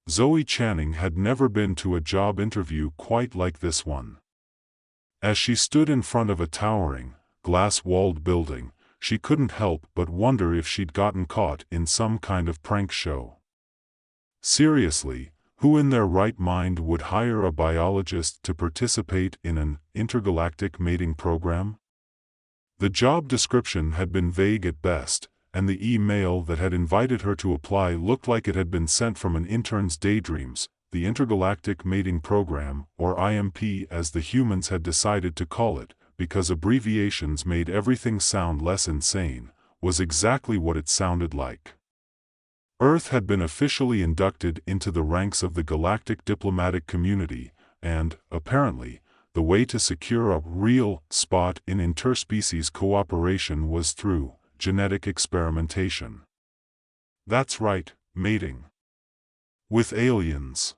Zoe Channing had never been to a job interview quite like this one. As she stood in front of a towering, glass-walled building, she couldn't help but wonder if she'd gotten caught in some kind of prank show. Seriously, who in their right mind would hire a biologist to participate in an intergalactic mating program? The job description had been vague at best, and the email that had invited her to apply looked like it had been sent from an intern's daydreams. The Intergalactic Mating Program, or IMP as the humans had decided to call it, because abbreviations made everything sound less insane, was exactly what it sounded like. Earth had been officially inducted into the ranks of the galactic diplomatic community, and, apparently, the way to secure a real spot in interspecies cooperation was through genetic experimentation. That's right, mating. With aliens.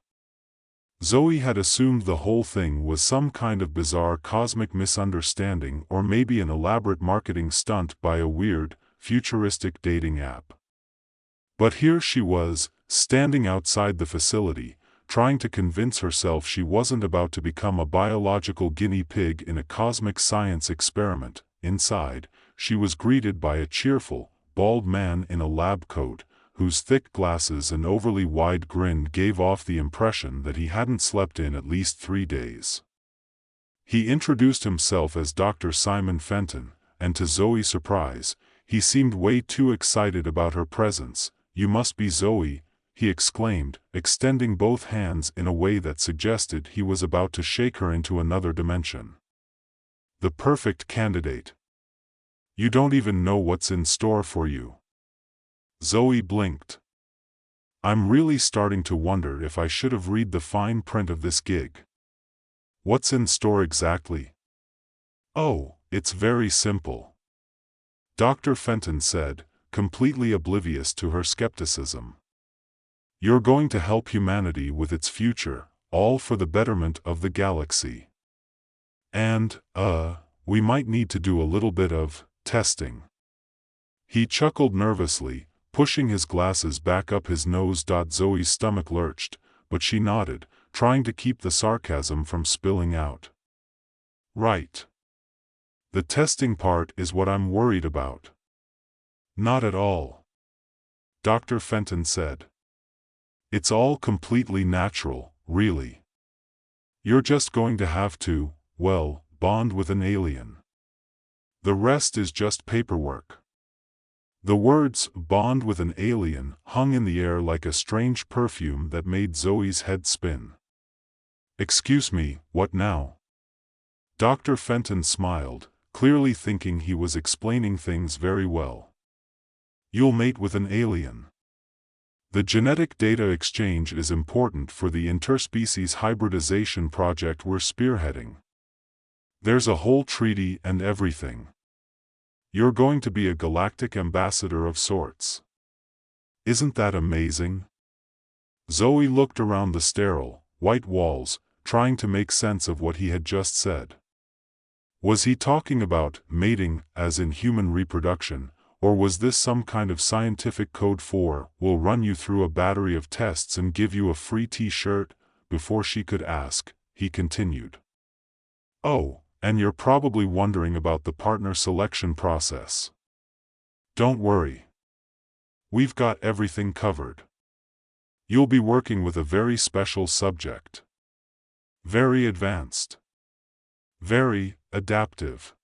Zoe had assumed the whole thing was some kind of bizarre cosmic misunderstanding or maybe an elaborate marketing stunt by a weird, futuristic dating app. But here she was, standing outside the facility, trying to convince herself she wasn't about to become a biological guinea pig in a cosmic science experiment. Inside, she was greeted by a cheerful, bald man in a lab coat, whose thick glasses and overly wide grin gave off the impression that he hadn't slept in at least 3 days. He introduced himself as Dr. Simon Fenton, and to Zoe's surprise, he seemed way too excited about her presence. "You must be Zoe," he exclaimed, extending both hands in a way that suggested he was about to shake her into another dimension. "The perfect candidate. You don't even know what's in store for you." Zoe blinked. "I'm really starting to wonder if I should have read the fine print of this gig." "What's in store exactly?" "Oh, it's very simple," Dr. Fenton said, completely oblivious to her skepticism. "You're going to help humanity with its future, all for the betterment of the galaxy. And, we might need to do a little bit of testing." He chuckled nervously, pushing his glasses back up his nose. Zoe's stomach lurched, but she nodded, trying to keep the sarcasm from spilling out. "Right. The testing part is what I'm worried about." "Not at all," Dr. Fenton said. "It's all completely natural, really. You're just going to have to, well, bond with an alien. The rest is just paperwork." The words, "bond with an alien," hung in the air like a strange perfume that made Zoe's head spin. "Excuse me, what now?" Dr. Fenton smiled, clearly thinking he was explaining things very well. "You'll mate with an alien. The genetic data exchange is important for the interspecies hybridization project we're spearheading. There's a whole treaty and everything. You're going to be a galactic ambassador of sorts. Isn't that amazing?" Zoe looked around the sterile, white walls, trying to make sense of what he had just said. Was he talking about mating, as in human reproduction, or was this some kind of scientific code for, "we'll run you through a battery of tests and give you a free t-shirt"? Before she could ask, he continued. "Oh, and you're probably wondering about the partner selection process. Don't worry. We've got everything covered. You'll be working with a very special subject. Very advanced. Very adaptive."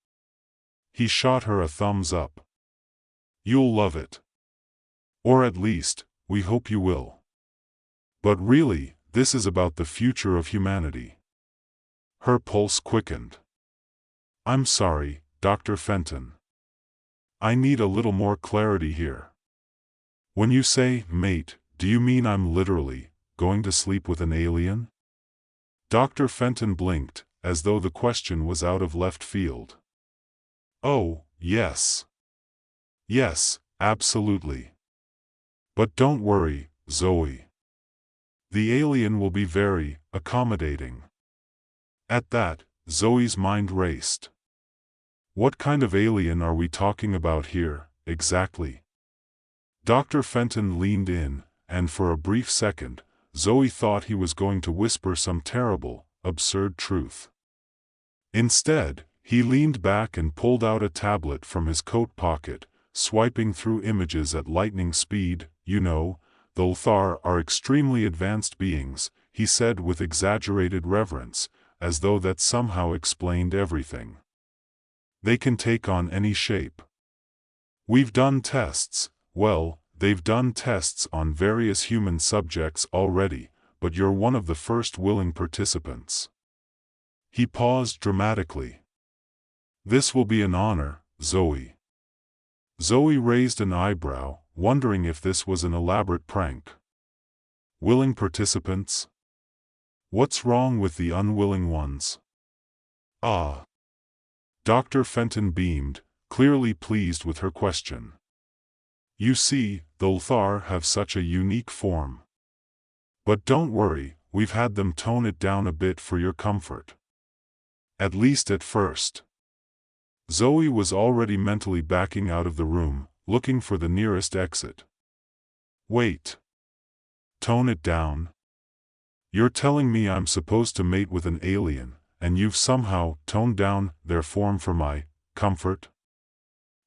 He shot her a thumbs up. "You'll love it. Or at least, we hope you will. But really, this is about the future of humanity." Her pulse quickened. "I'm sorry, Dr. Fenton. I need a little more clarity here. When you say mate, do you mean I'm literally going to sleep with an alien?" Dr. Fenton blinked, as though the question was out of left field. "Oh, yes. Yes, absolutely. But don't worry, Zoe. The alien will be very accommodating." At that, Zoe's mind raced. What kind of alien are we talking about here, exactly? Dr. Fenton leaned in, and for a brief second, Zoe thought he was going to whisper some terrible, absurd truth. Instead, he leaned back and pulled out a tablet from his coat pocket, swiping through images at lightning speed. "You know, the Lthar are extremely advanced beings," he said with exaggerated reverence, as though that somehow explained everything. "They can take on any shape. We've done tests." "Well, they've done tests on various human subjects already, but you're one of the first willing participants." He paused dramatically. "This will be an honor, Zoe." Zoe raised an eyebrow, wondering if this was an elaborate prank. "Willing participants? What's wrong with the unwilling ones?" "Ah." Dr. Fenton beamed, clearly pleased with her question. "You see, the Lthar have such a unique form. But don't worry, we've had them tone it down a bit for your comfort. At least at first." Zoe was already mentally backing out of the room, looking for the nearest exit. "Wait. Tone it down? You're telling me I'm supposed to mate with an alien, and you've somehow toned down their form for my comfort?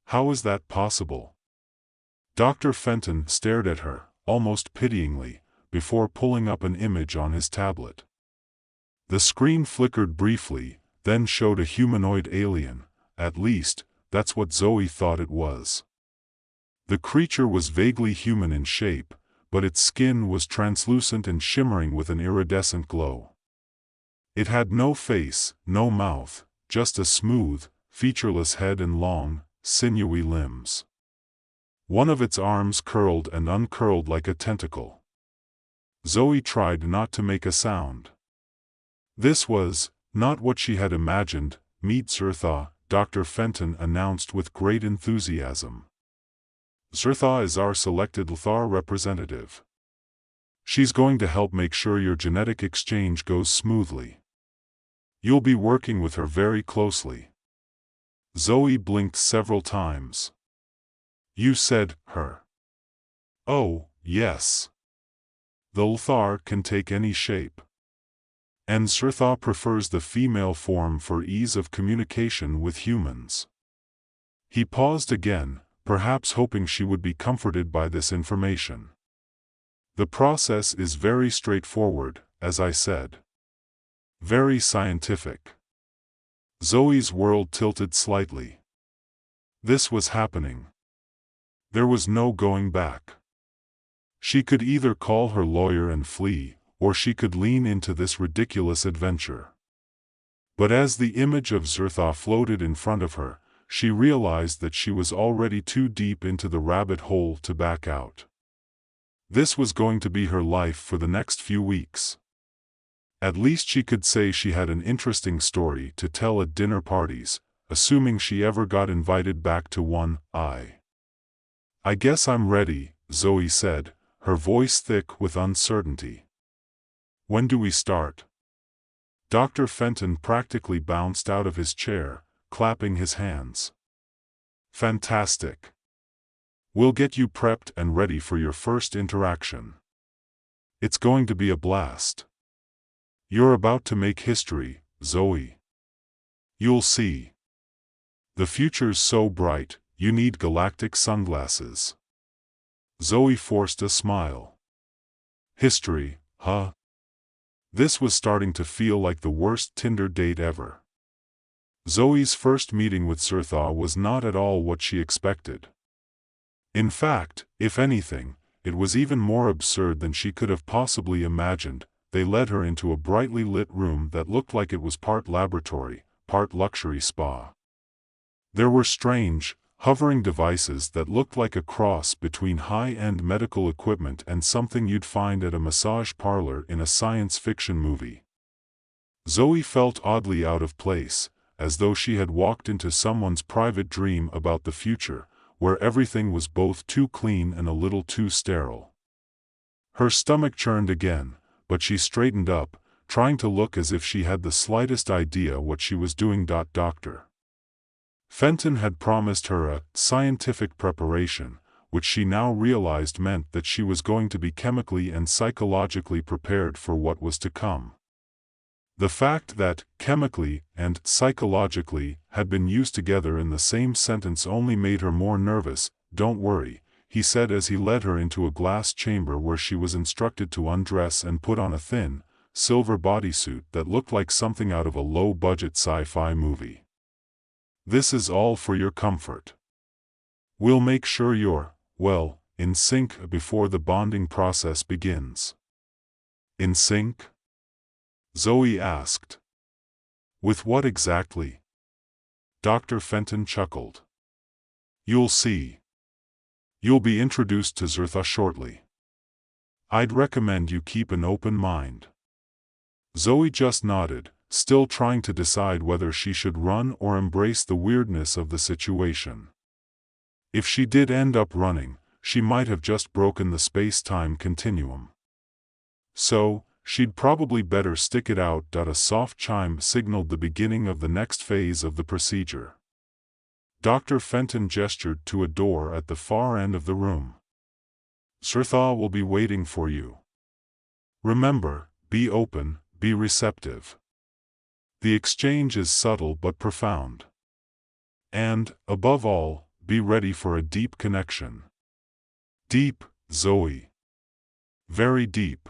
How is that possible?" Dr. Fenton stared at her, almost pityingly, before pulling up an image on his tablet. The screen flickered briefly, then showed a humanoid alien. At least, that's what Zoe thought it was. The creature was vaguely human in shape, but its skin was translucent and shimmering with an iridescent glow. It had no face, no mouth, just a smooth, featureless head and long, sinewy limbs. One of its arms curled and uncurled like a tentacle. Zoe tried not to make a sound. This was not what she had imagined. "Meet Zertha," Dr. Fenton announced with great enthusiasm. "Zertha is our selected Lthar representative. She's going to help make sure your genetic exchange goes smoothly. You'll be working with her very closely." Zoe blinked several times. "You said, her?" "Oh, yes. The Lthar can take any shape. And Zertha prefers the female form for ease of communication with humans." He paused again, perhaps hoping she would be comforted by this information. "The process is very straightforward, as I said. Very scientific." Zoe's world tilted slightly. This was happening. There was no going back. She could either call her lawyer and flee, or she could lean into this ridiculous adventure. But as the image of Zertha floated in front of her, she realized that she was already too deep into the rabbit hole to back out. This was going to be her life for the next few weeks. At least she could say she had an interesting story to tell at dinner parties, assuming she ever got invited back to one. "I guess I'm ready," Zoe said, her voice thick with uncertainty. "When do we start?" Dr. Fenton practically bounced out of his chair, clapping his hands. "Fantastic. We'll get you prepped and ready for your first interaction. It's going to be a blast. You're about to make history, Zoe. You'll see. The future's so bright, you need galactic sunglasses." Zoe forced a smile. "History, huh?" This was starting to feel like the worst Tinder date ever. Zoe's first meeting with Zertha was not at all what she expected. In fact, if anything, it was even more absurd than she could have possibly imagined. They led her into a brightly lit room that looked like it was part laboratory, part luxury spa. There were strange, hovering devices that looked like a cross between high-end medical equipment and something you'd find at a massage parlor in a science fiction movie. Zoe felt oddly out of place, as though she had walked into someone's private dream about the future, where everything was both too clean and a little too sterile. Her stomach churned again, but she straightened up, trying to look as if she had the slightest idea what she was doing. Dr. Fenton had promised her a scientific preparation, which she now realized meant that she was going to be chemically and psychologically prepared for what was to come. The fact that chemically and psychologically had been used together in the same sentence only made her more nervous. "Don't worry," he said as he led her into a glass chamber where she was instructed to undress and put on a thin, silver bodysuit that looked like something out of a low-budget sci-fi movie. "This is all for your comfort. We'll make sure you're, well, in sync before the bonding process begins." "In sync?" Zoe asked. "With what exactly?" Dr. Fenton chuckled. "You'll see. You'll be introduced to Zertha shortly. I'd recommend you keep an open mind." Zoe just nodded, still trying to decide whether she should run or embrace the weirdness of the situation. If she did end up running, she might have just broken the space-time continuum. So, she'd probably better stick it out. A soft chime signaled the beginning of the next phase of the procedure. Dr. Fenton gestured to a door at the far end of the room. "Zertha will be waiting for you. Remember, be open, be receptive. The exchange is subtle but profound. And, above all, be ready for a deep connection." "Deep, Zoe. Very deep."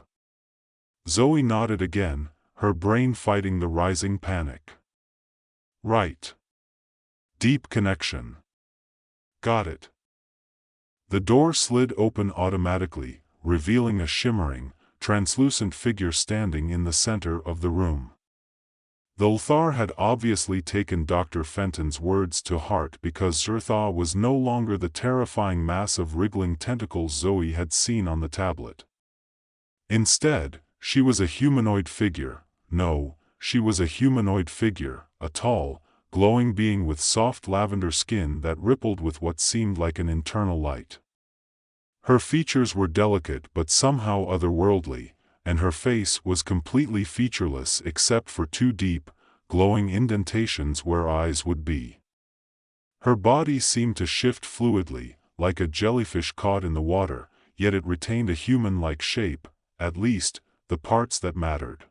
Zoe nodded again, her brain fighting the rising panic. "Right. Deep connection. Got it." The door slid open automatically, revealing a shimmering, translucent figure standing in the center of the room. The Lthar had obviously taken Dr. Fenton's words to heart because Zertha was no longer the terrifying mass of wriggling tentacles Zoe had seen on the tablet. Instead, she was a humanoid figure. No, she was a humanoid figure, a tall, glowing being with soft lavender skin that rippled with what seemed like an internal light. Her features were delicate but somehow otherworldly, and her face was completely featureless except for two deep, glowing indentations where eyes would be. Her body seemed to shift fluidly, like a jellyfish caught in the water, yet it retained a human-like shape, at least, the parts that mattered.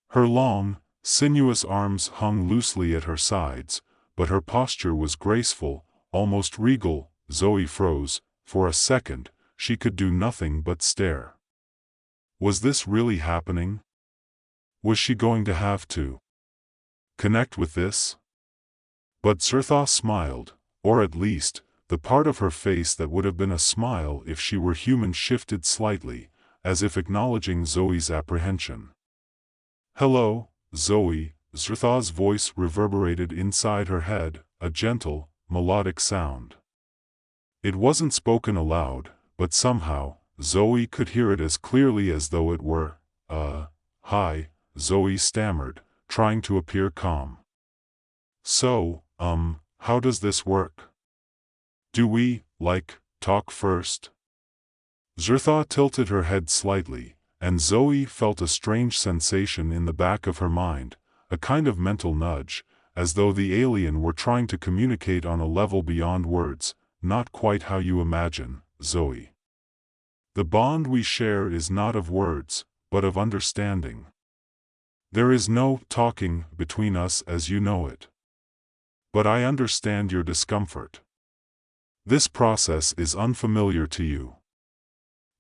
Her long, sinuous arms hung loosely at her sides, but her posture was graceful, almost regal. Zoe froze. For a second, she could do nothing but stare. Was this really happening? Was she going to have to connect with this? But Zertha smiled, or at least, the part of her face that would have been a smile if she were human shifted slightly, as if acknowledging Zoe's apprehension. "Hello, Zoe," Zertha's voice reverberated inside her head, a gentle, melodic sound. It wasn't spoken aloud, but somehow, Zoe could hear it as clearly as though it were, "Hi," Zoe stammered, trying to appear calm. "So, how does this work? Do we, talk first?" Zertha tilted her head slightly, and Zoe felt a strange sensation in the back of her mind, a kind of mental nudge, as though the alien were trying to communicate on a level beyond words. "Not quite how you imagine, Zoe. The bond we share is not of words, but of understanding. There is no talking between us as you know it. But I understand your discomfort. This process is unfamiliar to you."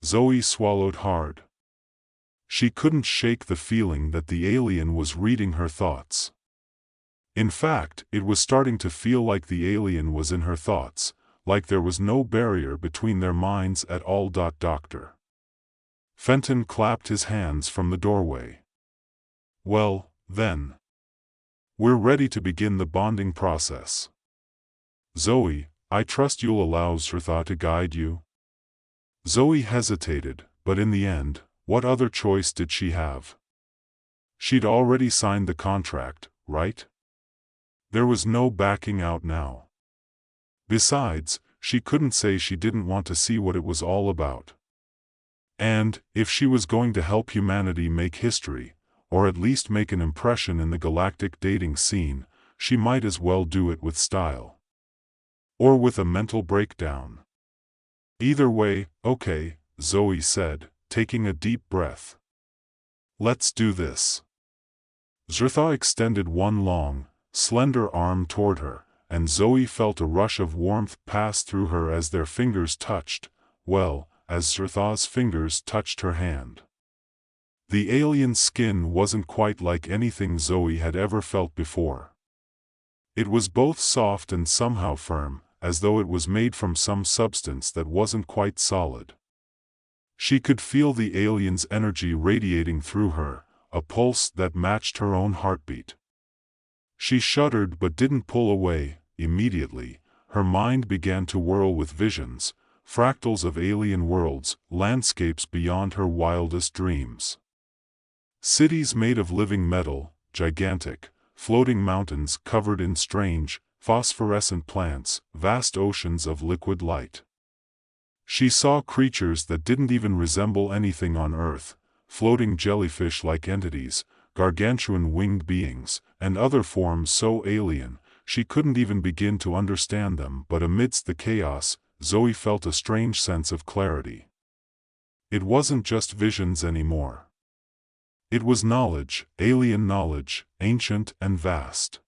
Zoe swallowed hard. She couldn't shake the feeling that the alien was reading her thoughts. In fact, it was starting to feel like the alien was in her thoughts, like there was no barrier between their minds at all. Dr. Fenton clapped his hands from the doorway. "Well, then. We're ready to begin the bonding process. Zoe, I trust you'll allow Zertha to guide you?" Zoe hesitated, but in the end, what other choice did she have? She'd already signed the contract, right? There was no backing out now. Besides, she couldn't say she didn't want to see what it was all about. And, if she was going to help humanity make history, or at least make an impression in the galactic dating scene, she might as well do it with style. Or with a mental breakdown. Either way, okay, Zoe said, taking a deep breath. Let's do this. Zrtha extended one long, slender arm toward her, and Zoe felt a rush of warmth pass through her as their fingers touched, well, as Zrtha's fingers touched her hand. The alien's skin wasn't quite like anything Zoe had ever felt before. It was both soft and somehow firm, as though it was made from some substance that wasn't quite solid. She could feel the alien's energy radiating through her, a pulse that matched her own heartbeat. She shuddered but didn't pull away. Immediately, her mind began to whirl with visions, fractals of alien worlds, landscapes beyond her wildest dreams. Cities made of living metal, gigantic, floating mountains covered in strange, phosphorescent plants, vast oceans of liquid light. She saw creatures that didn't even resemble anything on Earth, floating jellyfish-like entities, gargantuan winged beings, and other forms so alien, she couldn't even begin to understand them. But amidst the chaos, Zoe felt a strange sense of clarity. It wasn't just visions anymore. It was knowledge, alien knowledge, ancient and vast.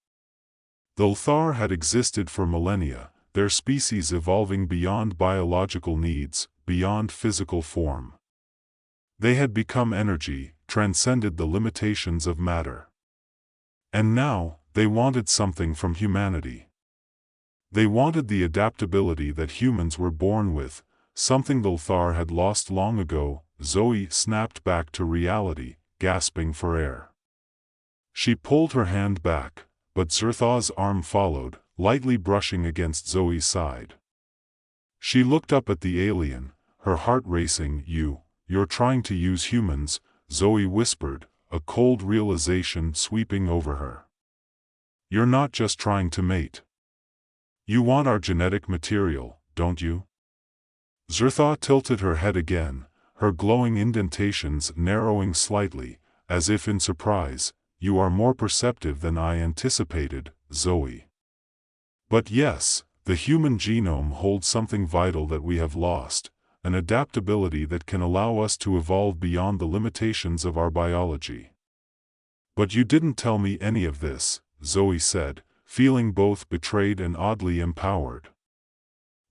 The Lthar had existed for millennia, their species evolving beyond biological needs, beyond physical form. They had become energy, transcended the limitations of matter. And now, they wanted something from humanity. They wanted the adaptability that humans were born with, something the Lthar had lost long ago. Zoe snapped back to reality, gasping for air. She pulled her hand back, but Zrtha's arm followed, lightly brushing against Zoe's side. She looked up at the alien, her heart racing. You're trying to use humans, Zoe whispered, a cold realization sweeping over her. You're not just trying to mate. You want our genetic material, don't you? Zrtha tilted her head again, her glowing indentations narrowing slightly, as if in surprise. You are more perceptive than I anticipated, Zoe. But yes, the human genome holds something vital that we have lost, an adaptability that can allow us to evolve beyond the limitations of our biology. But you didn't tell me any of this, Zoe said, feeling both betrayed and oddly empowered.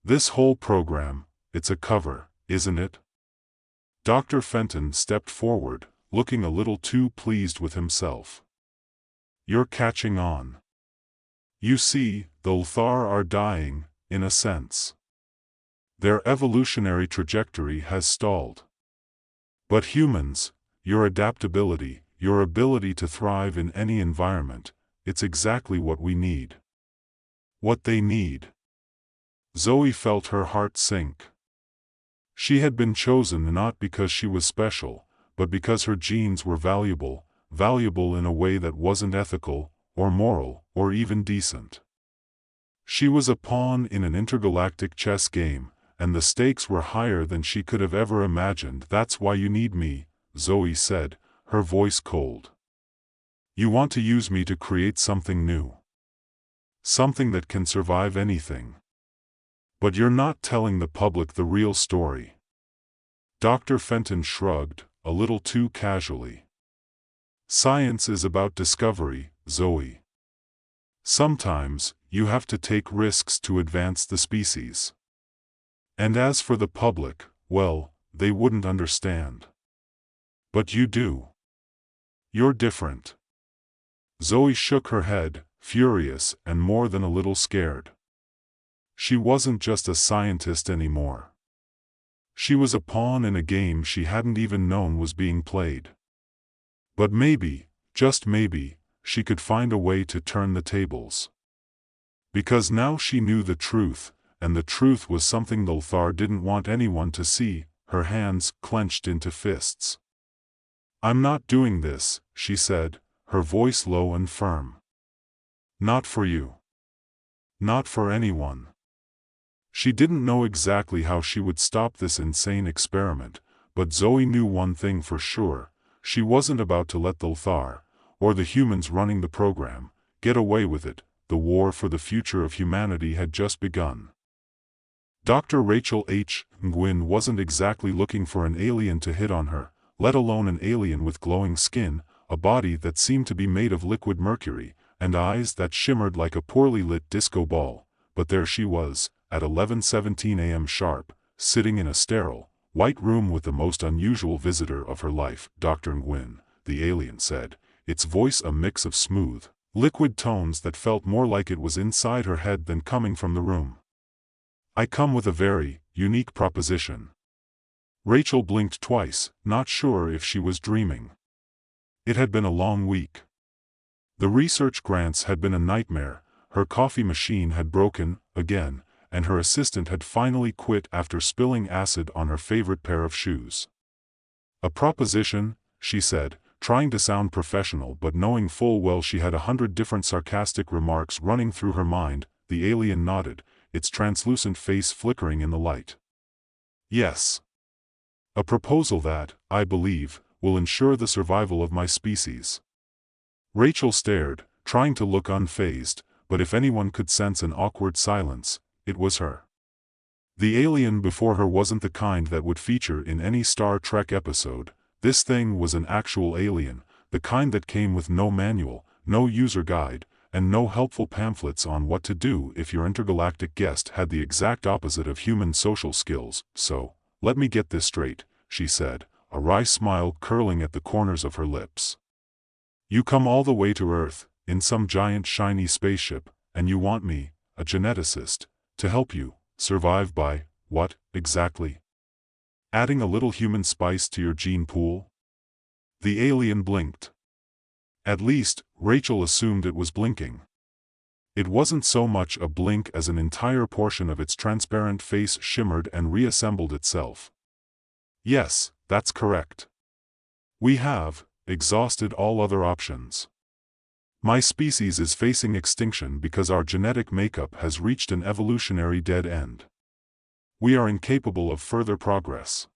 This whole program, it's a cover, isn't it? Dr. Fenton stepped forward, looking a little too pleased with himself. You're catching on. You see, the Lthar are dying, in a sense. Their evolutionary trajectory has stalled. But humans, your adaptability, your ability to thrive in any environment, it's exactly what we need. What they need. Zoe felt her heart sink. She had been chosen not because she was special, but because her genes were valuable in a way that wasn't ethical, or moral, or even decent. She was a pawn in an intergalactic chess game, and the stakes were higher than she could have ever imagined. That's why you need me, Zoe said, her voice cold. You want to use me to create something new. Something that can survive anything. But you're not telling the public the real story. Dr. Fenton shrugged, a little too casually. Science is about discovery, Zoe. Sometimes, you have to take risks to advance the species. And as for the public, well, they wouldn't understand. But you do. You're different. Zoe shook her head, furious and more than a little scared. She wasn't just a scientist anymore. She was a pawn in a game she hadn't even known was being played. But maybe, just maybe, she could find a way to turn the tables. Because now she knew the truth, and the truth was something the Lthar didn't want anyone to see. Her hands clenched into fists. I'm not doing this, she said, her voice low and firm. Not for you. Not for anyone. She didn't know exactly how she would stop this insane experiment, but Zoe knew one thing for sure: she wasn't about to let the Lthar, or the humans running the program, get away with it. The war for the future of humanity had just begun. Dr. Rachel H. Gwyn wasn't exactly looking for an alien to hit on her, let alone an alien with glowing skin, a body that seemed to be made of liquid mercury, and eyes that shimmered like a poorly lit disco ball. But there she was, at 11:17 a.m. sharp, sitting in a sterile, white room with the most unusual visitor of her life. Dr. Gwyn, the alien said, its voice a mix of smooth, liquid tones that felt more like it was inside her head than coming from the room. I come with a very unique proposition. Rachel blinked twice, not sure if she was dreaming. It had been a long week. The research grants had been a nightmare, her coffee machine had broken, again, and her assistant had finally quit after spilling acid on her favorite pair of shoes. A proposition, she said, trying to sound professional but knowing full well she had 100 different sarcastic remarks running through her mind. The alien nodded, its translucent face flickering in the light. Yes. A proposal that, I believe, will ensure the survival of my species. Rachel stared, trying to look unfazed, but if anyone could sense an awkward silence, it was her. The alien before her wasn't the kind that would feature in any Star Trek episode. This thing was an actual alien, the kind that came with no manual, no user guide, and no helpful pamphlets on what to do if your intergalactic guest had the exact opposite of human social skills. So, let me get this straight, she said, a wry smile curling at the corners of her lips. You come all the way to Earth, in some giant shiny spaceship, and you want me, a geneticist, to help you survive by, what, exactly? Adding a little human spice to your gene pool? The alien blinked. At least, Rachel assumed it was blinking. It wasn't so much a blink as an entire portion of its transparent face shimmered and reassembled itself. Yes, that's correct. We have exhausted all other options. My species is facing extinction because our genetic makeup has reached an evolutionary dead end. We are incapable of further progress.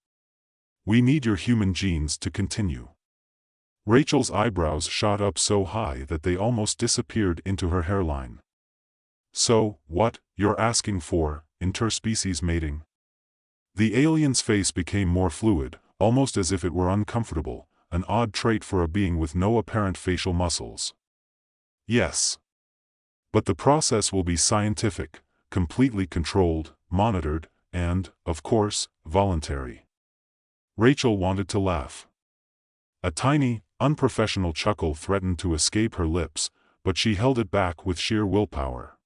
We need your human genes to continue. Rachel's eyebrows shot up so high that they almost disappeared into her hairline. So, what, you're asking for, interspecies mating? The alien's face became more fluid, almost as if it were uncomfortable, an odd trait for a being with no apparent facial muscles. Yes. But the process will be scientific, completely controlled, monitored, and, of course, voluntary. Rachel wanted to laugh. A tiny, unprofessional chuckle threatened to escape her lips, but she held it back with sheer willpower.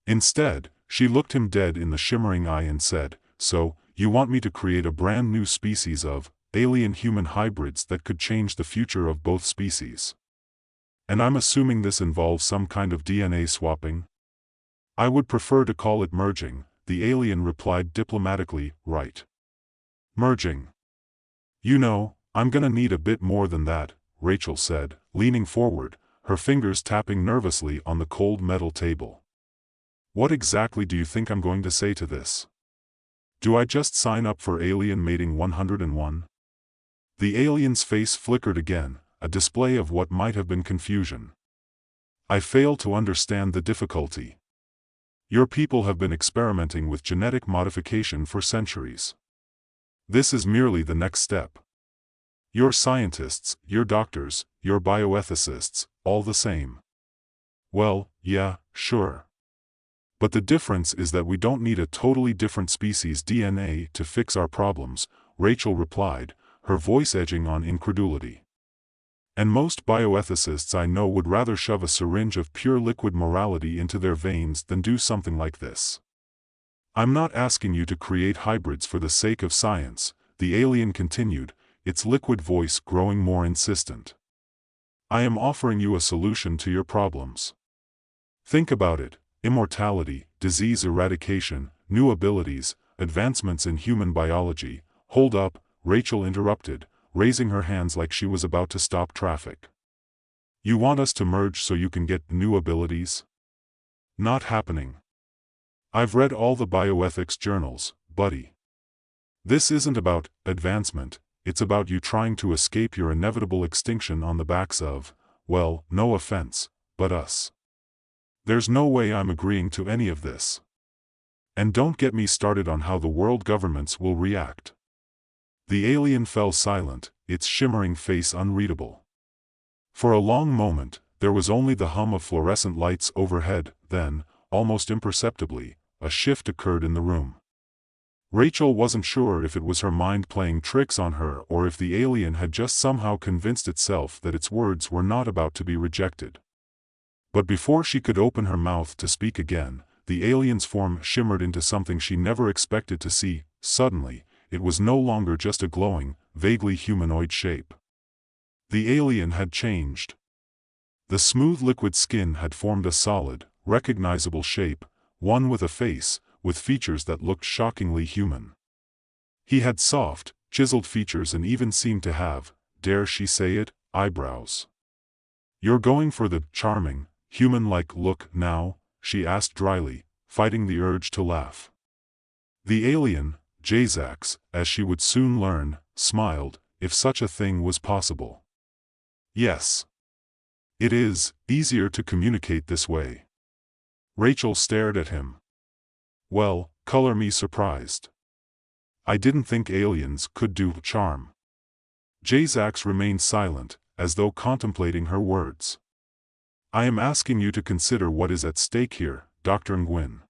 Instead, she looked him dead in the shimmering eye and said, So, you want me to create a brand new species of alien-human hybrids that could change the future of both species? And I'm assuming this involves some kind of DNA swapping? I would prefer to call it merging, the alien replied diplomatically, right. Merging. You know, I'm gonna need a bit more than that, Rachel said, leaning forward, her fingers tapping nervously on the cold metal table. What exactly do you think I'm going to say to this? Do I just sign up for alien mating 101? The alien's face flickered again, a display of what might have been confusion. I fail to understand the difficulty. Your people have been experimenting with genetic modification for centuries. This is merely the next step. Your scientists, your doctors, your bioethicists, all the same. Well, yeah, sure. But the difference is that we don't need a totally different species' DNA to fix our problems, Rachel replied, her voice edging on incredulity. And most bioethicists I know would rather shove a syringe of pure liquid morality into their veins than do something like this. I'm not asking you to create hybrids for the sake of science, the alien continued, its liquid voice growing more insistent. I am offering you a solution to your problems. Think about it, immortality, disease eradication, new abilities, advancements in human biology. Hold up, Rachel interrupted, raising her hands like she was about to stop traffic. You want us to merge so you can get new abilities? Not happening. I've read all the bioethics journals, buddy. This isn't about advancement, it's about you trying to escape your inevitable extinction on the backs of, well, no offense, but us. There's no way I'm agreeing to any of this. And don't get me started on how the world governments will react. The alien fell silent, its shimmering face unreadable. For a long moment, there was only the hum of fluorescent lights overhead, then, almost imperceptibly, a shift occurred in the room. Rachel wasn't sure if it was her mind playing tricks on her or if the alien had just somehow convinced itself that its words were not about to be rejected. But before she could open her mouth to speak again, the alien's form shimmered into something she never expected to see. Suddenly, it was no longer just a glowing, vaguely humanoid shape. The alien had changed. The smooth liquid skin had formed a solid, recognizable shape, one with a face, with features that looked shockingly human. He had soft, chiseled features and even seemed to have, dare she say it, eyebrows. "You're going for the charming, human-like look now?" she asked dryly, fighting the urge to laugh. The alien, Jazax, as she would soon learn, smiled, if such a thing was possible. "Yes. It is easier to communicate this way." Rachel stared at him. "Well, color me surprised. I didn't think aliens could do charm." Jazax remained silent, as though contemplating her words. "I am asking you to consider what is at stake here, Dr. Nguyen.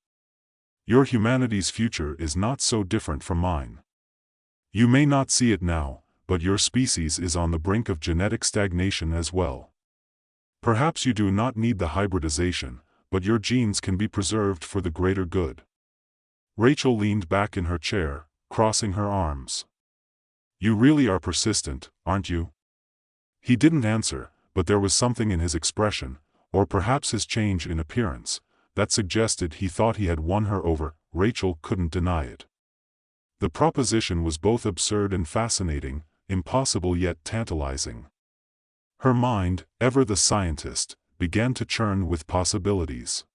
Your humanity's future is not so different from mine. You may not see it now, but your species is on the brink of genetic stagnation as well. Perhaps you do not need the hybridization, but your genes can be preserved for the greater good." Rachel leaned back in her chair, crossing her arms. "You really are persistent, aren't you?" He didn't answer, but there was something in his expression, or perhaps his change in appearance, that suggested he thought he had won her over. Rachel couldn't deny it. The proposition was both absurd and fascinating, impossible yet tantalizing. Her mind, ever the scientist, began to churn with possibilities.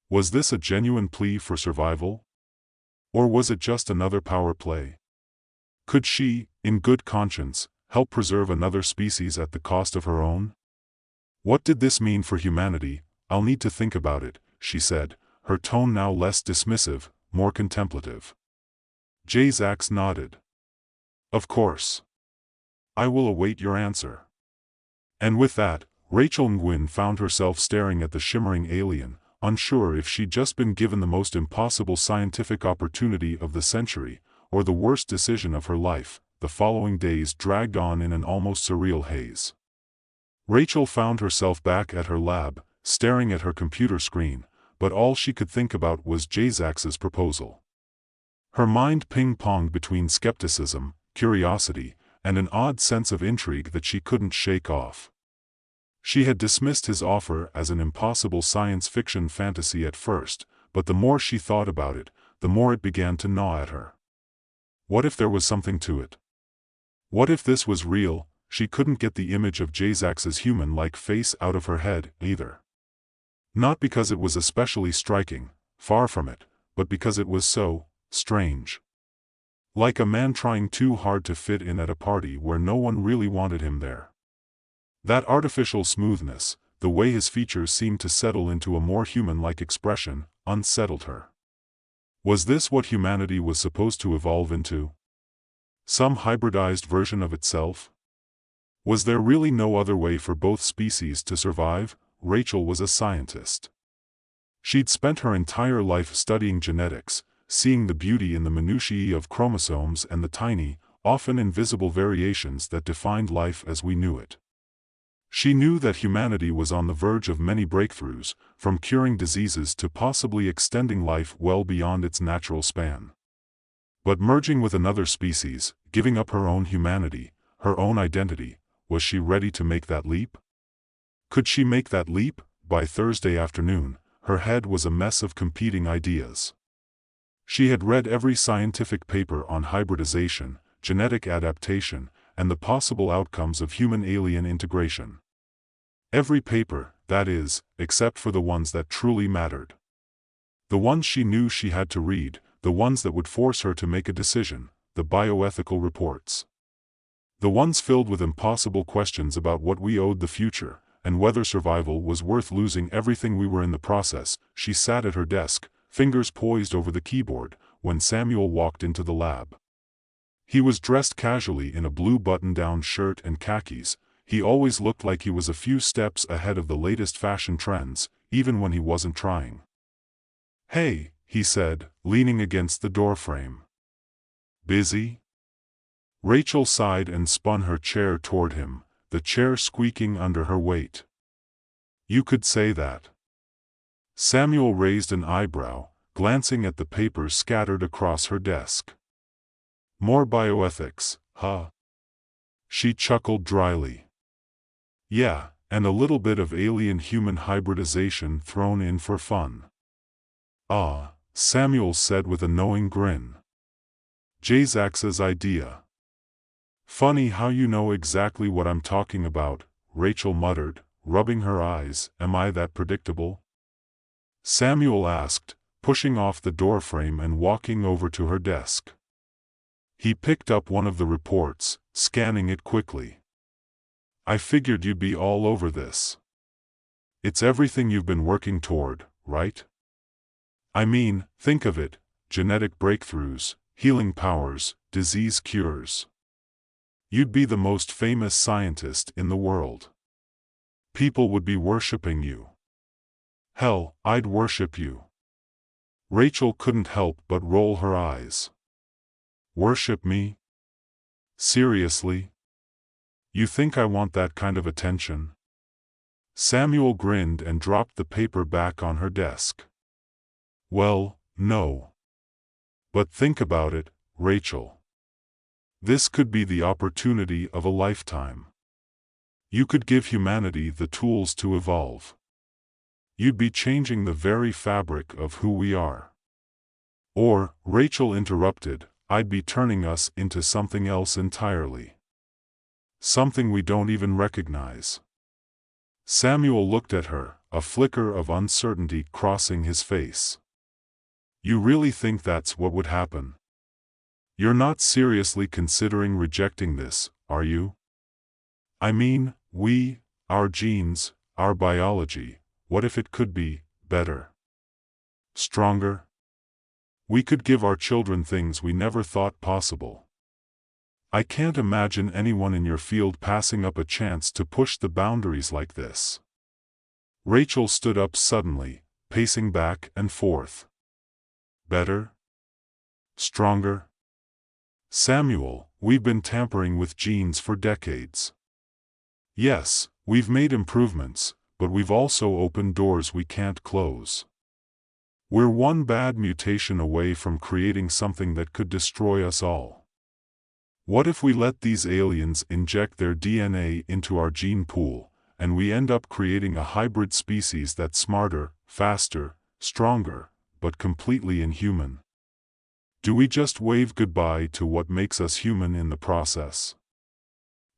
Was this a genuine plea for survival? Or was it just another power play? Could she, in good conscience, help preserve another species at the cost of her own? What did this mean for humanity? "I'll need to think about it," she said, her tone now less dismissive, more contemplative. Jazax nodded. "Of course. I will await your answer." And with that, Rachel Nguyen found herself staring at the shimmering alien, unsure if she'd just been given the most impossible scientific opportunity of the century, or the worst decision of her life. The following days dragged on in an almost surreal haze. Rachel found herself back at her lab, staring at her computer screen, but all she could think about was Jazax's proposal. Her mind ping-ponged between skepticism, curiosity, and an odd sense of intrigue that she couldn't shake off. She had dismissed his offer as an impossible science fiction fantasy at first, but the more she thought about it, the more it began to gnaw at her. What if there was something to it? What if this was real? She couldn't get the image of Jazax's human-like face out of her head, either. Not because it was especially striking, far from it, but because it was so strange. Like a man trying too hard to fit in at a party where no one really wanted him there. That artificial smoothness, the way his features seemed to settle into a more human-like expression, unsettled her. Was this what humanity was supposed to evolve into? Some hybridized version of itself? Was there really no other way for both species to survive? Rachel was a scientist. She'd spent her entire life studying genetics, seeing the beauty in the minutiae of chromosomes and the tiny, often invisible variations that defined life as we knew it. She knew that humanity was on the verge of many breakthroughs, from curing diseases to possibly extending life well beyond its natural span. But merging with another species, giving up her own humanity, her own identity, was she ready to make that leap? Could she make that leap? By Thursday afternoon, her head was a mess of competing ideas. She had read every scientific paper on hybridization, genetic adaptation, and the possible outcomes of human-alien integration. Every paper, that is, except for the ones that truly mattered. The ones she knew she had to read, the ones that would force her to make a decision, the bioethical reports. The ones filled with impossible questions about what we owed the future, and whether survival was worth losing everything we were in the process. She sat at her desk, fingers poised over the keyboard, when Samuel walked into the lab. He was dressed casually in a blue button-down shirt and khakis. He always looked like he was a few steps ahead of the latest fashion trends, even when he wasn't trying. "Hey," he said, leaning against the doorframe. "Busy?" Rachel sighed and spun her chair toward him, the chair squeaking under her weight. "You could say that." Samuel raised an eyebrow, glancing at the papers scattered across her desk. "More bioethics, huh?" She chuckled dryly. "Yeah, and a little bit of alien-human hybridization thrown in for fun." "Ah," Samuel said with a knowing grin. "Jazax's idea." "Funny how you know exactly what I'm talking about," Rachel muttered, rubbing her eyes. "Am I that predictable?" Samuel asked, pushing off the doorframe and walking over to her desk. He picked up one of the reports, scanning it quickly. "I figured you'd be all over this. It's everything you've been working toward, right? I mean, think of it, genetic breakthroughs, healing powers, disease cures. You'd be the most famous scientist in the world. People would be worshipping you. Hell, I'd worship you." Rachel couldn't help but roll her eyes. "Worship me? Seriously? You think I want that kind of attention?" Samuel grinned and dropped the paper back on her desk. "Well, no. But think about it, Rachel. This could be the opportunity of a lifetime. You could give humanity the tools to evolve. You'd be changing the very fabric of who we are." "Or," Rachel interrupted, "I'd be turning us into something else entirely. Something we don't even recognize." Samuel looked at her, a flicker of uncertainty crossing his face. "You really think that's what would happen? You're not seriously considering rejecting this, are you? I mean, our genes, our biology, what if it could be better? Stronger? We could give our children things we never thought possible. I can't imagine anyone in your field passing up a chance to push the boundaries like this." Rachel stood up suddenly, pacing back and forth. "Better? Stronger? Samuel, we've been tampering with genes for decades. Yes, we've made improvements, but we've also opened doors we can't close. We're one bad mutation away from creating something that could destroy us all. What if we let these aliens inject their DNA into our gene pool, and we end up creating a hybrid species that's smarter, faster, stronger, but completely inhuman? Do we just wave goodbye to what makes us human in the process?"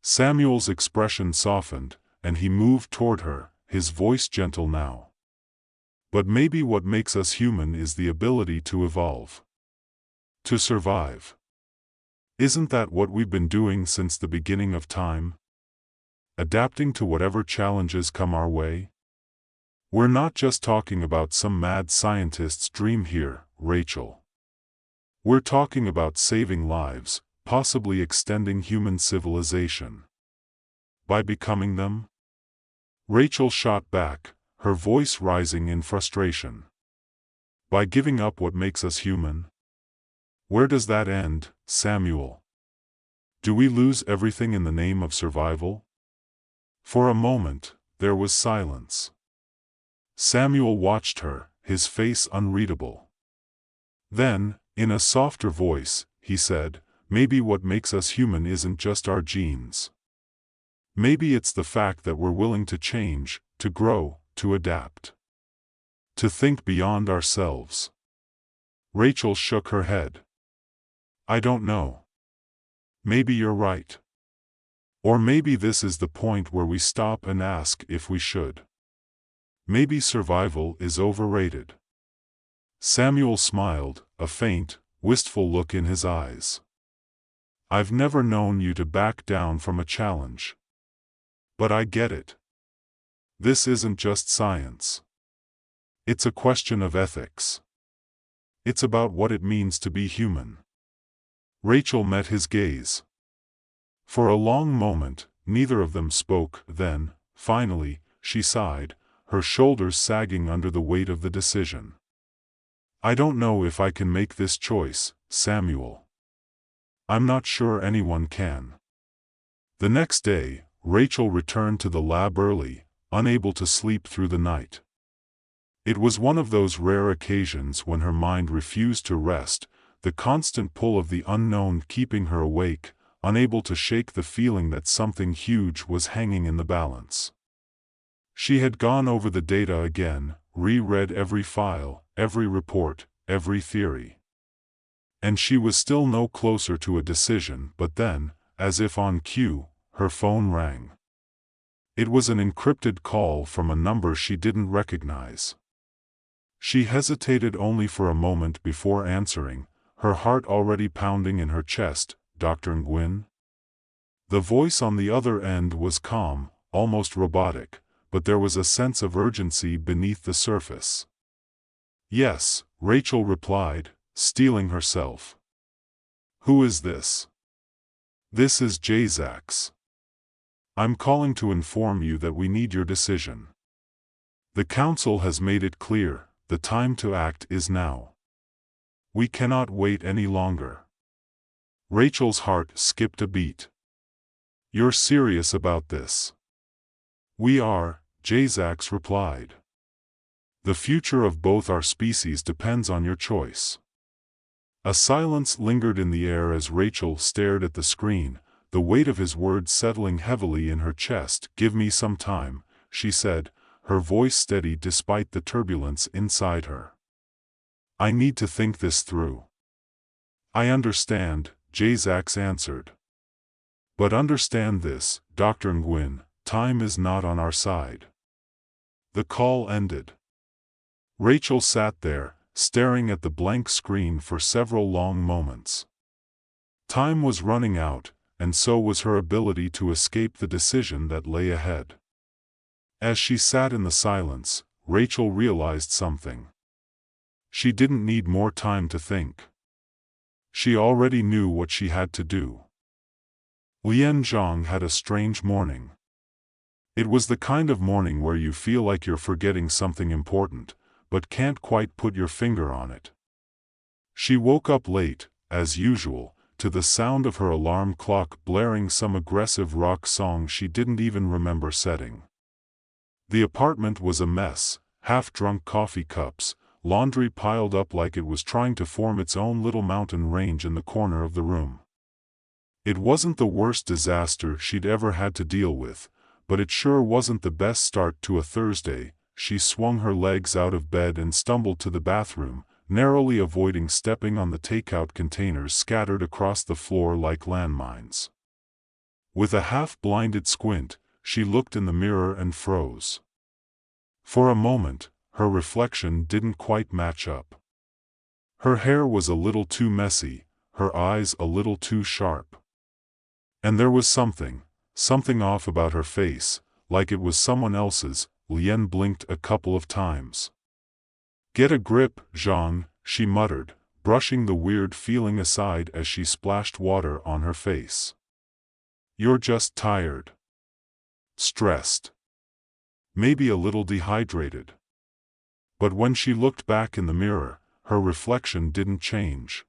Samuel's expression softened, and he moved toward her, his voice gentle now. "But maybe what makes us human is the ability to evolve. To survive. Isn't that what we've been doing since the beginning of time? Adapting to whatever challenges come our way? We're not just talking about some mad scientist's dream here, Rachel. We're talking about saving lives, possibly extending human civilization. By becoming them?" Rachel shot back, her voice rising in frustration. "By giving up what makes us human? Where does that end, Samuel? Do we lose everything in the name of survival?" For a moment, there was silence. Samuel watched her, his face unreadable. Then, in a softer voice, he said, "Maybe what makes us human isn't just our genes. Maybe it's the fact that we're willing to change, to grow, to adapt. To think beyond ourselves." Rachel shook her head. "I don't know. Maybe you're right. Or maybe this is the point where we stop and ask if we should. Maybe survival is overrated." Samuel smiled, a faint, wistful look in his eyes. "I've never known you to back down from a challenge. But I get it. This isn't just science. It's a question of ethics. It's about what it means to be human. Rachel met his gaze. For a long moment, neither of them spoke. Then, finally, she sighed, her shoulders sagging under the weight of the decision. I don't know if I can make this choice, Samuel. I'm not sure anyone can. The next day, Rachel returned to the lab early, unable to sleep through the night. It was one of those rare occasions when her mind refused to rest, the constant pull of the unknown keeping her awake, unable to shake the feeling that something huge was hanging in the balance. She had gone over the data again, reread every file, every report, every theory. And she was still no closer to a decision. But then, as if on cue, her phone rang. It was an encrypted call from a number she didn't recognize. She hesitated only for a moment before answering, her heart already pounding in her chest. Dr. Nguyen? The voice on the other end was calm, almost robotic, but there was a sense of urgency beneath the surface. Yes, Rachel replied, steeling herself. Who is this? This is Jazax. I'm calling to inform you that we need your decision. The council has made it clear, the time to act is now. We cannot wait any longer. Rachel's heart skipped a beat. You're serious about this? We are, Jazax replied. The future of both our species depends on your choice. A silence lingered in the air as Rachel stared at the screen, the weight of his words settling heavily in her chest. Give me some time, she said, her voice steady despite the turbulence inside her. I need to think this through. I understand, Jazax answered. But understand this, Dr. Nguyen, time is not on our side. The call ended. Rachel sat there, staring at the blank screen for several long moments. Time was running out, and so was her ability to escape the decision that lay ahead. As she sat in the silence, Rachel realized something. She didn't need more time to think. She already knew what she had to do. Lian Zhang had a strange morning. It was the kind of morning where you feel like you're forgetting something important, but can't quite put your finger on it. She woke up late, as usual, to the sound of her alarm clock blaring some aggressive rock song she didn't even remember setting. The apartment was a mess, half-drunk coffee cups, laundry piled up like it was trying to form its own little mountain range in the corner of the room. It wasn't the worst disaster she'd ever had to deal with, but it sure wasn't the best start to a Thursday. She swung her legs out of bed and stumbled to the bathroom, narrowly avoiding stepping on the takeout containers scattered across the floor like landmines. With a half-blinded squint, she looked in the mirror and froze. For a moment, her reflection didn't quite match up. Her hair was a little too messy, her eyes a little too sharp. And there was something off about her face, like it was someone else's. Lian blinked a couple of times. Get a grip, Zhang, she muttered, brushing the weird feeling aside as she splashed water on her face. You're just tired. Stressed. Maybe a little dehydrated. But when she looked back in the mirror, her reflection didn't change.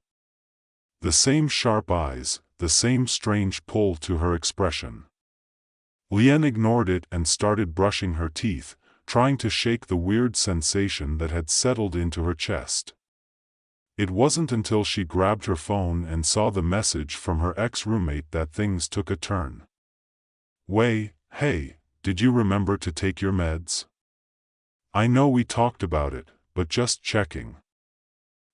The same sharp eyes, the same strange pull to her expression. Lian ignored it and started brushing her teeth, trying to shake the weird sensation that had settled into her chest. It wasn't until she grabbed her phone and saw the message from her ex-roommate that things took a turn. Wei, hey, did you remember to take your meds? I know we talked about it, but just checking.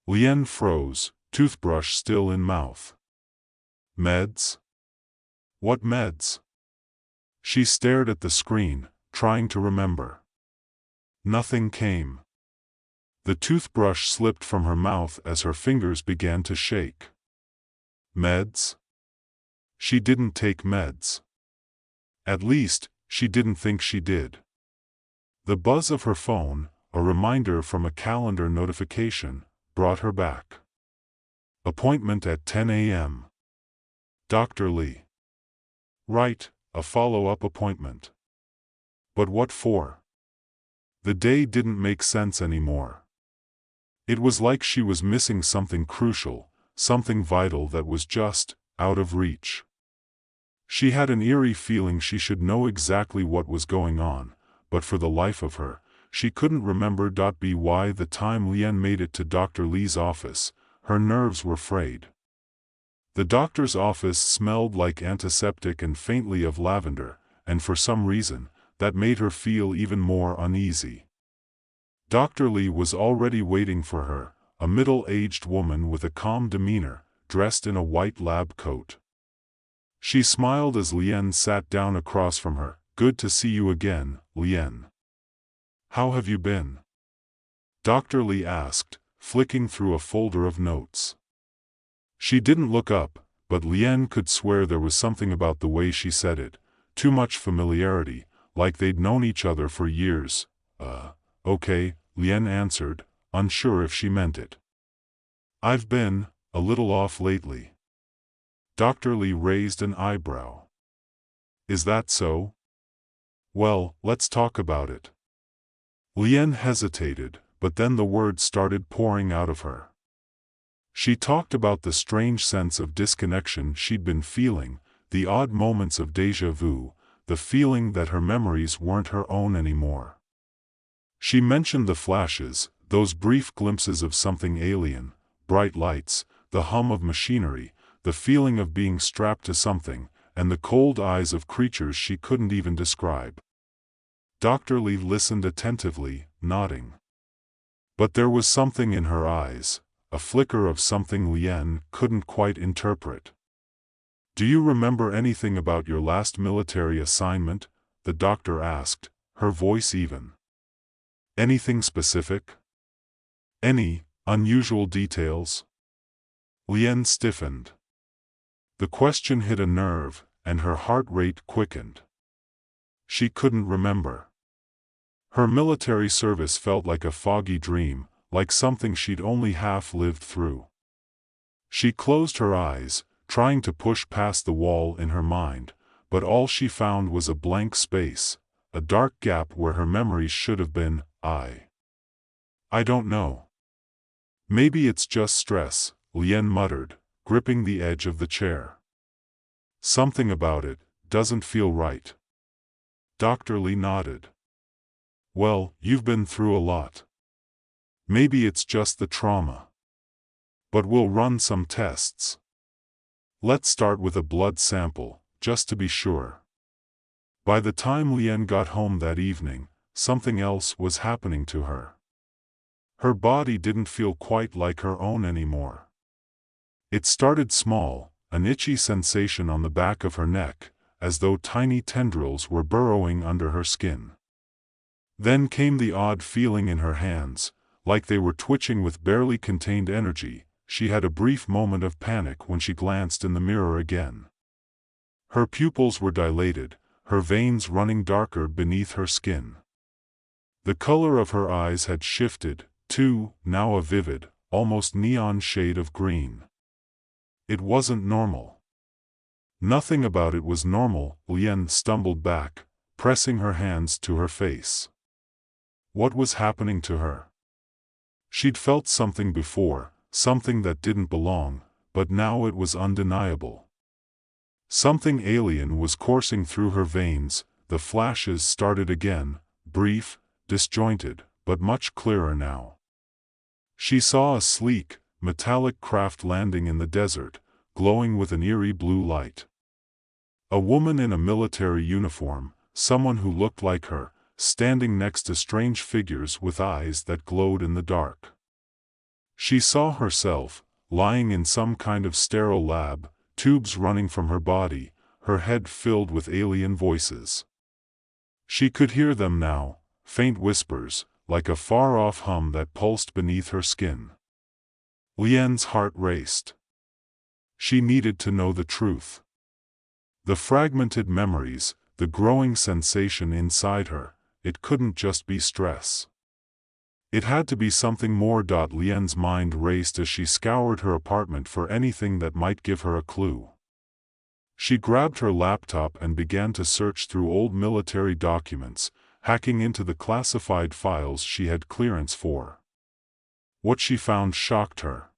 Lian froze, toothbrush still in mouth. Meds? What meds? She stared at the screen, trying to remember. Nothing came. The toothbrush slipped from her mouth as her fingers began to shake. Meds? She didn't take meds. At least, she didn't think she did. The buzz of her phone, a reminder from a calendar notification, brought her back. Appointment at 10 a.m. Dr. Lee. Right, a follow-up appointment. But what for? The day didn't make sense anymore. It was like she was missing something crucial, something vital that was just out of reach. She had an eerie feeling she should know exactly what was going on, but for the life of her, she couldn't remember. By the time Lien made it to Dr. Lee's office, her nerves were frayed. The doctor's office smelled like antiseptic and faintly of lavender, and for some reason, that made her feel even more uneasy. Dr. Lee was already waiting for her, a middle-aged woman with a calm demeanor, dressed in a white lab coat. She smiled as Lien sat down across from her. "Good to see you again, Lien. How have you been?" Dr. Lee asked, flicking through a folder of notes. She didn't look up, but Lien could swear there was something about the way she said it, too much familiarity, like they'd known each other for years. Okay, Lien answered, unsure if she meant it. "I've been a little off lately." Dr. Lee raised an eyebrow. "Is that so? Well, let's talk about it." Lien hesitated, but then the words started pouring out of her. She talked about the strange sense of disconnection she'd been feeling, the odd moments of déjà vu, the feeling that her memories weren't her own anymore. She mentioned the flashes, those brief glimpses of something alien, bright lights, the hum of machinery, the feeling of being strapped to something, and the cold eyes of creatures she couldn't even describe. Dr. Lee listened attentively, nodding. But there was something in her eyes, a flicker of something Lien couldn't quite interpret. "Do you remember anything about your last military assignment?" the doctor asked, her voice even. "Anything specific? Any unusual details?" Lien stiffened. The question hit a nerve, and her heart rate quickened. She couldn't remember. Her military service felt like a foggy dream, like something she'd only half lived through. She closed her eyes, trying to push past the wall in her mind, but all she found was a blank space, a dark gap where her memories should have been. I don't know. Maybe it's just stress," Lien muttered, gripping the edge of the chair. "Something about it doesn't feel right." Dr. Lee nodded. "Well, you've been through a lot. Maybe it's just the trauma. But we'll run some tests. Let's start with a blood sample, just to be sure." By the time Lien got home that evening, something else was happening to her. Her body didn't feel quite like her own anymore. It started small, an itchy sensation on the back of her neck, as though tiny tendrils were burrowing under her skin. Then came the odd feeling in her hands, like they were twitching with barely contained energy. She had a brief moment of panic when she glanced in the mirror again. Her pupils were dilated, her veins running darker beneath her skin. The color of her eyes had shifted, too, now a vivid, almost neon shade of green. It wasn't normal. Nothing about it was normal. Lien stumbled back, pressing her hands to her face. What was happening to her? She'd felt something before, something that didn't belong, but now it was undeniable. Something alien was coursing through her veins. The flashes started again, brief, disjointed, but much clearer now. She saw a sleek, metallic craft landing in the desert, glowing with an eerie blue light. A woman in a military uniform, someone who looked like her, standing next to strange figures with eyes that glowed in the dark. She saw herself, lying in some kind of sterile lab, tubes running from her body, her head filled with alien voices. She could hear them now, faint whispers, like a far-off hum that pulsed beneath her skin. Lien's heart raced. She needed to know the truth. The fragmented memories, the growing sensation inside her, it couldn't just be stress. It had to be something more. Lien's mind raced as she scoured her apartment for anything that might give her a clue. She grabbed her laptop and began to search through old military documents, hacking into the classified files she had clearance for. What she found shocked her.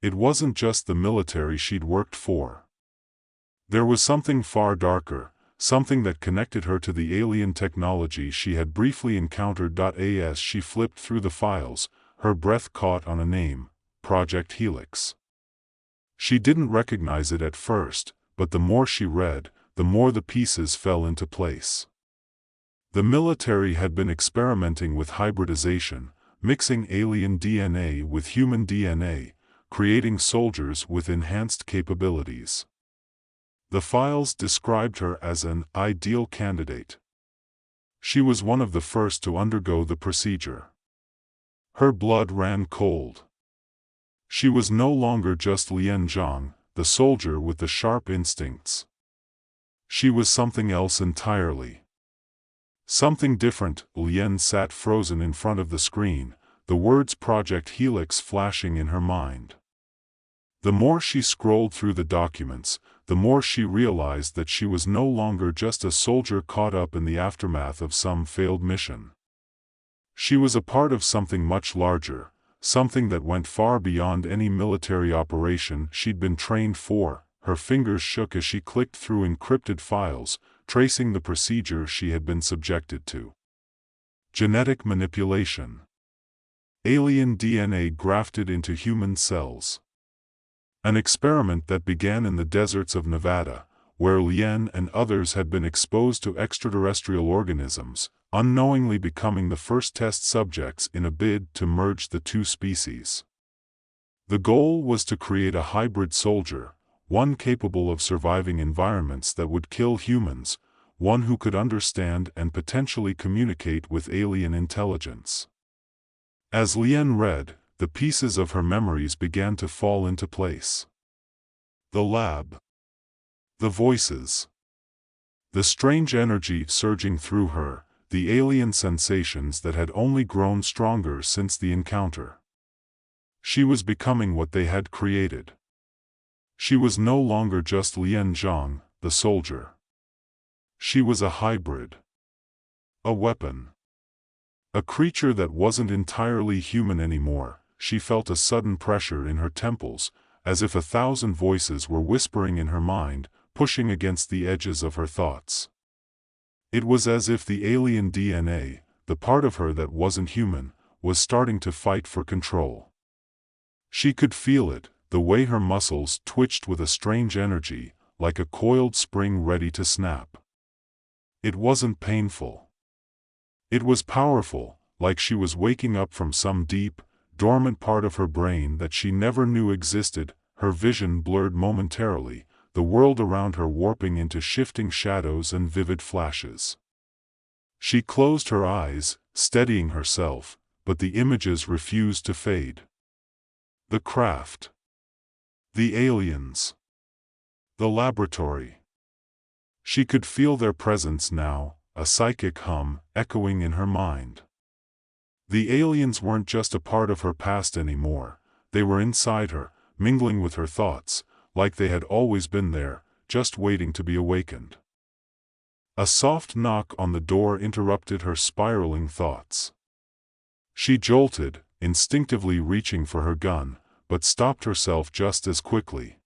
It wasn't just the military she'd worked for. There was something far darker, something that connected her to the alien technology she had briefly encountered. As she flipped through the files, her breath caught on a name: Project Helix. She didn't recognize it at first, but the more she read, the more the pieces fell into place. The military had been experimenting with hybridization, mixing alien DNA with human DNA, creating soldiers with enhanced capabilities. The files described her as an ideal candidate. She was one of the first to undergo the procedure. Her blood ran cold. She was no longer just Lien Zhang, the soldier with the sharp instincts. She was something else entirely. Something different. Lien sat frozen in front of the screen, the words Project Helix flashing in her mind. The more she scrolled through the documents, the more she realized that she was no longer just a soldier caught up in the aftermath of some failed mission. She was a part of something much larger, something that went far beyond any military operation she'd been trained for. Her fingers shook as she clicked through encrypted files, tracing the procedure she had been subjected to. Genetic manipulation. Alien DNA grafted into human cells. An experiment that began in the deserts of Nevada, where Lien and others had been exposed to extraterrestrial organisms, unknowingly becoming the first test subjects in a bid to merge the two species. The goal was to create a hybrid soldier, one capable of surviving environments that would kill humans, one who could understand and potentially communicate with alien intelligence. As Lien read, the pieces of her memories began to fall into place. The lab. The voices. The strange energy surging through her, the alien sensations that had only grown stronger since the encounter. She was becoming what they had created. She was no longer just Lien Zhang, the soldier. She was a hybrid. A weapon. A creature that wasn't entirely human anymore. She felt a sudden pressure in her temples, as if 1,000 voices were whispering in her mind, pushing against the edges of her thoughts. It was as if the alien DNA, the part of her that wasn't human, was starting to fight for control. She could feel it, the way her muscles twitched with a strange energy, like a coiled spring ready to snap. It wasn't painful. It was powerful, like she was waking up from some deep, dormant part of her brain that she never knew existed. Her vision blurred momentarily, the world around her warping into shifting shadows and vivid flashes. She closed her eyes, steadying herself, but the images refused to fade. The craft. The aliens. The laboratory. She could feel their presence now, a psychic hum echoing in her mind. The aliens weren't just a part of her past anymore, they were inside her, mingling with her thoughts, like they had always been there, just waiting to be awakened. A soft knock on the door interrupted her spiraling thoughts. She jolted, instinctively reaching for her gun, but stopped herself just as quickly.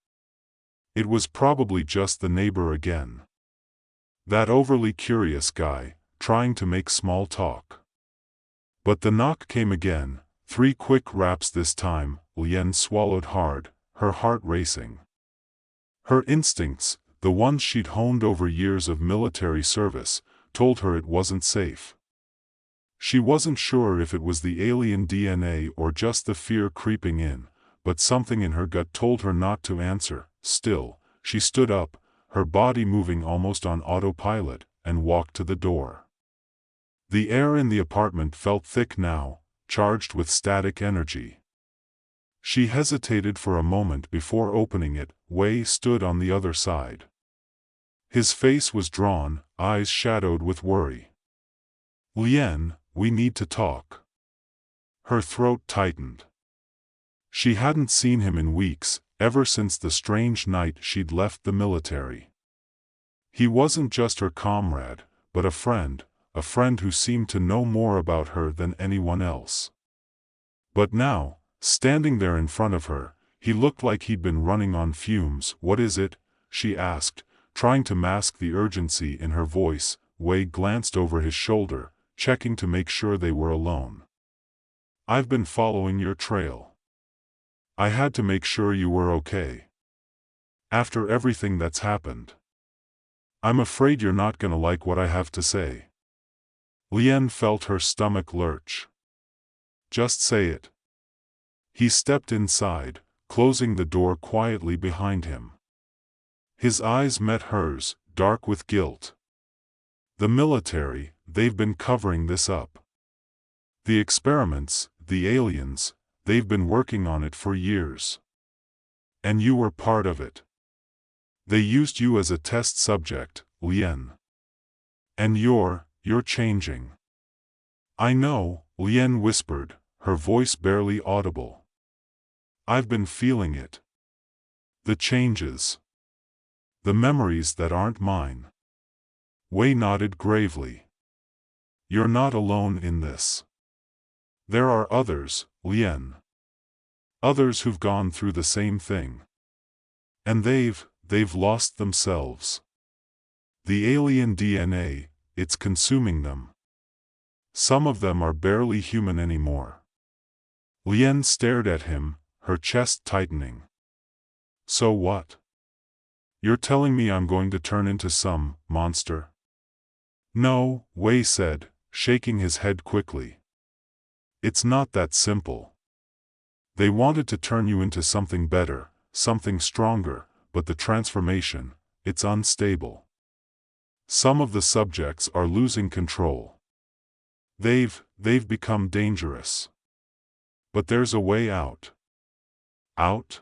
It was probably just the neighbor again. That overly curious guy, trying to make small talk. But the knock came again, 3 quick raps this time. Lien swallowed hard, her heart racing. Her instincts, the ones she'd honed over years of military service, told her it wasn't safe. She wasn't sure if it was the alien DNA or just the fear creeping in, but something in her gut told her not to answer. Still, she stood up, her body moving almost on autopilot, and walked to the door. The air in the apartment felt thick now, charged with static energy. She hesitated for a moment before opening it. Wei stood on the other side. His face was drawn, eyes shadowed with worry. "Lien, we need to talk." Her throat tightened. She hadn't seen him in weeks, ever since the strange night she'd left the military. He wasn't just her comrade, but a friend who seemed to know more about her than anyone else. But now, standing there in front of her, he looked like he'd been running on fumes. "What is it?" she asked, trying to mask the urgency in her voice. Wei glanced over his shoulder, checking to make sure they were alone. "I've been following your trail. I had to make sure you were okay. After everything that's happened. I'm afraid you're not gonna like what I have to say." Lien felt her stomach lurch. "Just say it." He stepped inside, closing the door quietly behind him. His eyes met hers, dark with guilt. "The military, they've been covering this up. The experiments, the aliens, they've been working on it for years. And you were part of it. They used you as a test subject, Lien. And you're changing." "I know," Lien whispered, her voice barely audible. "I've been feeling it. The changes. The memories that aren't mine." Wei nodded gravely. "You're not alone in this. There are others, Lien. Others who've gone through the same thing. And they've lost themselves. The alien DNA, it's consuming them. Some of them are barely human anymore." Lien stared at him, her chest tightening. "So what? You're telling me I'm going to turn into some monster?" "No," Wei said, shaking his head quickly. "It's not that simple. They wanted to turn you into something better, something stronger, but the transformation, it's unstable. Some of the subjects are losing control. They've become dangerous. But there's a way out." "Out?"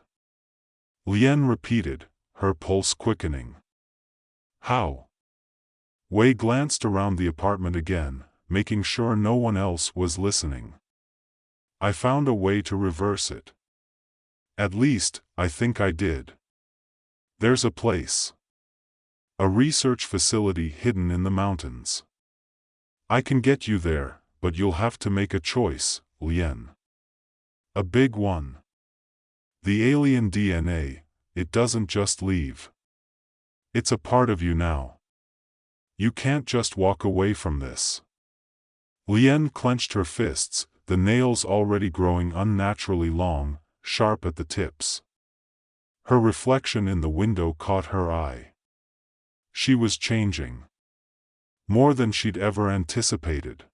Lien repeated, her pulse quickening. "How?" Wei glanced around the apartment again, making sure no one else was listening. "I found a way to reverse it. At least, I think I did. There's a place. A research facility hidden in the mountains. I can get you there, but you'll have to make a choice, Lien. A big one. The alien DNA, it doesn't just leave. It's a part of you now. You can't just walk away from this." Lien clenched her fists, the nails already growing unnaturally long, sharp at the tips. Her reflection in the window caught her eye. She was changing. More than she'd ever anticipated.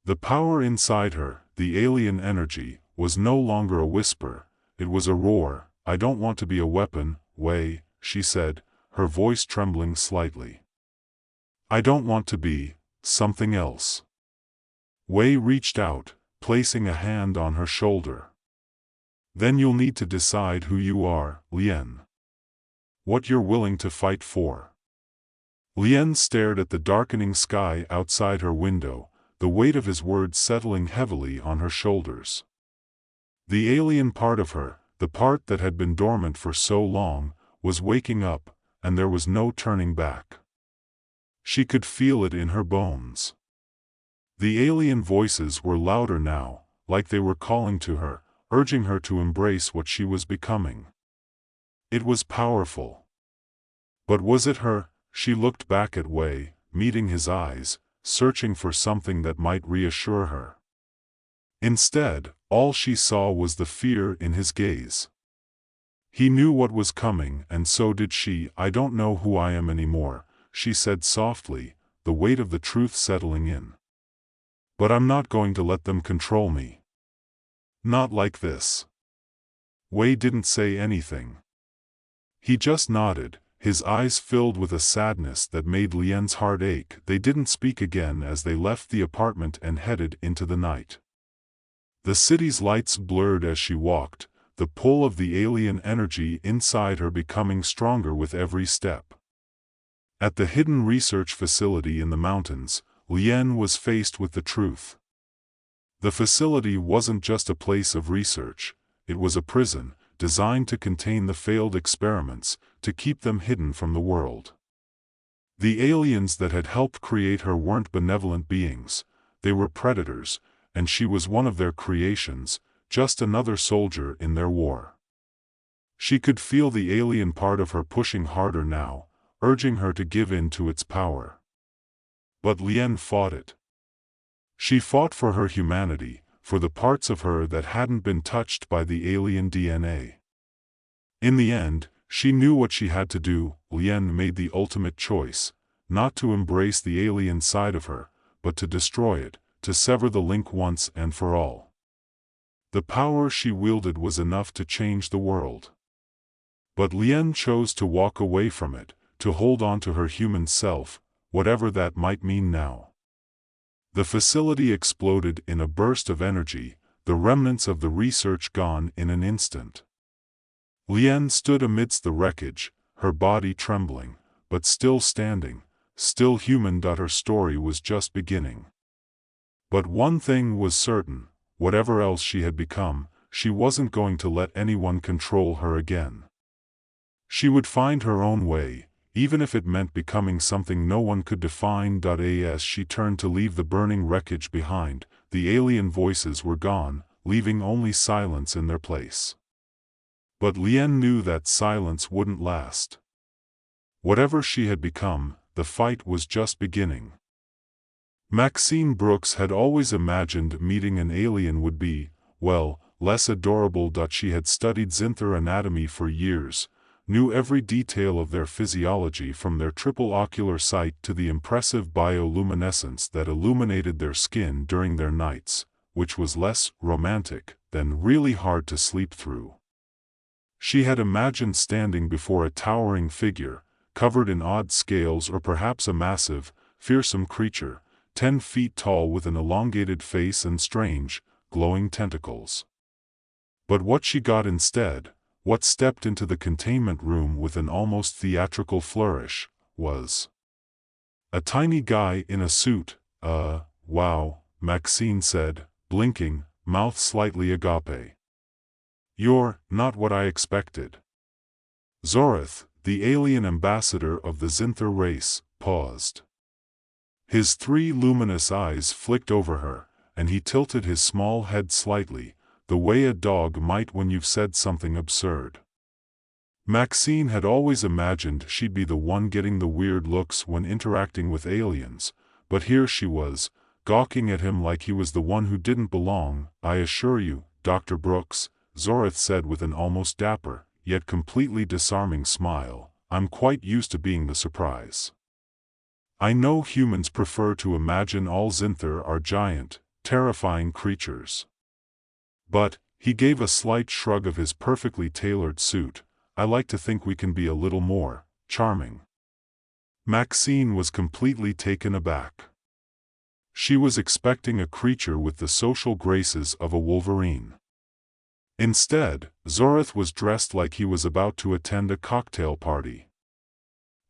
The power inside her, the alien energy, was no longer a whisper, it was a roar. "I don't want to be a weapon, Wei," she said, her voice trembling slightly. "I don't want to be something else." Wei reached out, placing a hand on her shoulder. "Then you'll need to decide who you are, Lien. What you're willing to fight for." Lien stared at the darkening sky outside her window, the weight of his words settling heavily on her shoulders. The alien part of her, the part that had been dormant for so long, was waking up, and there was no turning back. She could feel it in her bones. The alien voices were louder now, like they were calling to her, urging her to embrace what she was becoming. It was powerful. But was it her? She looked back at Wei, meeting his eyes, searching for something that might reassure her. Instead, all she saw was the fear in his gaze. He knew what was coming, and so did she. "I don't know who I am anymore," she said softly, the weight of the truth settling in. "But I'm not going to let them control me. Not like this." Wei didn't say anything. He just nodded, his eyes filled with a sadness that made Lien's heart ache. They didn't speak again as they left the apartment and headed into the night. The city's lights blurred as she walked, the pull of the alien energy inside her becoming stronger with every step. At the hidden research facility in the mountains, Lien was faced with the truth. The facility wasn't just a place of research, it was a prison, designed to contain the failed experiments, to keep them hidden from the world. The aliens that had helped create her weren't benevolent beings, they were predators, and she was one of their creations, just another soldier in their war. She could feel the alien part of her pushing harder now, urging her to give in to its power. But Lien fought it. She fought for her humanity, for the parts of her that hadn't been touched by the alien DNA. In the end, she knew what she had to do. Lien made the ultimate choice, not to embrace the alien side of her, but to destroy it, to sever the link once and for all. The power she wielded was enough to change the world. But Lien chose to walk away from it, to hold on to her human self, whatever that might mean now. The facility exploded in a burst of energy, the remnants of the research gone in an instant. Lien stood amidst the wreckage, her body trembling, but still standing, still human. Her story was just beginning. But one thing was certain, whatever else she had become, she wasn't going to let anyone control her again. She would find her own way, even if it meant becoming something no one could define. As she turned to leave the burning wreckage behind, the alien voices were gone, leaving only silence in their place. But Lien knew that silence wouldn't last. Whatever she had become, the fight was just beginning. Maxine Brooks had always imagined meeting an alien would be, well, less adorable. She had studied Zinther anatomy for years, knew every detail of their physiology from their triple ocular sight to the impressive bioluminescence that illuminated their skin during their nights, which was less romantic than really hard to sleep through. She had imagined standing before a towering figure, covered in odd scales, or perhaps a massive, fearsome creature, 10 feet tall with an elongated face and strange, glowing tentacles. But what she got instead, what stepped into the containment room with an almost theatrical flourish, was a tiny guy in a suit. Wow, Maxine said, blinking, mouth slightly agape. You're not what I expected. Zorith, the alien ambassador of the Zinther race, paused. His 3 luminous eyes flicked over her, and he tilted his small head slightly, the way a dog might when you've said something absurd. Maxine had always imagined she'd be the one getting the weird looks when interacting with aliens, but here she was, gawking at him like he was the one who didn't belong. I assure you, Dr. Brooks, Zorith said with an almost dapper, yet completely disarming smile, I'm quite used to being the surprise. I know humans prefer to imagine all Zinther are giant, terrifying creatures. But, he gave a slight shrug of his perfectly tailored suit, I like to think we can be a little more charming. Maxine was completely taken aback. She was expecting a creature with the social graces of a wolverine. Instead, Zorith was dressed like he was about to attend a cocktail party.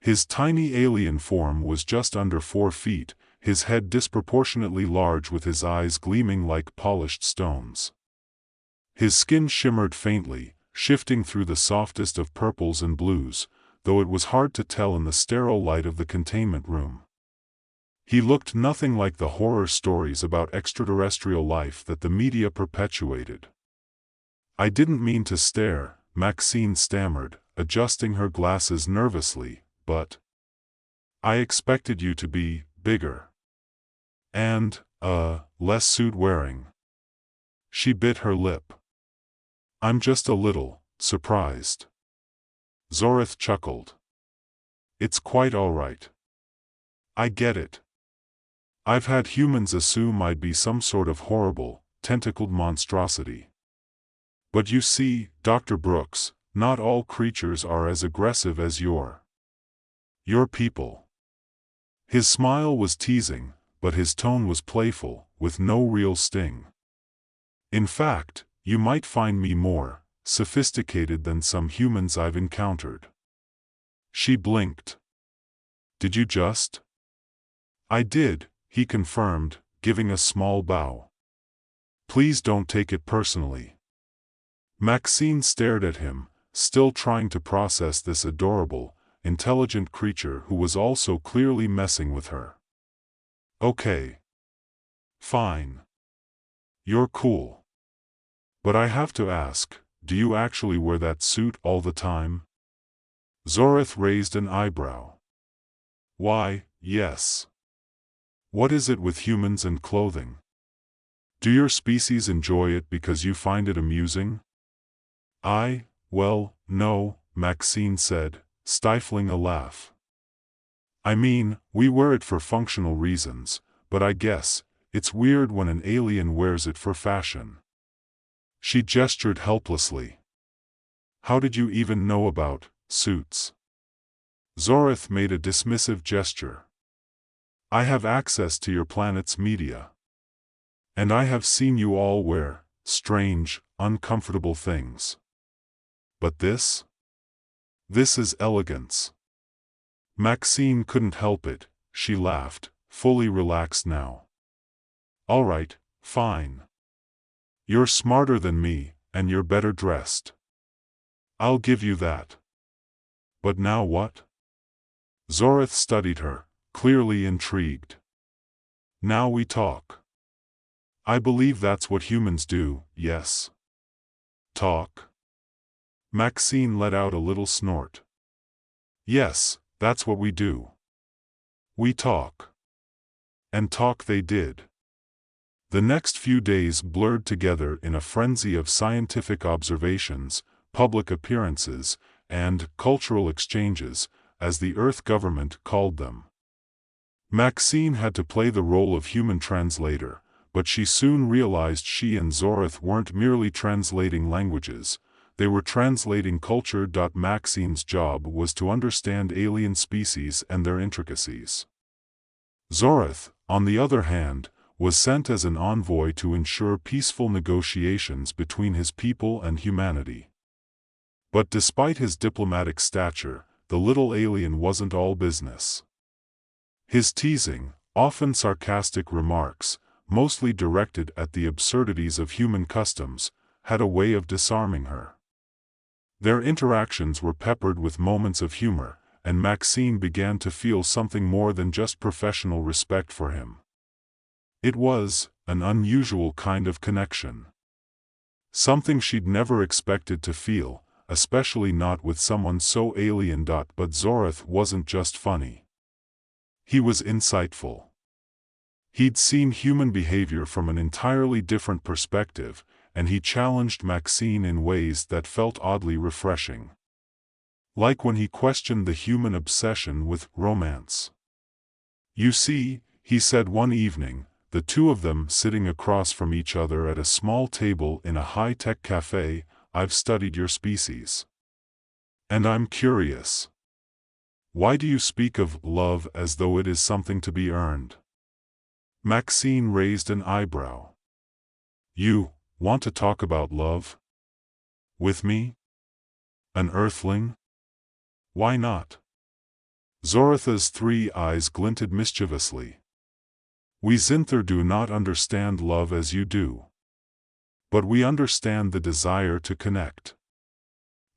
His tiny alien form was just under 4 feet, his head disproportionately large with his eyes gleaming like polished stones. His skin shimmered faintly, shifting through the softest of purples and blues, though it was hard to tell in the sterile light of the containment room. He looked nothing like the horror stories about extraterrestrial life that the media perpetuated. I didn't mean to stare, Maxine stammered, adjusting her glasses nervously, but I expected you to be bigger. And, less suit-wearing. She bit her lip. I'm just a little surprised. Zorith chuckled. It's quite all right. I get it. I've had humans assume I'd be some sort of horrible, tentacled monstrosity. But you see, Dr. Brooks, not all creatures are as aggressive as your people. His smile was teasing, but his tone was playful, with no real sting. In fact, you might find me more sophisticated than some humans I've encountered. She blinked. Did you just? I did, he confirmed, giving a small bow. Please don't take it personally. Maxine stared at him, still trying to process this adorable, intelligent creature who was also clearly messing with her. Okay. Fine. You're cool. But I have to ask, do you actually wear that suit all the time? Zorith raised an eyebrow. Why, yes. What is it with humans and clothing? Do your species enjoy it because you find it amusing? Well, no, Maxine said, stifling a laugh. I mean, we wear it for functional reasons, but I guess, it's weird when an alien wears it for fashion. She gestured helplessly. How did you even know about suits? Zorith made a dismissive gesture. I have access to your planet's media. And I have seen you all wear strange, uncomfortable things. But this? This is elegance. Maxine couldn't help it, she laughed, fully relaxed now. All right, fine. You're smarter than me, and you're better dressed. I'll give you that. But now what? Zorith studied her, clearly intrigued. Now we talk. I believe that's what humans do, yes. Talk? Maxine let out a little snort. Yes, that's what we do. We talk. And talk they did. The next few days blurred together in a frenzy of scientific observations, public appearances, and cultural exchanges, as the Earth government called them. Maxine had to play the role of human translator, but she soon realized she and Zorith weren't merely translating languages, they were translating culture. Maxine's job was to understand alien species and their intricacies. Zorith, on the other hand, was sent as an envoy to ensure peaceful negotiations between his people and humanity. But despite his diplomatic stature, the little alien wasn't all business. His teasing, often sarcastic remarks, mostly directed at the absurdities of human customs, had a way of disarming her. Their interactions were peppered with moments of humor, and Maxine began to feel something more than just professional respect for him. It was an unusual kind of connection. Something she'd never expected to feel, especially not with someone so alien. But Zorith wasn't just funny. He was insightful. He'd seen human behavior from an entirely different perspective, and he challenged Maxine in ways that felt oddly refreshing. Like when he questioned the human obsession with romance. You see, he said one evening, the two of them sitting across from each other at a small table in a high-tech cafe, I've studied your species. And I'm curious. Why do you speak of love as though it is something to be earned? Maxine raised an eyebrow. You want to talk about love? With me? An earthling? Why not? Zoritha's 3 eyes glinted mischievously. We Zinther do not understand love as you do. But we understand the desire to connect.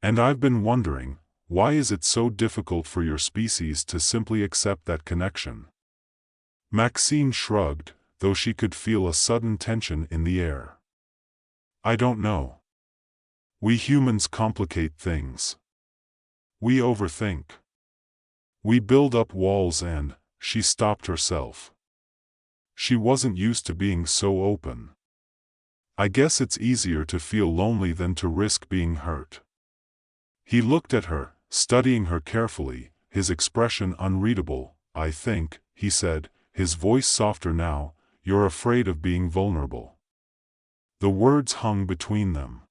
And I've been wondering, why is it so difficult for your species to simply accept that connection? Maxine shrugged, though she could feel a sudden tension in the air. I don't know. We humans complicate things. We overthink. We build up walls and, she stopped herself. She wasn't used to being so open. I guess it's easier to feel lonely than to risk being hurt. He looked at her, studying her carefully, his expression unreadable. I think, he said, his voice softer now, you're afraid of being vulnerable. The words hung between them.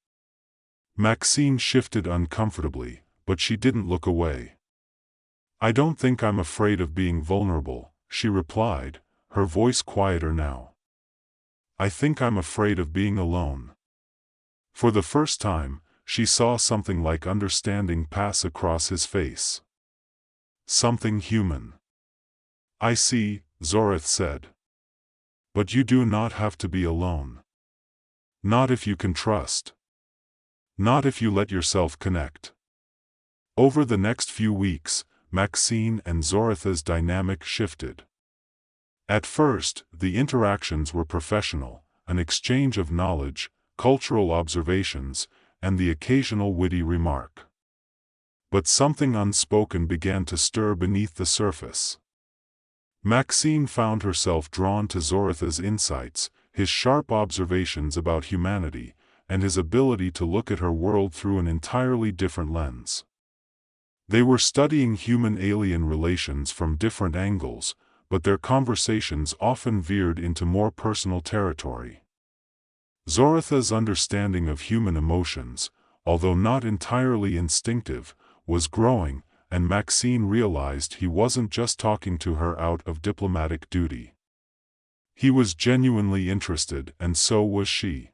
Maxine shifted uncomfortably, but she didn't look away. I don't think I'm afraid of being vulnerable, she replied, her voice quieter now. I think I'm afraid of being alone. For the first time, she saw something like understanding pass across his face. Something human. I see, Zorith said. But you do not have to be alone. Not if you can trust. Not if you let yourself connect. Over the next few weeks, Maxine and Zoratha's dynamic shifted. At first, the interactions were professional, an exchange of knowledge, cultural observations, and the occasional witty remark. But something unspoken began to stir beneath the surface. Maxine found herself drawn to Zoratha's insights, his sharp observations about humanity, and his ability to look at her world through an entirely different lens. They were studying human-alien relations from different angles, but their conversations often veered into more personal territory. Zoratha's understanding of human emotions, although not entirely instinctive, was growing, and Maxine realized he wasn't just talking to her out of diplomatic duty. He was genuinely interested, and so was she.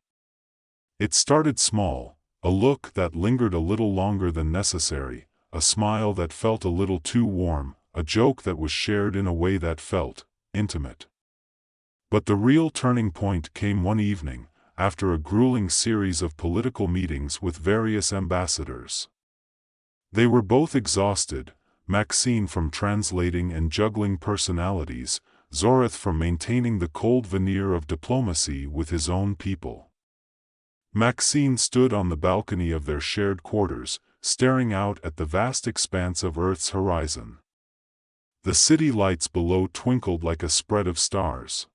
It started small, a look that lingered a little longer than necessary, a smile that felt a little too warm, a joke that was shared in a way that felt intimate. But the real turning point came one evening, after a grueling series of political meetings with various ambassadors. They were both exhausted, Maxine from translating and juggling personalities, Zorath from maintaining the cold veneer of diplomacy with his own people. Maxine stood on the balcony of their shared quarters, staring out at the vast expanse of Earth's horizon. The city lights below twinkled like a spread of stars.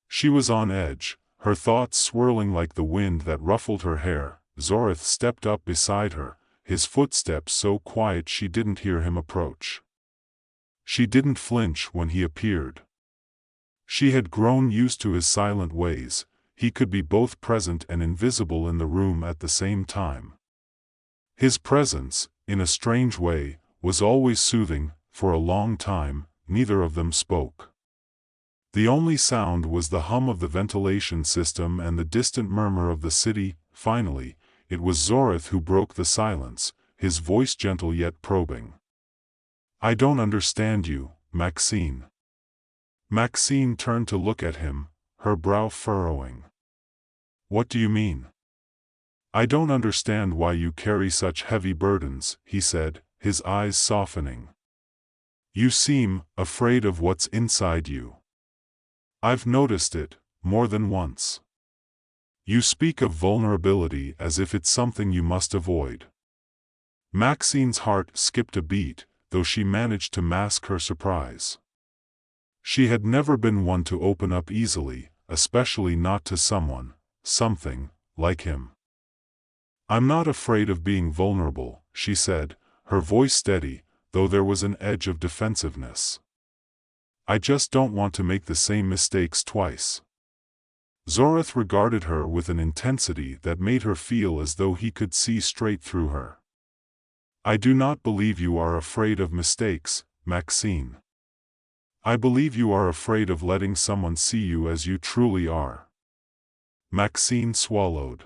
She was on edge, her thoughts swirling like the wind that ruffled her hair. Zorath stepped up beside her, his footsteps so quiet she didn't hear him approach. She didn't flinch when he appeared. She had grown used to his silent ways. He could be both present and invisible in the room at the same time. His presence, in a strange way, was always soothing. For a long time, neither of them spoke. The only sound was the hum of the ventilation system and the distant murmur of the city. Finally, it was Zorath who broke the silence, his voice gentle yet probing. "I don't understand you, Maxine." Maxine turned to look at him, her brow furrowing. "What do you mean?" "I don't understand why you carry such heavy burdens," he said, his eyes softening. "You seem afraid of what's inside you. I've noticed it, more than once. You speak of vulnerability as if it's something you must avoid." Maxine's heart skipped a beat, though she managed to mask her surprise. She had never been one to open up easily, especially not to something, like him. "I'm not afraid of being vulnerable," she said, her voice steady, though there was an edge of defensiveness. "I just don't want to make the same mistakes twice." Zorath regarded her with an intensity that made her feel as though he could see straight through her. "I do not believe you are afraid of mistakes, Maxine. I believe you are afraid of letting someone see you as you truly are." Maxine swallowed.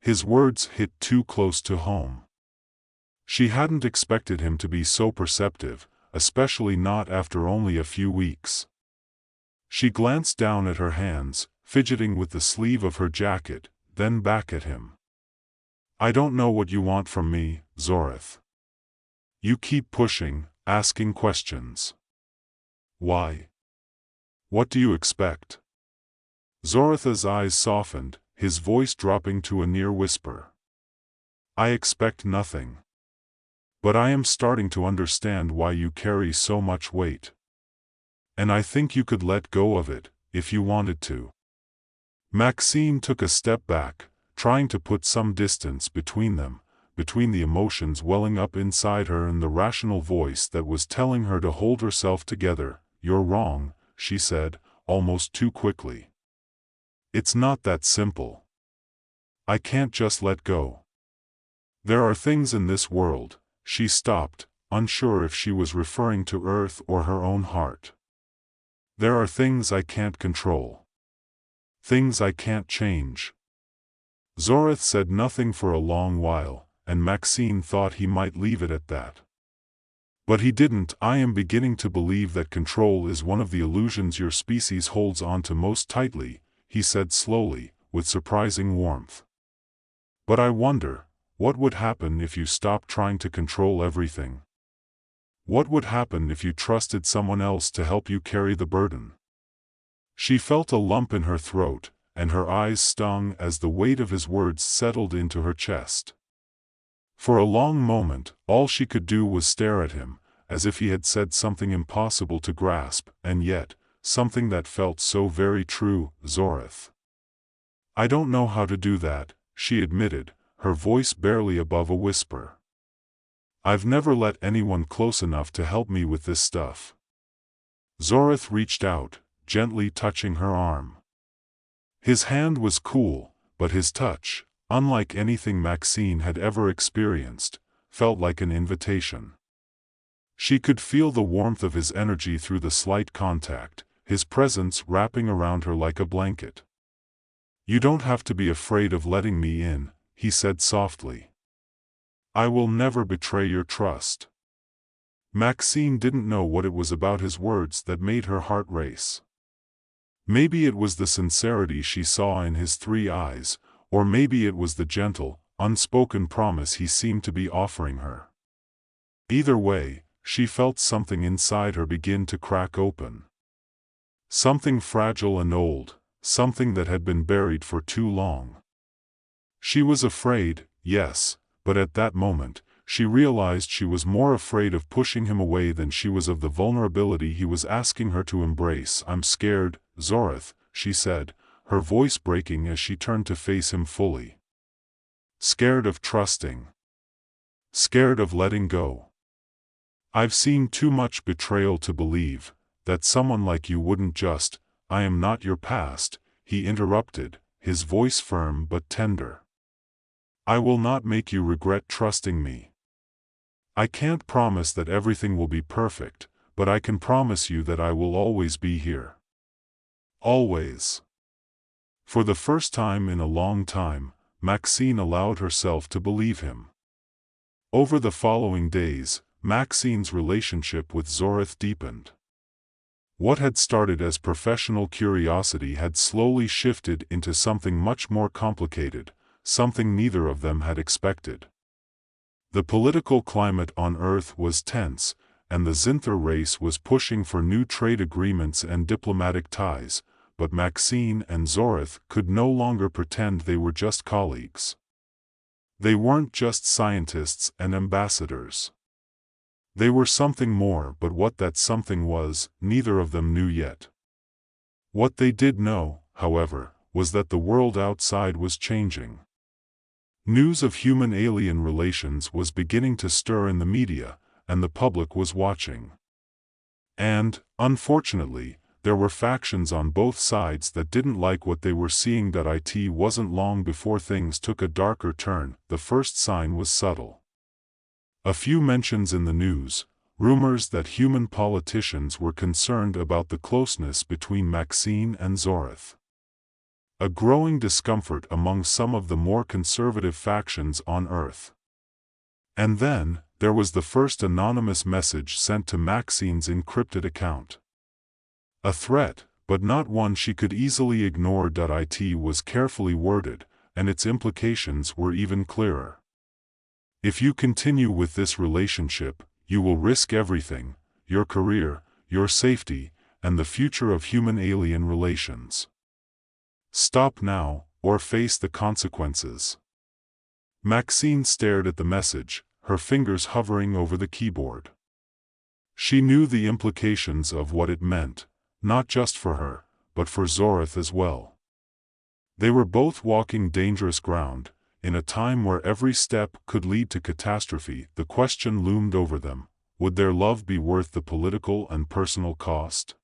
His words hit too close to home. She hadn't expected him to be so perceptive, especially not after only a few weeks. She glanced down at her hands, fidgeting with the sleeve of her jacket, then back at him. "I don't know what you want from me, Zorath. You keep pushing, asking questions. Why? What do you expect?" Zoratha's eyes softened, his voice dropping to a near whisper. "I expect nothing. But I am starting to understand why you carry so much weight. And I think you could let go of it, if you wanted to." Maxine took a step back, trying to put some distance between them, between the emotions welling up inside her and the rational voice that was telling her to hold herself together. "You're wrong," she said, almost too quickly. "It's not that simple. I can't just let go. There are things in this world." She stopped, unsure if she was referring to Earth or her own heart. "There are things I can't control. Things I can't change." Zorath said nothing for a long while, and Maxine thought he might leave it at that. But he didn't. "I am beginning to believe that control is one of the illusions your species holds on to most tightly," he said slowly, with surprising warmth. But I wonder, what would happen if you stopped trying to control everything? What would happen if you trusted someone else to help you carry the burden? She felt a lump in her throat, and her eyes stung as the weight of his words settled into her chest. For a long moment, all she could do was stare at him, as if he had said something impossible to grasp, and yet, something that felt so very true. Zorith. I don't know how to do that, she admitted, her voice barely above a whisper. I've never let anyone close enough to help me with this stuff. Zorith reached out, gently touching her arm. His hand was cool, but his touch, unlike anything Maxine had ever experienced, felt like an invitation. She could feel the warmth of his energy through the slight contact, his presence wrapping around her like a blanket. You don't have to be afraid of letting me in, he said softly. I will never betray your trust. Maxine didn't know what it was about his words that made her heart race. Maybe it was the sincerity she saw in his 3 eyes, or maybe it was the gentle, unspoken promise he seemed to be offering her. Either way, she felt something inside her begin to crack open. Something fragile and old, something that had been buried for too long. She was afraid, yes, but at that moment, she realized she was more afraid of pushing him away than she was of the vulnerability he was asking her to embrace. I'm scared, Zorith, she said, her voice breaking as she turned to face him fully. Scared of trusting. Scared of letting go. I've seen too much betrayal to believe that someone like you wouldn't just. I am not your past, he interrupted, his voice firm but tender. I will not make you regret trusting me. I can't promise that everything will be perfect, but I can promise you that I will always be here. Always. For the first time in a long time, Maxine allowed herself to believe him. Over the following days, Maxine's relationship with Zorith deepened. What had started as professional curiosity had slowly shifted into something much more complicated, something neither of them had expected. The political climate on Earth was tense, and the Xinther race was pushing for new trade agreements and diplomatic ties, but Maxine and Zorith could no longer pretend they were just colleagues. They weren't just scientists and ambassadors. They were something more, but what that something was, neither of them knew yet. What they did know, however, was that the world outside was changing. News of human-alien relations was beginning to stir in the media, and the public was watching. And, unfortunately, there were factions on both sides that didn't like what they were seeing. It wasn't long before things took a darker turn. The first sign was subtle. A few mentions in the news, rumors that human politicians were concerned about the closeness between Maxine and Zorith. A growing discomfort among some of the more conservative factions on Earth. And then, there was the first anonymous message sent to Maxine's encrypted account. A threat, but not one she could easily ignore. It was carefully worded, and its implications were even clearer. If you continue with this relationship, you will risk everything, your career, your safety, and the future of human-alien relations. Stop now, or face the consequences. Maxine stared at the message, her fingers hovering over the keyboard. She knew the implications of what it meant, not just for her, but for Zorith as well. They were both walking dangerous ground. In a time where every step could lead to catastrophe, the question loomed over them: would their love be worth the political and personal cost?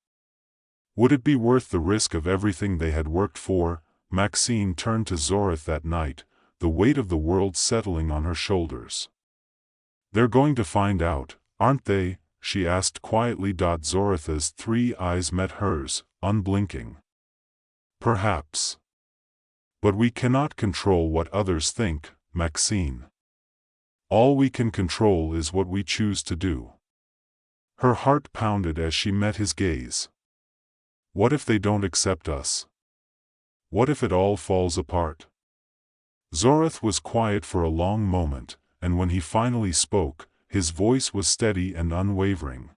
Would it be worth the risk of everything they had worked for? Maxine turned to Zorith that night, the weight of the world settling on her shoulders. They're going to find out, aren't they? She asked quietly. Zorith's 3 eyes met hers, unblinking. Perhaps. But we cannot control what others think, Maxine. All we can control is what we choose to do. Her heart pounded as she met his gaze. What if they don't accept us? What if it all falls apart? Zorath was quiet for a long moment, and when he finally spoke, his voice was steady and unwavering.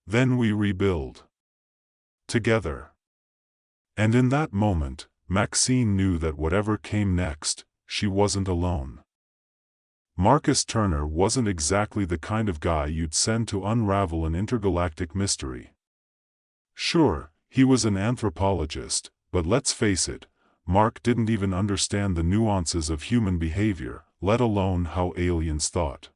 Then we rebuild. Together. And in that moment, Maxine knew that whatever came next, she wasn't alone. Marcus Turner wasn't exactly the kind of guy you'd send to unravel an intergalactic mystery. Sure, he was an anthropologist, but let's face it, Mark didn't even understand the nuances of human behavior, let alone how aliens thought.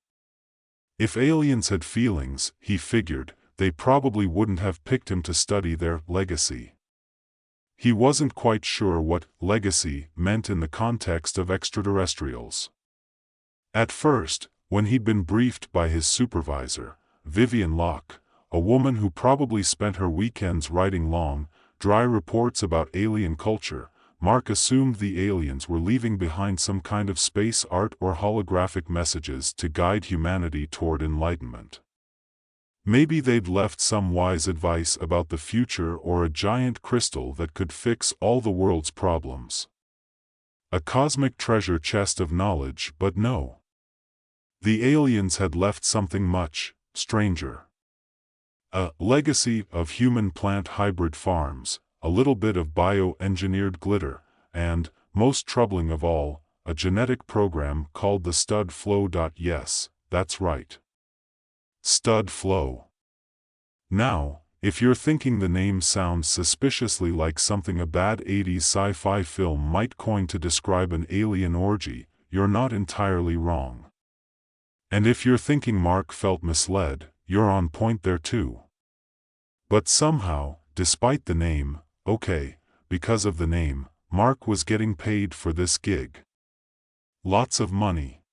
If aliens had feelings, he figured, they probably wouldn't have picked him to study their legacy. He wasn't quite sure what legacy meant in the context of extraterrestrials. At first, when he'd been briefed by his supervisor, Vivian Locke, a woman who probably spent her weekends writing long, dry reports about alien culture, Mark assumed the aliens were leaving behind some kind of space art or holographic messages to guide humanity toward enlightenment. Maybe they'd left some wise advice about the future or a giant crystal that could fix all the world's problems. A cosmic treasure chest of knowledge, but no. The aliens had left something much stranger. A legacy of human-plant hybrid farms, a little bit of bio-engineered glitter, and, most troubling of all, a genetic program called the Stud Flow. Yes, that's right. Stud Flow. Now, if you're thinking the name sounds suspiciously like something a bad 80s sci-fi film might coin to describe an alien orgy, you're not entirely wrong. And if you're thinking Mark felt misled, you're on point there too. But somehow, despite the name, because of the name, Mark was getting paid for this gig. Lots of money.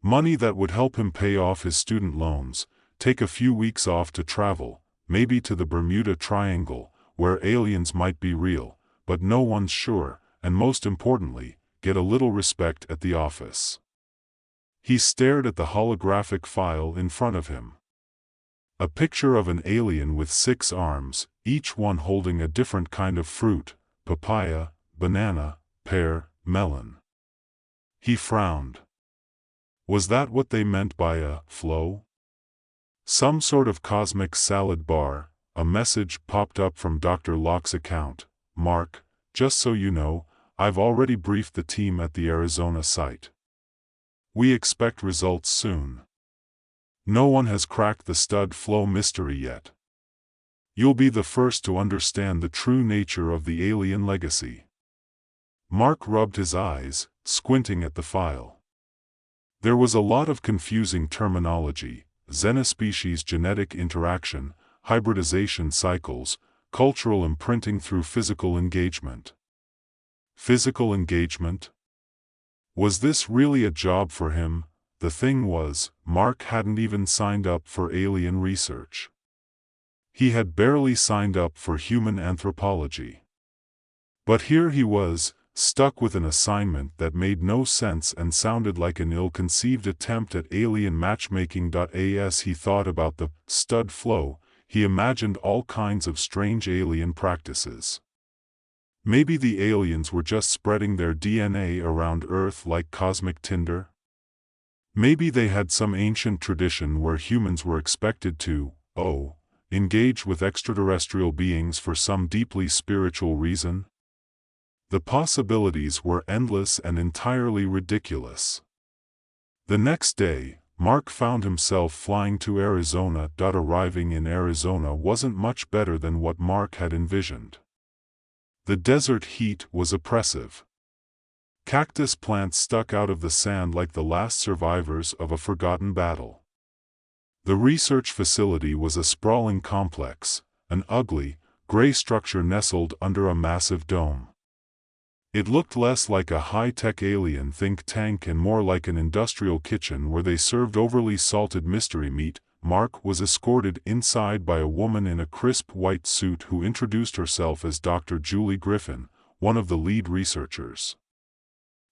Money that would help him pay off his student loans, take a few weeks off to travel, maybe to the Bermuda Triangle, where aliens might be real, but no one's sure, and most importantly, get a little respect at the office. He stared at the holographic file in front of him. A picture of an alien with 6 arms, each one holding a different kind of fruit: papaya, banana, pear, melon. He frowned. Was that what they meant by a flow? Some sort of cosmic salad bar? A message popped up from Dr. Locke's account. Mark, just so you know, I've already briefed the team at the Arizona site. We expect results soon. No one has cracked the stud flow mystery yet. You'll be the first to understand the true nature of the alien legacy. Mark rubbed his eyes, squinting at the file. There was a lot of confusing terminology: xenospecies genetic interaction, hybridization cycles, cultural imprinting through physical engagement. Physical engagement? Was this really a job for him? The thing was, Mark hadn't even signed up for alien research. He had barely signed up for human anthropology. But here he was, stuck with an assignment that made no sense and sounded like an ill-conceived attempt at alien matchmaking. As he thought about the stud flow, he imagined all kinds of strange alien practices. Maybe the aliens were just spreading their DNA around Earth like cosmic tinder? Maybe they had some ancient tradition where humans were expected to, engage with extraterrestrial beings for some deeply spiritual reason? The possibilities were endless and entirely ridiculous. The next day, Mark found himself flying to Arizona. Arriving in Arizona wasn't much better than what Mark had envisioned. The desert heat was oppressive. Cactus plants stuck out of the sand like the last survivors of a forgotten battle. The research facility was a sprawling complex, an ugly, gray structure nestled under a massive dome. It looked less like a high-tech alien think tank and more like an industrial kitchen where they served overly salted mystery meat. Mark was escorted inside by a woman in a crisp white suit who introduced herself as Dr. Julie Griffin, one of the lead researchers.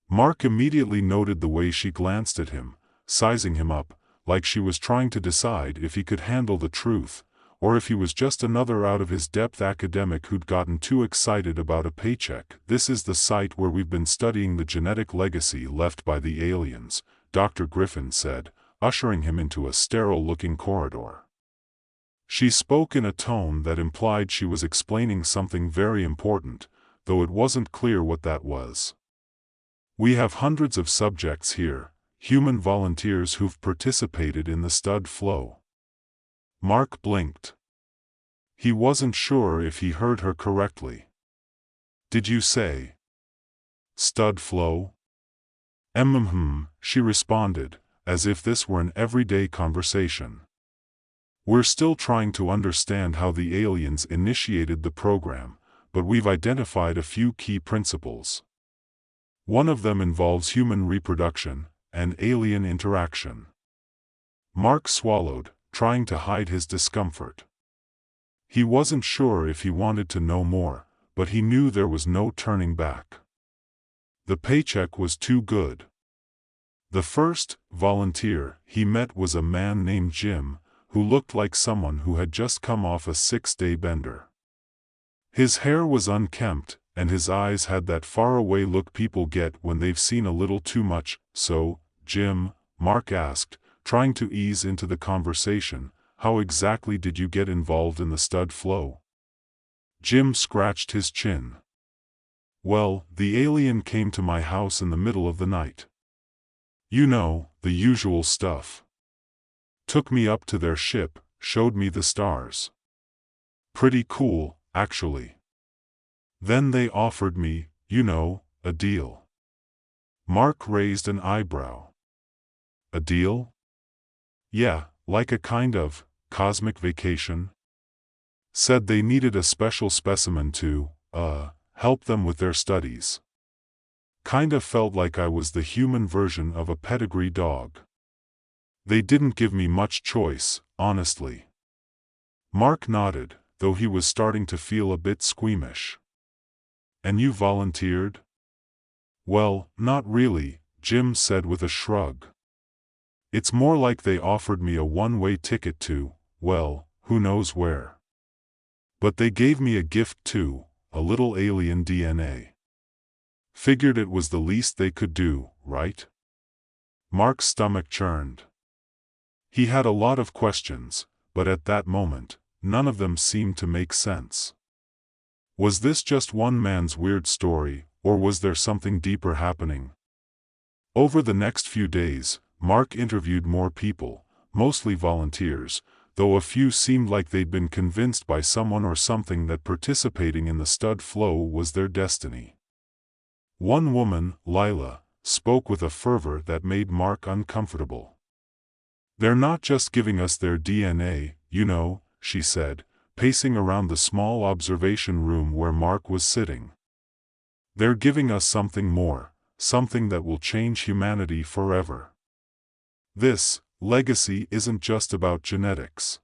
Mark immediately noted the way she glanced at him, sizing him up, like she was trying to decide if he could handle the truth, or if he was just another out-of-his-depth academic who'd gotten too excited about a paycheck. "This is the site where we've been studying the genetic legacy left by the aliens," Dr. Griffin said, ushering him into a sterile-looking corridor. She spoke in a tone that implied she was explaining something very important, though it wasn't clear what that was. "We have hundreds of subjects here, human volunteers who've participated in the stud flow." Mark blinked. He wasn't sure if he heard her correctly. "Did you say stud flow?" She responded, as if this were an everyday conversation. "We're still trying to understand how the aliens initiated the program, but we've identified a few key principles. One of them involves human reproduction and alien interaction." Mark swallowed, trying to hide his discomfort. He wasn't sure if he wanted to know more, but he knew there was no turning back. The paycheck was too good. The first volunteer he met was a man named Jim, who looked like someone who had just come off a 6-day bender. His hair was unkempt, and his eyes had that faraway look people get when they've seen a little too much. "So, Jim," Mark asked, trying to ease into the conversation, "how exactly did you get involved in the stud flow?" Jim scratched his chin. "Well, the alien came to my house in the middle of the night. You know, the usual stuff. Took me up to their ship, showed me the stars. Pretty cool, actually. Then they offered me, a deal." Mark raised an eyebrow. "A deal?" "Yeah, like a kind of cosmic vacation. Said they needed a special specimen to, help them with their studies. Kinda felt like I was the human version of a pedigree dog. They didn't give me much choice, honestly." Mark nodded, though he was starting to feel a bit squeamish. "And you volunteered?" "Well, not really," Jim said with a shrug. "It's more like they offered me a one-way ticket to, well, who knows where. But they gave me a gift too, a little alien DNA. Figured it was the least they could do, right?" Mark's stomach churned. He had a lot of questions, but at that moment, none of them seemed to make sense. Was this just one man's weird story, or was there something deeper happening? Over the next few days, Mark interviewed more people, mostly volunteers, though a few seemed like they'd been convinced by someone or something that participating in the stud flow was their destiny. One woman, Lila, spoke with a fervor that made Mark uncomfortable. "They're not just giving us their DNA, she said, pacing around the small observation room where Mark was sitting. "They're giving us something more, something that will change humanity forever. This legacy isn't just about genetics.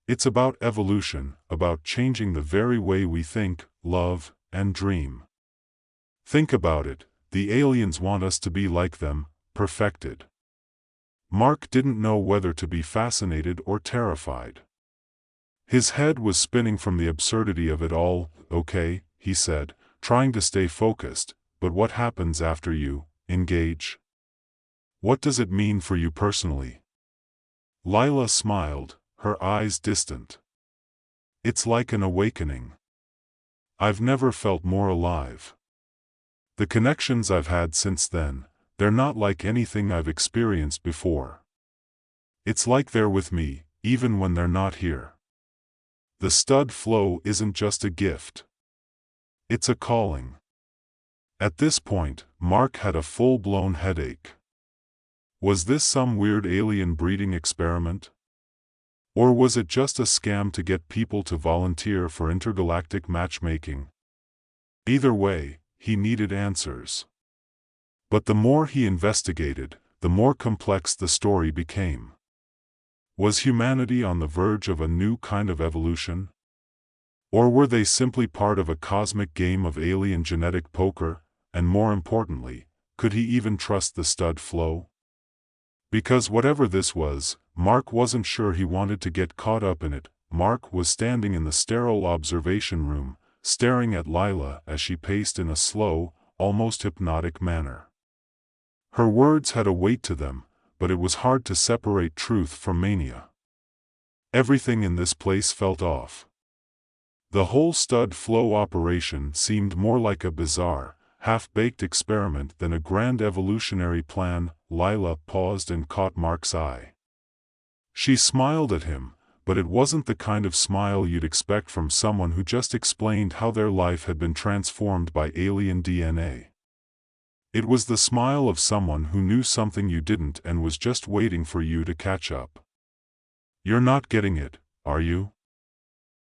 It's about evolution, about changing the very way we think, love, and dream. Think about it, the aliens want us to be like them, perfected." Mark didn't know whether to be fascinated or terrified. His head was spinning from the absurdity of it all. "Okay," he said, trying to stay focused, "but what happens after you engage? What does it mean for you personally?" Lila smiled, her eyes distant. "It's like an awakening. I've never felt more alive. The connections I've had since then, they're not like anything I've experienced before. It's like they're with me, even when they're not here. The stud flow isn't just a gift. It's a calling." At this point, Mark had a full-blown headache. Was this some weird alien breeding experiment? Or was it just a scam to get people to volunteer for intergalactic matchmaking? Either way, he needed answers. But the more he investigated, the more complex the story became. Was humanity on the verge of a new kind of evolution? Or were they simply part of a cosmic game of alien genetic poker, and more importantly, could he even trust the stud flow? Because whatever this was, Mark wasn't sure he wanted to get caught up in it, Mark was standing in the sterile observation room, staring at Lila as she paced in a slow, almost hypnotic manner. Her words had a weight to them, but it was hard to separate truth from mania. Everything in this place felt off. The whole stud flow operation seemed more like a bizarre, half-baked experiment than a grand evolutionary plan. Lila paused and caught Mark's eye. She smiled at him, but it wasn't the kind of smile you'd expect from someone who just explained how their life had been transformed by alien DNA. It was the smile of someone who knew something you didn't and was just waiting for you to catch up. "You're not getting it, are you?"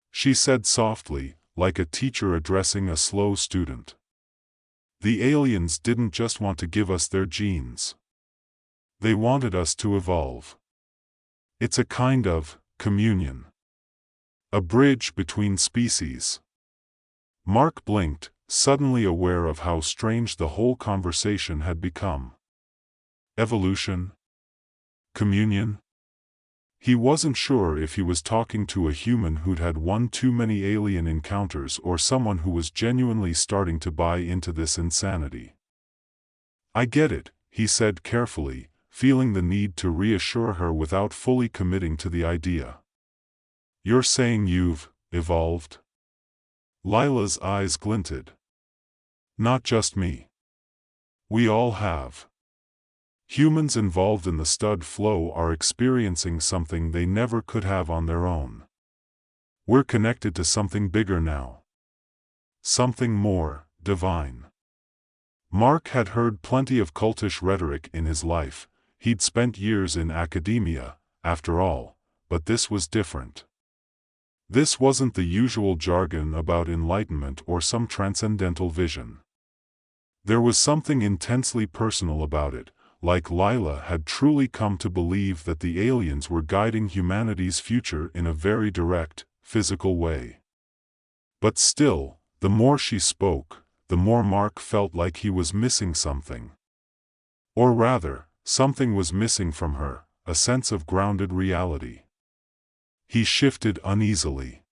she said softly, like a teacher addressing a slow student. "The aliens didn't just want to give us their genes. They wanted us to evolve. It's a kind of communion. A bridge between species." Mark blinked, suddenly aware of how strange the whole conversation had become. Evolution? Communion? He wasn't sure if he was talking to a human who'd had one too many alien encounters or someone who was genuinely starting to buy into this insanity. "I get it," he said carefully, feeling the need to reassure her without fully committing to the idea. "You're saying you've evolved?" Lila's eyes glinted. "Not just me. We all have. Humans involved in the stud flow are experiencing something they never could have on their own. We're connected to something bigger now. Something more divine." Mark had heard plenty of cultish rhetoric in his life. He'd spent years in academia, after all, but this was different. This wasn't the usual jargon about enlightenment or some transcendental vision. There was something intensely personal about it, like Lila had truly come to believe that the aliens were guiding humanity's future in a very direct, physical way. But still, the more she spoke, the more Mark felt like he was missing something. Or rather, something was missing from her, a sense of grounded reality. He shifted uneasily.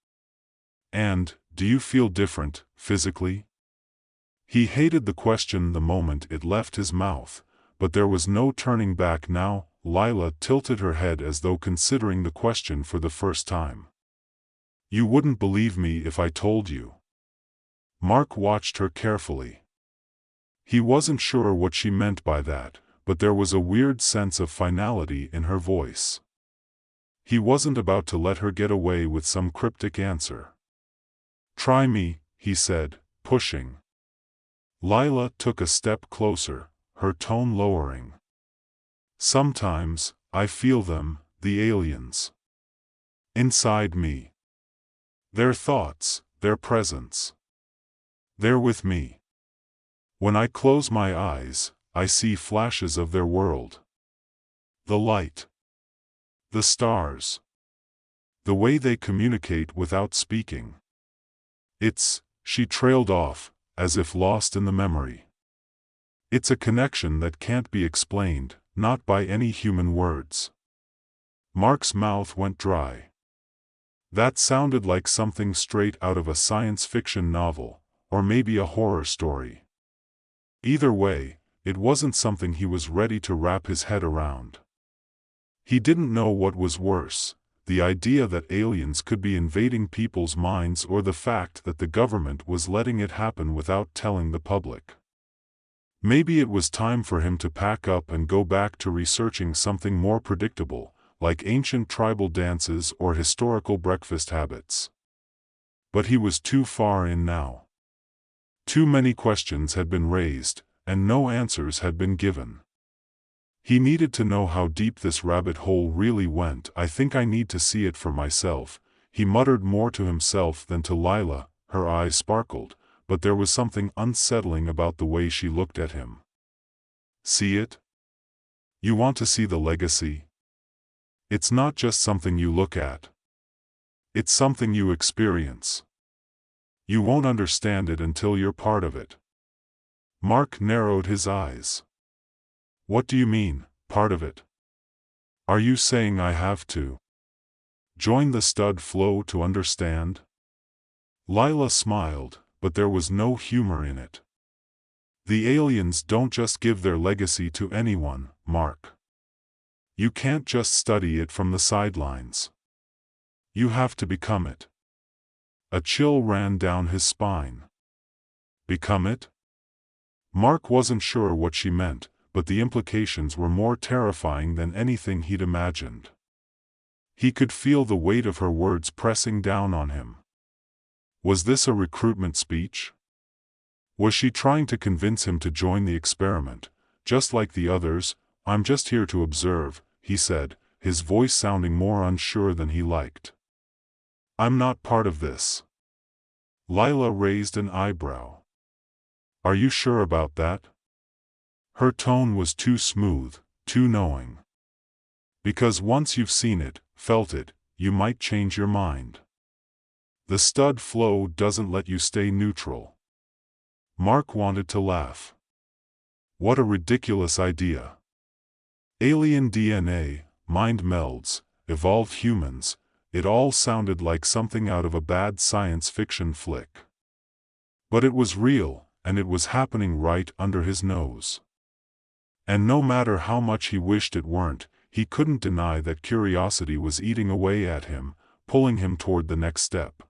"And, do you feel different, physically?" He hated the question the moment it left his mouth, but there was no turning back now. Lila tilted her head as though considering the question for the first time. "You wouldn't believe me if I told you." Mark watched her carefully. He wasn't sure what she meant by that, but there was a weird sense of finality in her voice. He wasn't about to let her get away with some cryptic answer. "Try me," he said, pushing. Lila took a step closer, her tone lowering. "Sometimes, I feel them, the aliens. Inside me. Their thoughts, their presence. They're with me. When I close my eyes, I see flashes of their world. The light. The stars. The way they communicate without speaking. She trailed off, as if lost in the memory. "It's a connection that can't be explained, not by any human words." Mark's mouth went dry. That sounded like something straight out of a science fiction novel, or maybe a horror story. Either way, it wasn't something he was ready to wrap his head around. He didn't know what was worse, the idea that aliens could be invading people's minds or the fact that the government was letting it happen without telling the public. Maybe it was time for him to pack up and go back to researching something more predictable, like ancient tribal dances or historical breakfast habits. But he was too far in now. Too many questions had been raised, and no answers had been given. He needed to know how deep this rabbit hole really went. "I think I need to see it for myself," he muttered, more to himself than to Lila. Her eyes sparkled, but there was something unsettling about the way she looked at him. "See it? You want to see the legacy? It's not just something you look at. It's something you experience. You won't understand it until you're part of it." Mark narrowed his eyes. "What do you mean, part of it? Are you saying I have to Join the stud flow to understand? Lila smiled, but there was no humor in it. The aliens don't just give their legacy to anyone, Mark. You can't just study it from the sidelines. You have to become it. A chill ran down his spine. Become it? Mark wasn't sure what she meant, but the implications were more terrifying than anything he'd imagined. He could feel the weight of her words pressing down on him. Was this a recruitment speech? Was she trying to convince him to join the experiment, just like the others? I'm just here to observe, he said, his voice sounding more unsure than he liked. I'm not part of this. Lila raised an eyebrow. Are you sure about that? Her tone was too smooth, too knowing. Because once you've seen it, felt it, you might change your mind. The stud flow doesn't let you stay neutral. Mark wanted to laugh. What a ridiculous idea. Alien DNA, mind melds, evolved humans, it all sounded like something out of a bad science fiction flick. But it was real, and it was happening right under his nose. And no matter how much he wished it weren't, he couldn't deny that curiosity was eating away at him, pulling him toward the next step.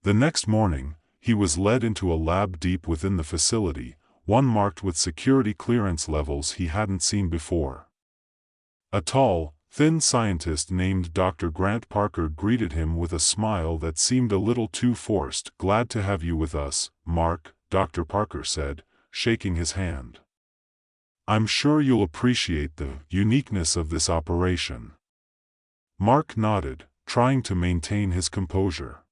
The next morning, he was led into a lab deep within the facility, one marked with security clearance levels he hadn't seen before. A tall, thin scientist named Dr. Grant Parker greeted him with a smile that seemed a little too forced. Glad to have you with us, Mark, Dr. Parker said, shaking his hand. I'm sure you'll appreciate the uniqueness of this operation. Mark nodded, trying to maintain his composure.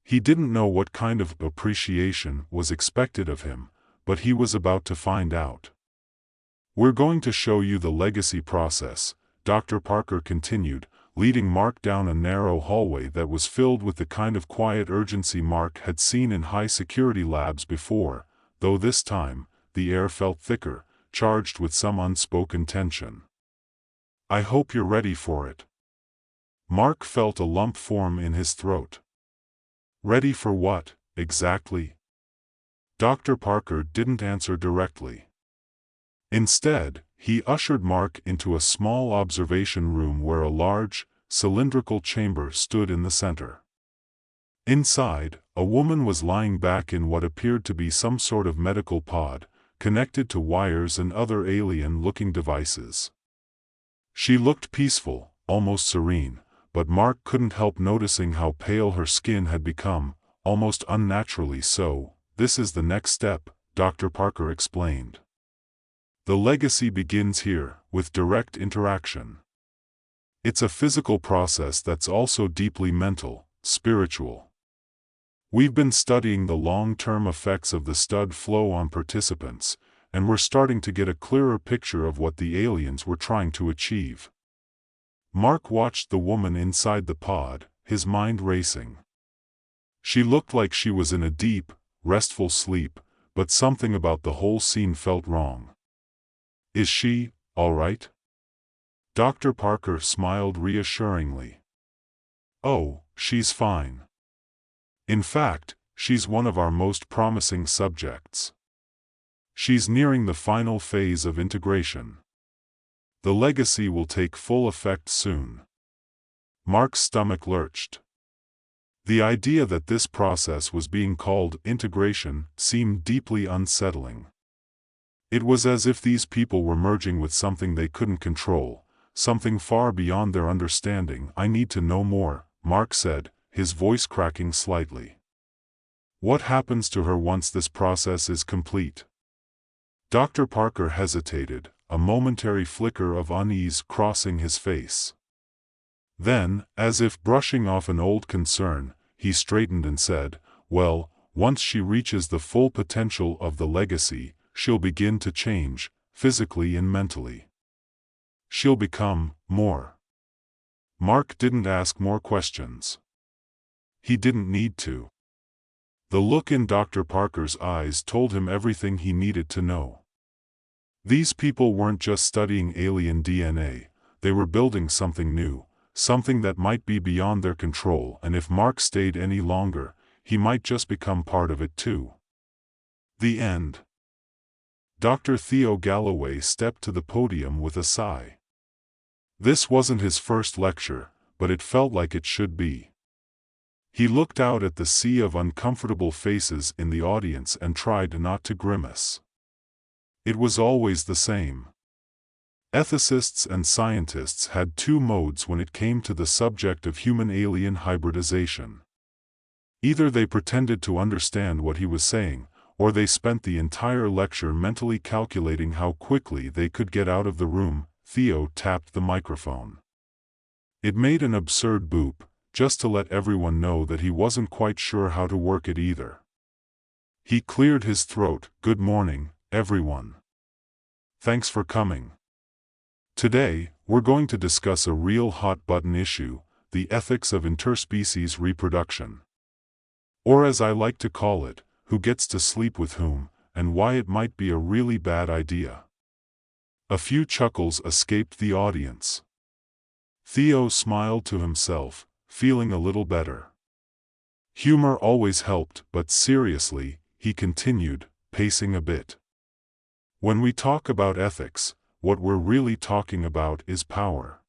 He didn't know what kind of appreciation was expected of him, but he was about to find out. We're going to show you the legacy process, Dr. Parker continued, leading Mark down a narrow hallway that was filled with the kind of quiet urgency Mark had seen in high-security labs before, though this time, the air felt thicker, charged with some unspoken tension. I hope you're ready for it. Mark felt a lump form in his throat. Ready for what, exactly? Dr. Parker didn't answer directly. Instead, he ushered Mark into a small observation room where a large, cylindrical chamber stood in the center. Inside, a woman was lying back in what appeared to be some sort of medical pod, connected to wires and other alien-looking devices. She looked peaceful, almost serene, but Mark couldn't help noticing how pale her skin had become, almost unnaturally so. This is the next step, Dr. Parker explained. The legacy begins here, with direct interaction. It's a physical process that's also deeply mental, spiritual. We've been studying the long-term effects of the stud flow on participants, and we're starting to get a clearer picture of what the aliens were trying to achieve. Mark watched the woman inside the pod, his mind racing. She looked like she was in a deep, restful sleep, but something about the whole scene felt wrong. Is she, all right? Dr. Parker smiled reassuringly. Oh, she's fine. In fact, she's one of our most promising subjects. She's nearing the final phase of integration. The legacy will take full effect soon. Mark's stomach lurched. The idea that this process was being called integration seemed deeply unsettling. It was as if these people were merging with something they couldn't control, something far beyond their understanding. I need to know more, Mark said, his voice cracking slightly. What happens to her once this process is complete? Dr. Parker hesitated, a momentary flicker of unease crossing his face. Then, as if brushing off an old concern, he straightened and said, well, once she reaches the full potential of the legacy, she'll begin to change, physically and mentally. She'll become more. Mark didn't ask more questions. He didn't need to. The look in Dr. Parker's eyes told him everything he needed to know. These people weren't just studying alien DNA, they were building something new, something that might be beyond their control, and if Mark stayed any longer, he might just become part of it too. The end. Dr. Theo Galloway stepped to the podium with a sigh. This wasn't his first lecture, but it felt like it should be. He looked out at the sea of uncomfortable faces in the audience and tried not to grimace. It was always the same. Ethicists and scientists had two modes when it came to the subject of human-alien hybridization. Either they pretended to understand what he was saying, or they spent the entire lecture mentally calculating how quickly they could get out of the room. Theo tapped the microphone. It made an absurd boop, just to let everyone know that he wasn't quite sure how to work it either. He cleared his throat. Good morning, everyone. Thanks for coming. Today, we're going to discuss a real hot-button issue, the ethics of interspecies reproduction. Or as I like to call it, who gets to sleep with whom, and why it might be a really bad idea. A few chuckles escaped the audience. Theo smiled to himself, feeling a little better. Humor always helped, but seriously, he continued, pacing a bit. When we talk about ethics, what we're really talking about is power.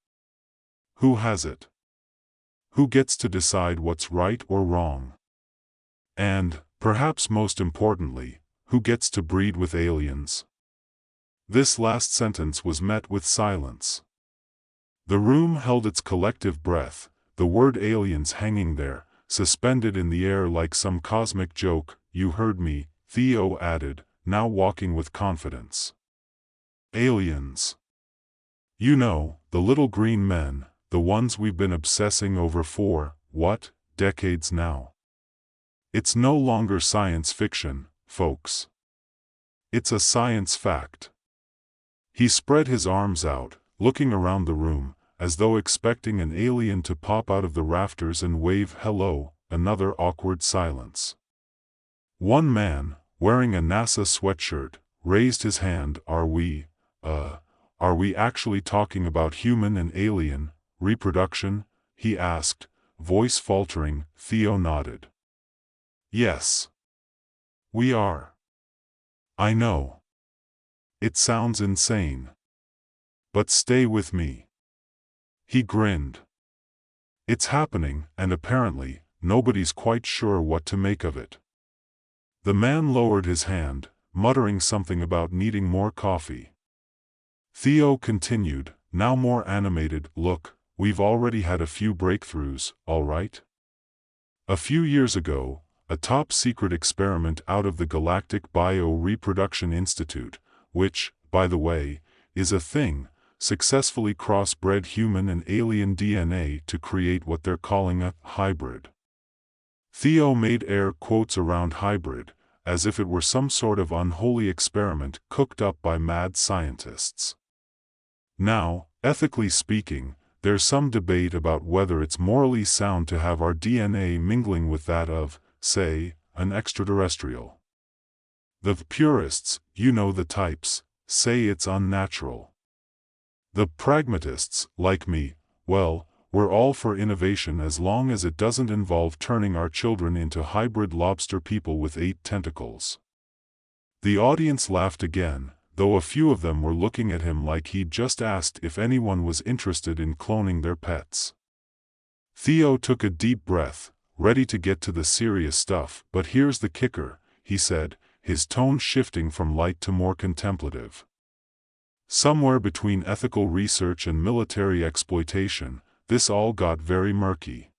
Who has it? Who gets to decide what's right or wrong? And, perhaps most importantly, who gets to breed with aliens? This last sentence was met with silence. The room held its collective breath, the word aliens hanging there, suspended in the air like some cosmic joke. You heard me, Theo added, now walking with confidence. Aliens. You know, the little green men, the ones we've been obsessing over for, decades now. It's no longer science fiction, folks. It's a science fact. He spread his arms out, looking around the room, as though expecting an alien to pop out of the rafters and wave hello. Another awkward silence. One man, wearing a NASA sweatshirt, raised his hand. Are we actually talking about human and alien reproduction? He asked, voice faltering. Theo nodded. Yes. We are. I know. It sounds insane. But stay with me. He grinned. It's happening, and apparently, nobody's quite sure what to make of it. The man lowered his hand, muttering something about needing more coffee. Theo continued, now more animated. Look, we've already had a few breakthroughs, all right? A few years ago, a top-secret experiment out of the Galactic Bio-Reproduction Institute, which, by the way, is a thing, successfully crossbred human and alien DNA to create what they're calling a hybrid. Theo made air quotes around hybrid, as if it were some sort of unholy experiment cooked up by mad scientists. Now, ethically speaking, there's some debate about whether it's morally sound to have our DNA mingling with that of, say, an extraterrestrial. The purists, you know the types, say it's unnatural. The pragmatists, like me, well, we're all for innovation as long as it doesn't involve turning our children into hybrid lobster people with 8 tentacles. The audience laughed again, though a few of them were looking at him like he'd just asked if anyone was interested in cloning their pets. Theo took a deep breath, ready to get to the serious stuff. But here's the kicker, he said, his tone shifting from light to more contemplative. Somewhere between ethical research and military exploitation, this all got very murky.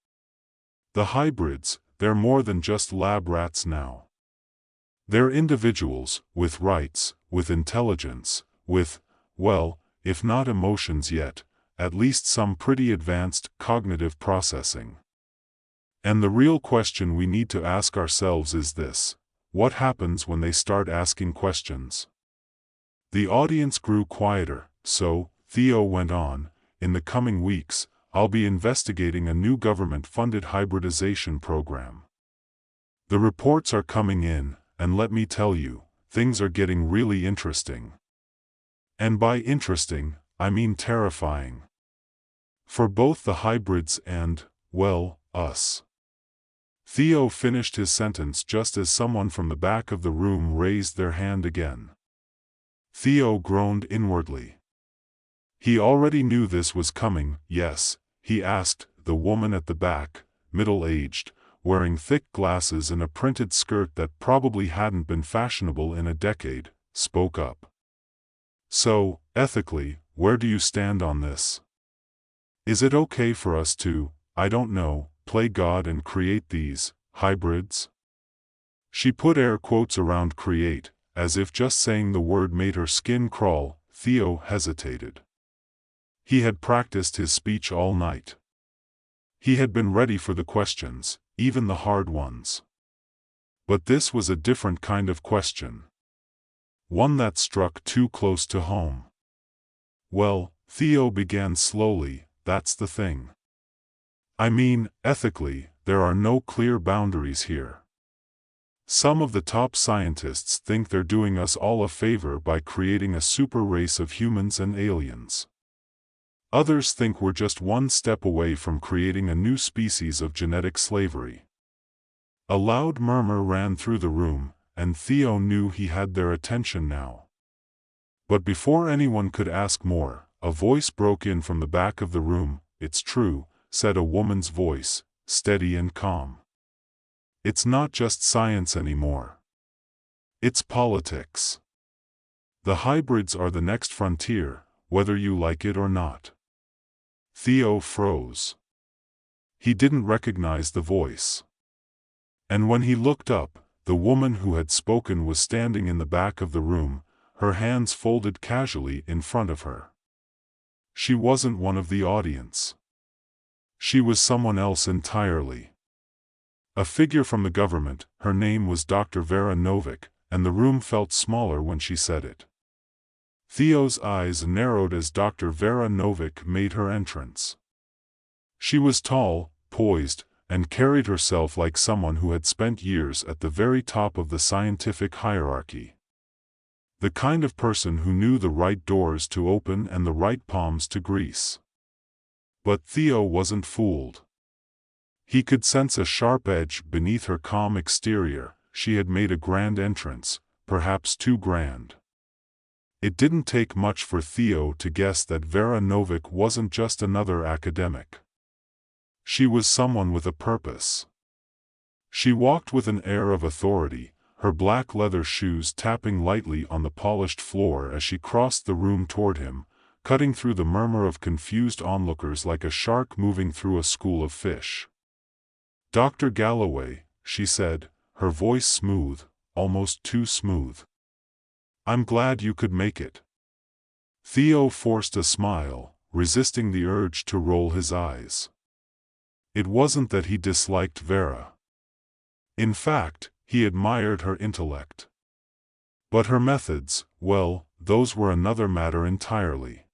The hybrids, they're more than just lab rats now. They're individuals, with rights, with intelligence, with, well, if not emotions yet, at least some pretty advanced cognitive processing. And the real question we need to ask ourselves is this: what happens when they start asking questions? The audience grew quieter, so, Theo went on, in the coming weeks, I'll be investigating a new government-funded hybridization program. The reports are coming in, and let me tell you, things are getting really interesting. And by interesting, I mean terrifying. For both the hybrids and, well, us. Theo finished his sentence just as someone from the back of the room raised their hand again. Theo groaned inwardly. He already knew this was coming. Yes, he asked. The woman at the back, middle-aged, wearing thick glasses and a printed skirt that probably hadn't been fashionable in a decade, spoke up. So, ethically, where do you stand on this? Is it okay for us to, I don't know, play God and create these hybrids? She put air quotes around create, as if just saying the word made her skin crawl. Theo hesitated. He had practiced his speech all night. He had been ready for the questions, even the hard ones. But this was a different kind of question. One that struck too close to home. Well, Theo began slowly, that's the thing. I mean, ethically, there are no clear boundaries here. Some of the top scientists think they're doing us all a favor by creating a super race of humans and aliens. Others think we're just one step away from creating a new species of genetic slavery. A loud murmur ran through the room, and Theo knew he had their attention now. But before anyone could ask more, a voice broke in from the back of the room. It's true, said a woman's voice, steady and calm. It's not just science anymore. It's politics. The hybrids are the next frontier, whether you like it or not. Theo froze. He didn't recognize the voice. And when he looked up, the woman who had spoken was standing in the back of the room, her hands folded casually in front of her. She wasn't one of the audience. She was someone else entirely. A figure from the government. Her name was Dr. Vera Novick, and the room felt smaller when she said it. Theo's eyes narrowed as Dr. Vera Novick made her entrance. She was tall, poised, and carried herself like someone who had spent years at the very top of the scientific hierarchy. The kind of person who knew the right doors to open and the right palms to grease. But Theo wasn't fooled. He could sense a sharp edge beneath her calm exterior. She had made a grand entrance, perhaps too grand. It didn't take much for Theo to guess that Vera Novick wasn't just another academic. She was someone with a purpose. She walked with an air of authority, her black leather shoes tapping lightly on the polished floor as she crossed the room toward him, cutting through the murmur of confused onlookers like a shark moving through a school of fish. Dr. Galloway, she said, her voice smooth, almost too smooth. I'm glad you could make it. Theo forced a smile, resisting the urge to roll his eyes. It wasn't that he disliked Vera. In fact, he admired her intellect. But her methods, well, those were another matter entirely.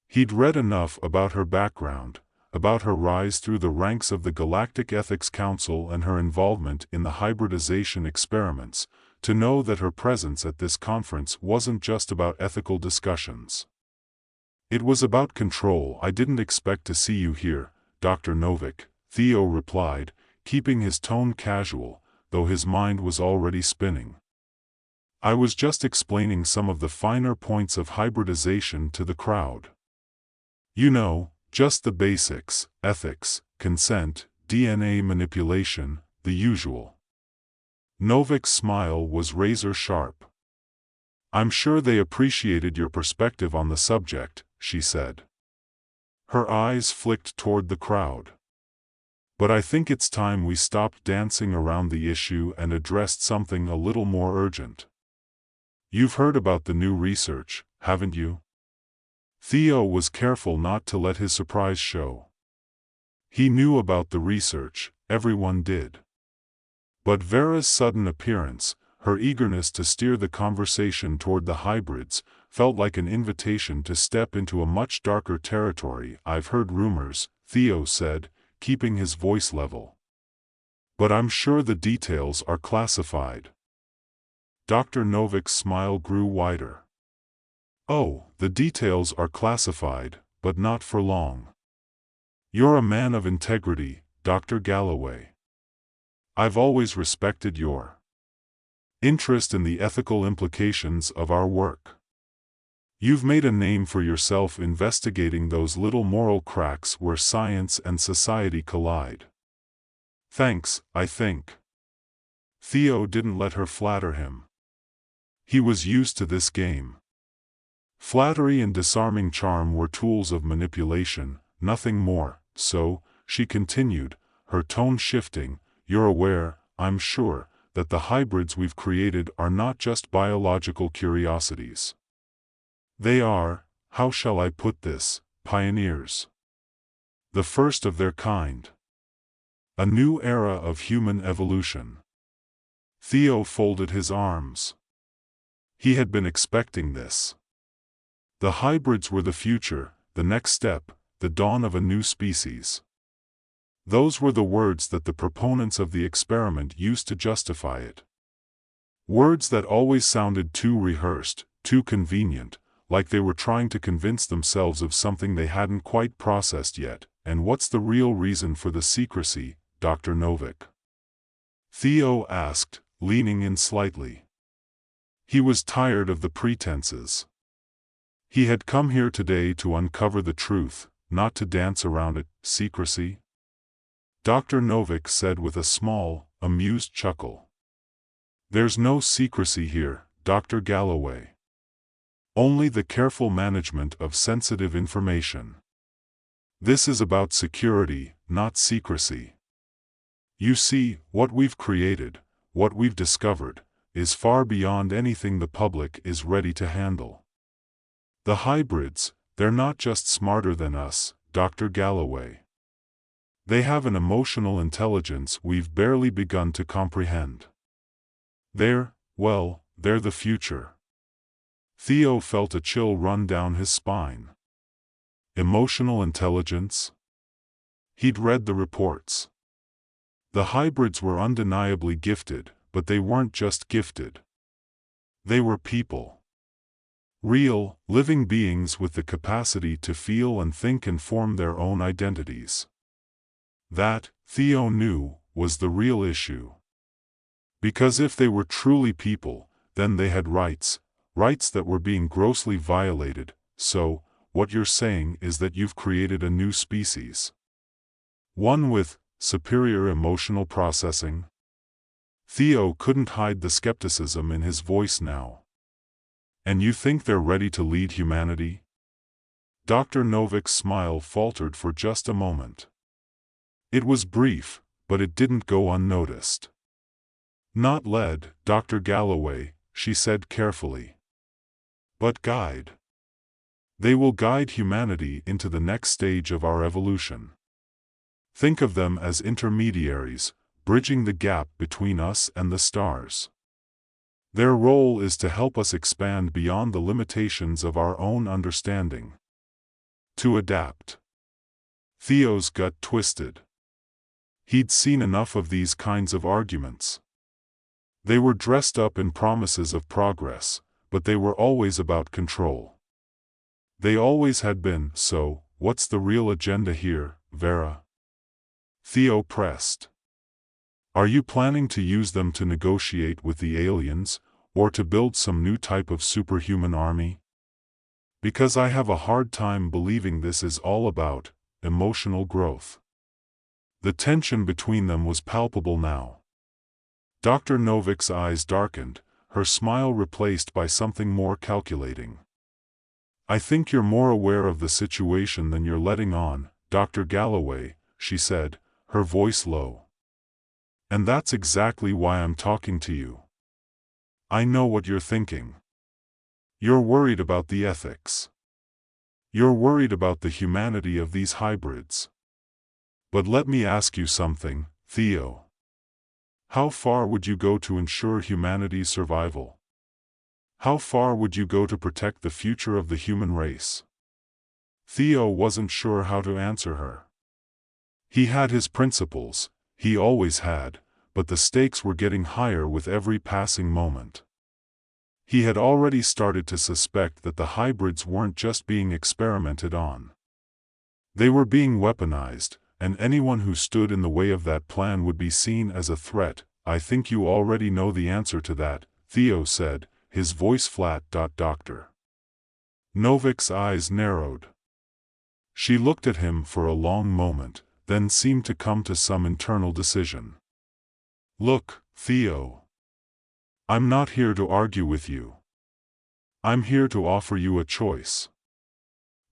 He'd read enough about her background, about her rise through the ranks of the Galactic Ethics Council and her involvement in the hybridization experiments, to know that her presence at this conference wasn't just about ethical discussions. It was about control. I didn't expect to see you here, Dr. Novick, Theo replied, keeping his tone casual, though his mind was already spinning. I was just explaining some of the finer points of hybridization to the crowd. You know, just the basics, ethics, consent, DNA manipulation, the usual. Novick's smile was razor sharp. I'm sure they appreciated your perspective on the subject, she said. Her eyes flicked toward the crowd. But I think it's time we stopped dancing around the issue and addressed something a little more urgent. You've heard about the new research, haven't you? Theo was careful not to let his surprise show. He knew about the research, everyone did. But Vera's sudden appearance, her eagerness to steer the conversation toward the hybrids, felt like an invitation to step into a much darker territory. I've heard rumors, Theo said, keeping his voice level. But I'm sure the details are classified. Dr. Novick's smile grew wider. Oh, the details are classified, but not for long. You're a man of integrity, Dr. Galloway. I've always respected your interest in the ethical implications of our work. You've made a name for yourself investigating those little moral cracks where science and society collide. Thanks, I think. Theo didn't let her flatter him. He was used to this game. Flattery and disarming charm were tools of manipulation, nothing more, so, she continued, her tone shifting, you're aware, I'm sure, that the hybrids we've created are not just biological curiosities. They are, how shall I put this, pioneers. The first of their kind. A new era of human evolution. Theo folded his arms. He had been expecting this. The hybrids were the future, the next step, the dawn of a new species. Those were the words that the proponents of the experiment used to justify it. Words that always sounded too rehearsed, too convenient, like they were trying to convince themselves of something they hadn't quite processed yet. And what's the real reason for the secrecy, Dr. Novick? Theo asked, leaning in slightly. He was tired of the pretenses. He had come here today to uncover the truth, not to dance around it. Secrecy? Dr. Novick said with a small, amused chuckle. There's no secrecy here, Dr. Galloway. Only the careful management of sensitive information. This is about security, not secrecy. You see, what we've created, what we've discovered, is far beyond anything the public is ready to handle. The hybrids, they're not just smarter than us, Dr. Galloway. They have an emotional intelligence we've barely begun to comprehend. They're the future. Theo felt a chill run down his spine. Emotional intelligence? He'd read the reports. The hybrids were undeniably gifted, but they weren't just gifted. They were people. Real, living beings with the capacity to feel and think and form their own identities. That, Theo knew, was the real issue. Because if they were truly people, then they had rights that were being grossly violated. So, what you're saying is that you've created a new species. One with superior emotional processing? Theo couldn't hide the skepticism in his voice now. And you think they're ready to lead humanity? Dr. Novick's smile faltered for just a moment. It was brief, but it didn't go unnoticed. Not led, Dr. Galloway, she said carefully. But guide. They will guide humanity into the next stage of our evolution. Think of them as intermediaries, bridging the gap between us and the stars. Their role is to help us expand beyond the limitations of our own understanding. To adapt. Theo's gut twisted. He'd seen enough of these kinds of arguments. They were dressed up in promises of progress, but they were always about control. They always had been. So, what's the real agenda here, Vera? Theo pressed. Are you planning to use them to negotiate with the aliens, or to build some new type of superhuman army? Because I have a hard time believing this is all about emotional growth. The tension between them was palpable now. Dr. Novick's eyes darkened, her smile replaced by something more calculating. I think you're more aware of the situation than you're letting on, Dr. Galloway, she said, her voice low. And that's exactly why I'm talking to you. I know what you're thinking. You're worried about the ethics. You're worried about the humanity of these hybrids. But let me ask you something, Theo. How far would you go to ensure humanity's survival? How far would you go to protect the future of the human race? Theo wasn't sure how to answer her. He had his principles, he always had, but the stakes were getting higher with every passing moment. He had already started to suspect that the hybrids weren't just being experimented on. They were being weaponized, and anyone who stood in the way of that plan would be seen as a threat. I think you already know the answer to that, Theo said, his voice flat. Dr. Novik's eyes narrowed. She looked at him for a long moment, then seemed to come to some internal decision. Look, Theo. I'm not here to argue with you. I'm here to offer you a choice.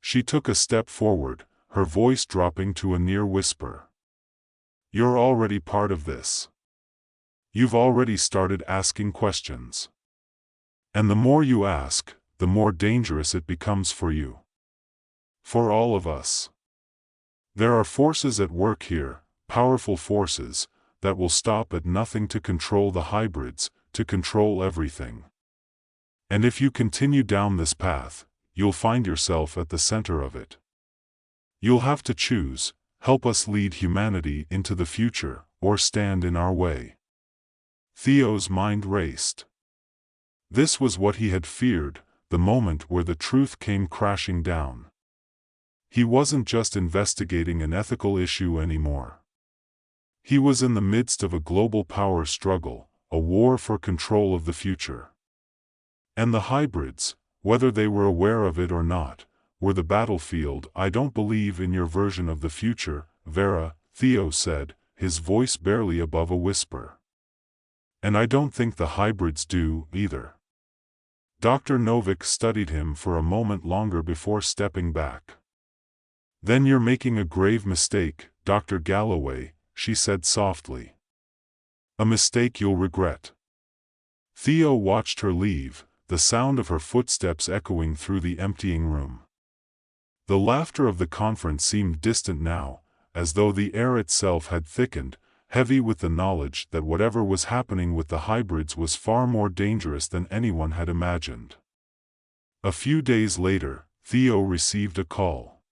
She took a step forward, her voice dropping to a near whisper. You're already part of this. You've already started asking questions. And the more you ask, the more dangerous it becomes for you. For all of us. There are forces at work here, powerful forces, that will stop at nothing to control the hybrids, to control everything. And if you continue down this path, you'll find yourself at the center of it. You'll have to choose, help us lead humanity into the future, or stand in our way. Theo's mind raced. This was what he had feared, the moment where the truth came crashing down. He wasn't just investigating an ethical issue anymore. He was in the midst of a global power struggle, a war for control of the future. And the hybrids, whether they were aware of it or not, were the battlefield. I don't believe in your version of the future, Vera, Theo said, his voice barely above a whisper. And I don't think the hybrids do, either. Dr. Novik studied him for a moment longer before stepping back. Then you're making a grave mistake, Dr. Galloway, she said softly. A mistake you'll regret. Theo watched her leave, the sound of her footsteps echoing through the emptying room. The laughter of the conference seemed distant now, as though the air itself had thickened, heavy with the knowledge that whatever was happening with the hybrids was far more dangerous than anyone had imagined. A few days later, Theo received a call.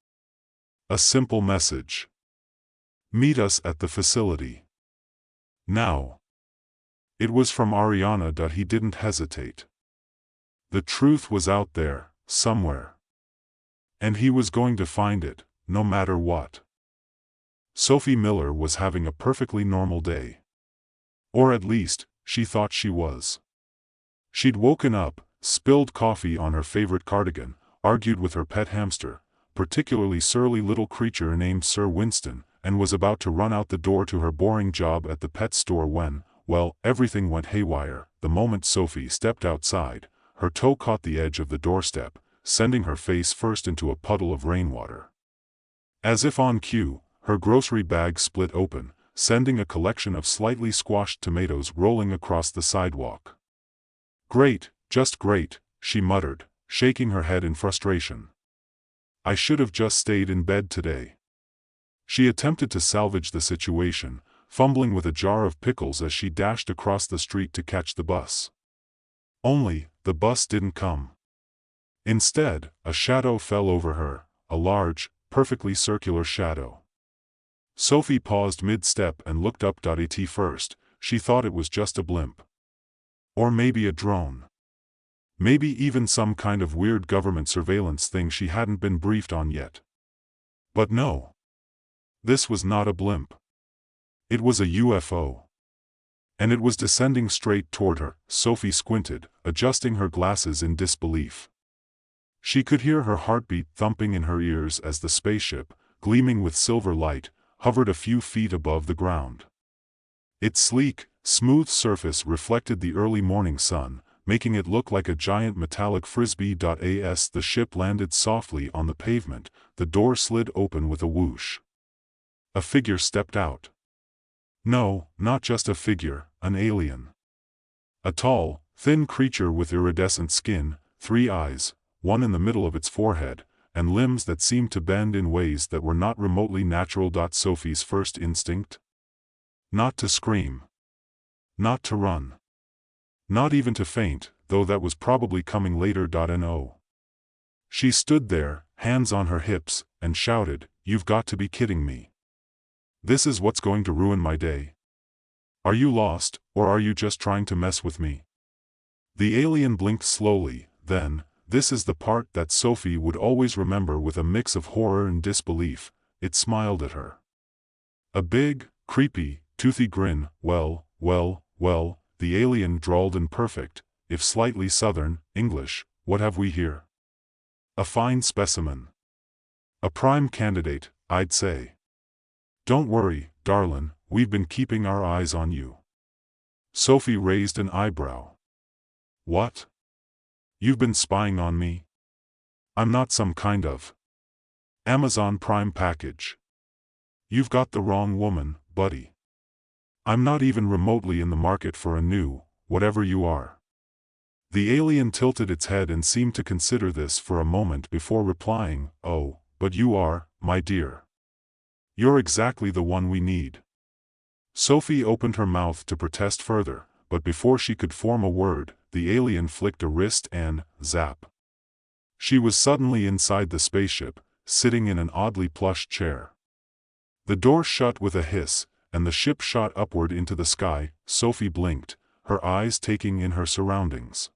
A simple message. Meet us at the facility. Now. It was from Ariana. He didn't hesitate. The truth was out there, somewhere. And he was going to find it, no matter what. Sophie Miller was having a perfectly normal day. Or at least, she thought she was. She'd woken up, spilled coffee on her favorite cardigan, argued with her pet hamster, particularly surly little creature named Sir Winston, and was about to run out the door to her boring job at the pet store when, well, everything went haywire. The moment Sophie stepped outside, her toe caught the edge of the doorstep, sending her face first into a puddle of rainwater. As if on cue, her grocery bag split open, sending a collection of slightly squashed tomatoes rolling across the sidewalk. Great, just great, she muttered, shaking her head in frustration. I should have just stayed in bed today. She attempted to salvage the situation, fumbling with a jar of pickles as she dashed across the street to catch the bus. Only, the bus didn't come. Instead, a shadow fell over her, a large, perfectly circular shadow. Sophie paused mid-step and looked up. At first, she thought it was just a blimp. Or maybe a drone. Maybe even some kind of weird government surveillance thing she hadn't been briefed on yet. But no. This was not a blimp. It was a UFO. And it was descending straight toward her. Sophie squinted, adjusting her glasses in disbelief. She could hear her heartbeat thumping in her ears as the spaceship, gleaming with silver light, hovered a few feet above the ground. Its sleek, smooth surface reflected the early morning sun, making it look like a giant metallic frisbee. As the ship landed softly on the pavement, the door slid open with a whoosh. A figure stepped out. No, not just a figure, an alien. A tall, thin creature with iridescent skin, 3 eyes, one in the middle of its forehead, and limbs that seemed to bend in ways that were not remotely natural. Sophie's first instinct? Not to scream. Not to run. Not even to faint, though that was probably coming later. No. She stood there, hands on her hips, and shouted, "You've got to be kidding me. This is what's going to ruin my day. Are you lost, or are you just trying to mess with me?" The alien blinked slowly, then, this is the part that Sophie would always remember with a mix of horror and disbelief, it smiled at her. A big, creepy, toothy grin. Well, the alien drawled in perfect, if slightly southern, English. What have we here? A fine specimen. A prime candidate, I'd say. Don't worry, darlin', we've been keeping our eyes on you. Sophie raised an eyebrow. What? You've been spying on me? I'm not some kind of Amazon Prime package. You've got the wrong woman, buddy. I'm not even remotely in the market for a new, whatever you are. The alien tilted its head and seemed to consider this for a moment before replying, oh, but you are, my dear. You're exactly the one we need. Sophie opened her mouth to protest further, but before she could form a word, the alien flicked a wrist and, zap. She was suddenly inside the spaceship, sitting in an oddly plush chair. The door shut with a hiss, and the ship shot upward into the sky. Sophie blinked, her eyes taking in her surroundings.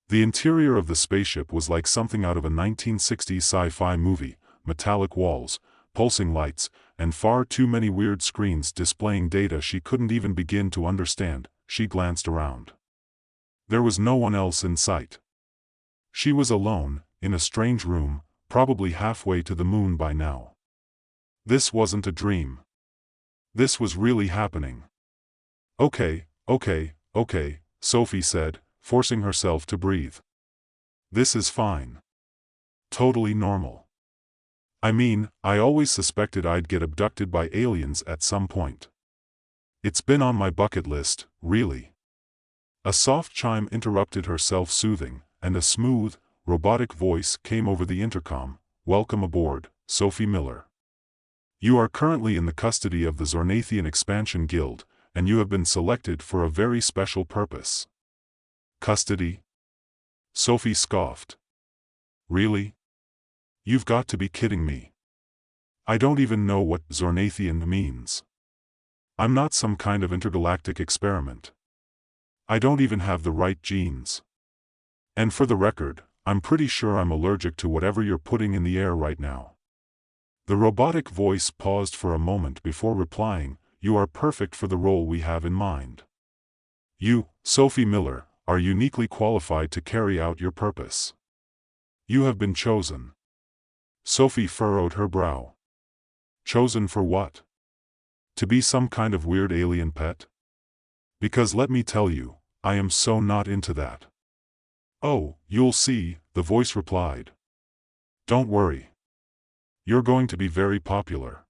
The interior of the spaceship was like something out of a 1960s sci-fi movie: metallic walls, pulsing lights, and far too many weird screens displaying data she couldn't even begin to understand. She glanced around. There was no one else in sight. She was alone, in a strange room, probably halfway to the moon by now. This wasn't a dream. This was really happening. Okay, Sophie said, forcing herself to breathe. This is fine. Totally normal. I mean, I always suspected I'd get abducted by aliens at some point. It's been on my bucket list, really. A soft chime interrupted her self-soothing, and a smooth, robotic voice came over the intercom. Welcome aboard, Sophie Miller. You are currently in the custody of the Zornathian Expansion Guild, and you have been selected for a very special purpose. Custody? Sophie scoffed. Really? You've got to be kidding me. I don't even know what Zornathian means. I'm not some kind of intergalactic experiment. I don't even have the right genes. And for the record, I'm pretty sure I'm allergic to whatever you're putting in the air right now. The robotic voice paused for a moment before replying, you are perfect for the role we have in mind. You, Sophie Miller, are uniquely qualified to carry out your purpose. You have been chosen. Sophie furrowed her brow. Chosen for what? To be some kind of weird alien pet? Because let me tell you, I am so not into that. Oh, you'll see, the voice replied. Don't worry. You're going to be very popular.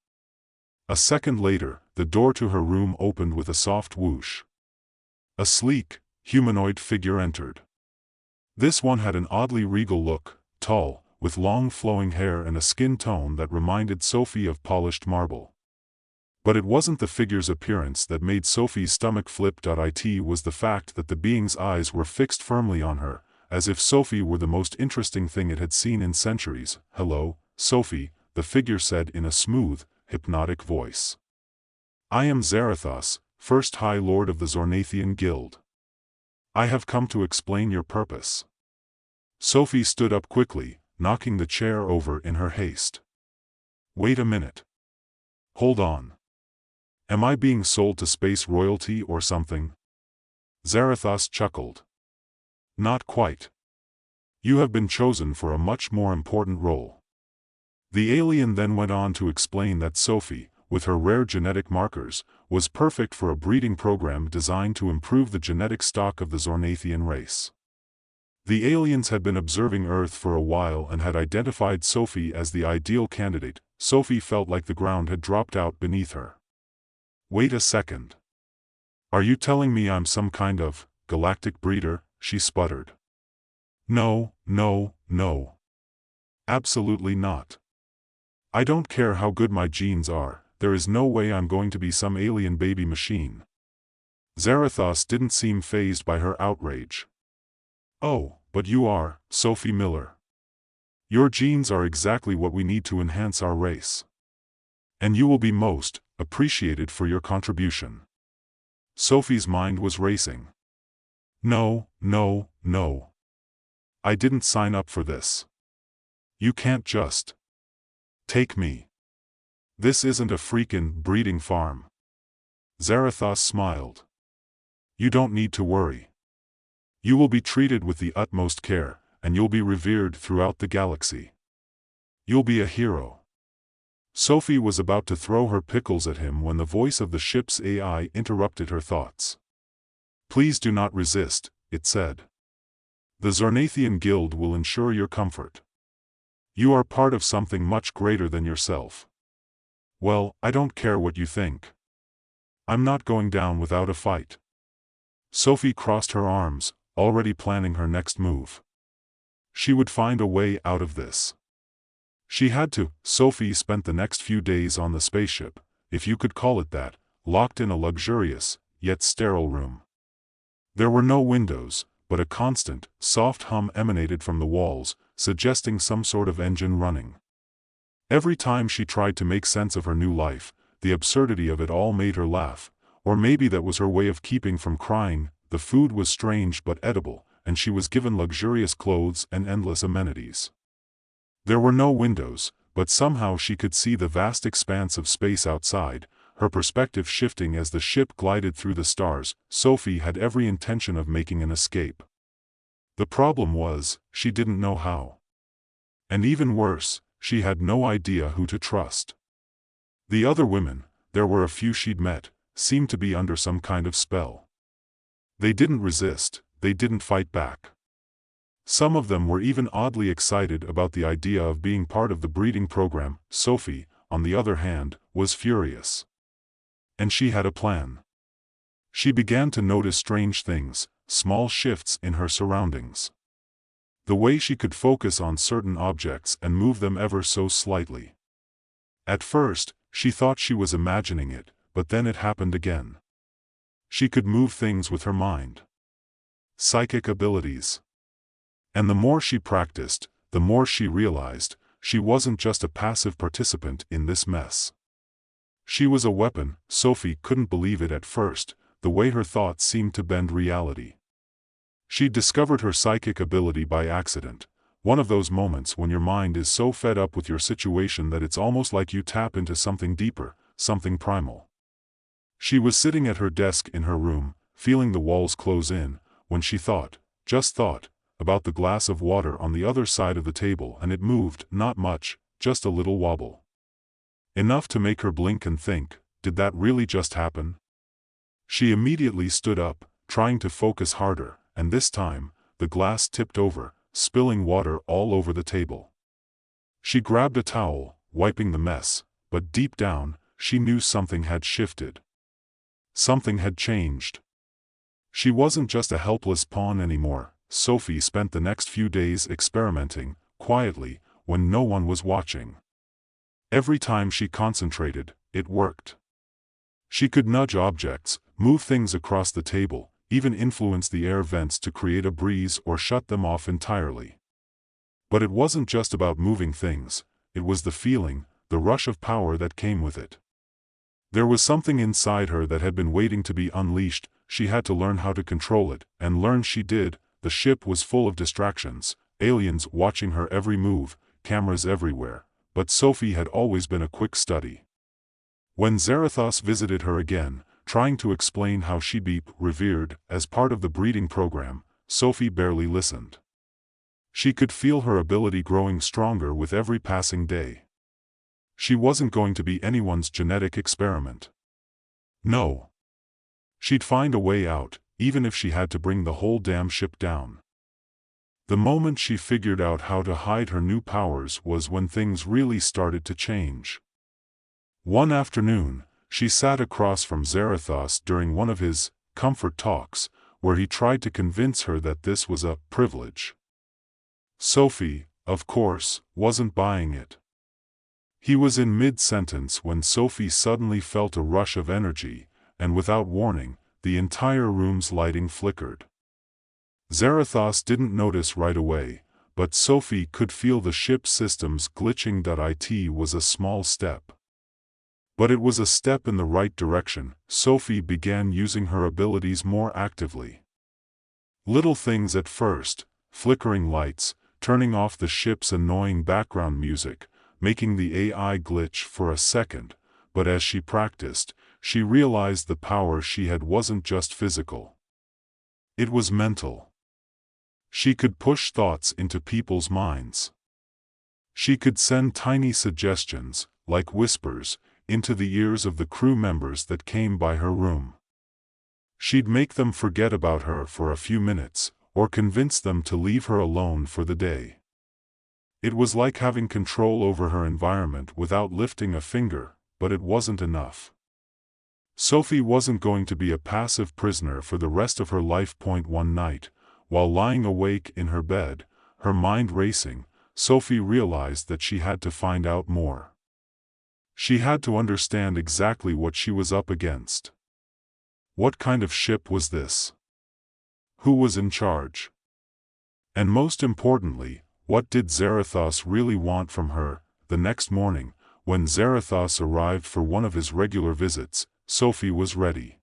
A second later, the door to her room opened with a soft whoosh. A sleek, humanoid figure entered. This one had an oddly regal look, tall, with long flowing hair and a skin tone that reminded Sophie of polished marble. But it wasn't the figure's appearance that made Sophie's stomach flip. It was the fact that the being's eyes were fixed firmly on her, as if Sophie were the most interesting thing it had seen in centuries. Hello, Sophie, the figure said in a smooth, hypnotic voice. I am Zarathos, First High Lord of the Zornathian Guild. I have come to explain your purpose. Sophie stood up quickly, knocking the chair over in her haste. Wait a minute. Hold on. Am I being sold to space royalty or something? Zarathos chuckled. Not quite. You have been chosen for a much more important role. The alien then went on to explain that Sophie, with her rare genetic markers, was perfect for a breeding program designed to improve the genetic stock of the Zornathian race. The aliens had been observing Earth for a while and had identified Sophie as the ideal candidate. Sophie felt like the ground had dropped out beneath her. Wait a second. Are you telling me I'm some kind of galactic breeder? She sputtered. No. Absolutely not. I don't care how good my genes are, there is no way I'm going to be some alien baby machine. Zarathos didn't seem fazed by her outrage. Oh, but you are, Sophie Miller. Your genes are exactly what we need to enhance our race. And you will be most appreciated for your contribution. Sophie's mind was racing. No. I didn't sign up for this. You can't just take me. This isn't a freakin' breeding farm. Zarathos smiled. You don't need to worry. You will be treated with the utmost care, and you'll be revered throughout the galaxy. You'll be a hero. Sophie was about to throw her pickles at him when the voice of the ship's AI interrupted her thoughts. Please do not resist, it said. The Zornathian Guild will ensure your comfort. You are part of something much greater than yourself. Well, I don't care what you think. I'm not going down without a fight. Sophie crossed her arms, already planning her next move. She would find a way out of this. She had to. Sophie spent the next few days on the spaceship, if you could call it that, locked in a luxurious, yet sterile room. There were no windows, but a constant, soft hum emanated from the walls, suggesting some sort of engine running. Every time she tried to make sense of her new life, the absurdity of it all made her laugh, or maybe that was her way of keeping from crying. The food was strange but edible, and she was given luxurious clothes and endless amenities. There were no windows, but somehow she could see the vast expanse of space outside, her perspective shifting as the ship glided through the stars. Sophie had every intention of making an escape. The problem was, she didn't know how. And even worse, she had no idea who to trust. The other women, there were a few she'd met, seemed to be under some kind of spell. They didn't resist, they didn't fight back. Some of them were even oddly excited about the idea of being part of the breeding program. Sophie, on the other hand, was furious. And she had a plan. She began to notice strange things, small shifts in her surroundings. The way she could focus on certain objects and move them ever so slightly. At first, she thought she was imagining it, but then it happened again. She could move things with her mind. Psychic abilities. And the more she practiced, the more she realized, she wasn't just a passive participant in this mess. She was a weapon. Sophie couldn't believe it at first, the way her thoughts seemed to bend reality. She discovered her psychic ability by accident, one of those moments when your mind is so fed up with your situation that it's almost like you tap into something deeper, something primal. She was sitting at her desk in her room, feeling the walls close in, when she thought, just thought, about the glass of water on the other side of the table, and it moved, not much, just a little wobble. Enough to make her blink and think, did that really just happen? She immediately stood up, trying to focus harder, and this time, the glass tipped over, spilling water all over the table. She grabbed a towel, wiping the mess, but deep down, she knew something had shifted. Something had changed. She wasn't just a helpless pawn anymore. Sophie spent the next few days experimenting, quietly, when no one was watching. Every time she concentrated, it worked. She could nudge objects, move things across the table, even influence the air vents to create a breeze or shut them off entirely. But it wasn't just about moving things, it was the feeling, the rush of power that came with it. There was something inside her that had been waiting to be unleashed. She had to learn how to control it, and learn she did. The ship was full of distractions, aliens watching her every move, cameras everywhere, but Sophie had always been a quick study. When Zarathos visited her again, trying to explain how she'd be revered as part of the breeding program, Sophie barely listened. She could feel her ability growing stronger with every passing day. She wasn't going to be anyone's genetic experiment. No. She'd find a way out, even if she had to bring the whole damn ship down. The moment she figured out how to hide her new powers was when things really started to change. One afternoon, she sat across from Zarathos during one of his comfort talks, where he tried to convince her that this was a privilege. Sophie, of course, wasn't buying it. He was in mid-sentence when Sophie suddenly felt a rush of energy, and without warning, the entire room's lighting flickered. Zarathos didn't notice right away, but Sophie could feel the ship's systems glitching. It was a small step. But it was a step in the right direction. Sophie began using her abilities more actively. Little things at first, flickering lights, turning off the ship's annoying background music, making the AI glitch for a second, but as she practiced, she realized the power she had wasn't just physical. It was mental. She could push thoughts into people's minds. She could send tiny suggestions, like whispers, into the ears of the crew members that came by her room. She'd make them forget about her for a few minutes, or convince them to leave her alone for the day. It was like having control over her environment without lifting a finger, but it wasn't enough. Sophie wasn't going to be a passive prisoner for the rest of her life. One night, while lying awake in her bed, her mind racing, Sophie realized that she had to find out more. She had to understand exactly what she was up against. What kind of ship was this? Who was in charge? And most importantly, what did Zarathos really want from her? The next morning, when Zarathos arrived for one of his regular visits, Sophie was ready.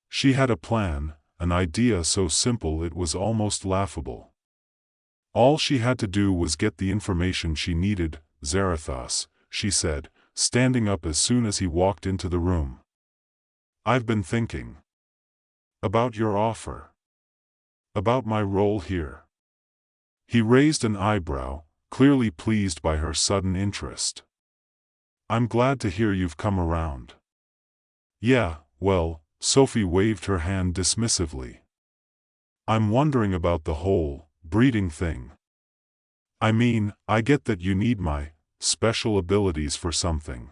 She had a plan, an idea so simple it was almost laughable. All she had to do was get the information she needed. Zarathos, she said, standing up as soon as he walked into the room. I've been thinking about your offer. About my role here. He raised an eyebrow, clearly pleased by her sudden interest. I'm glad to hear you've come around. Yeah, well, Sophie waved her hand dismissively. I'm wondering about the whole breeding thing. I mean, I get that you need my special abilities for something.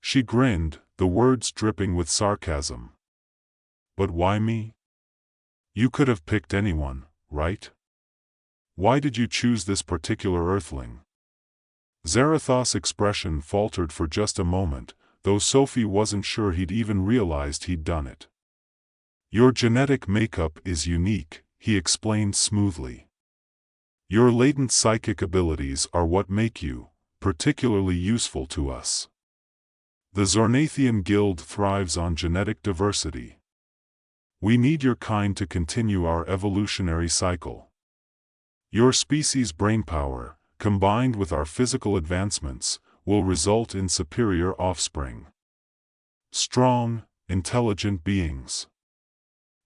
She grinned, the words dripping with sarcasm. But why me? You could have picked anyone, right? Why did you choose this particular Earthling? Zarathos' expression faltered for just a moment, though Sophie wasn't sure he'd even realized he'd done it. Your genetic makeup is unique, he explained smoothly. Your latent psychic abilities are what make you particularly useful to us. The Zornathian Guild thrives on genetic diversity. We need your kind to continue our evolutionary cycle. Your species' brainpower, combined with our physical advancements, will result in superior offspring. Strong, intelligent beings.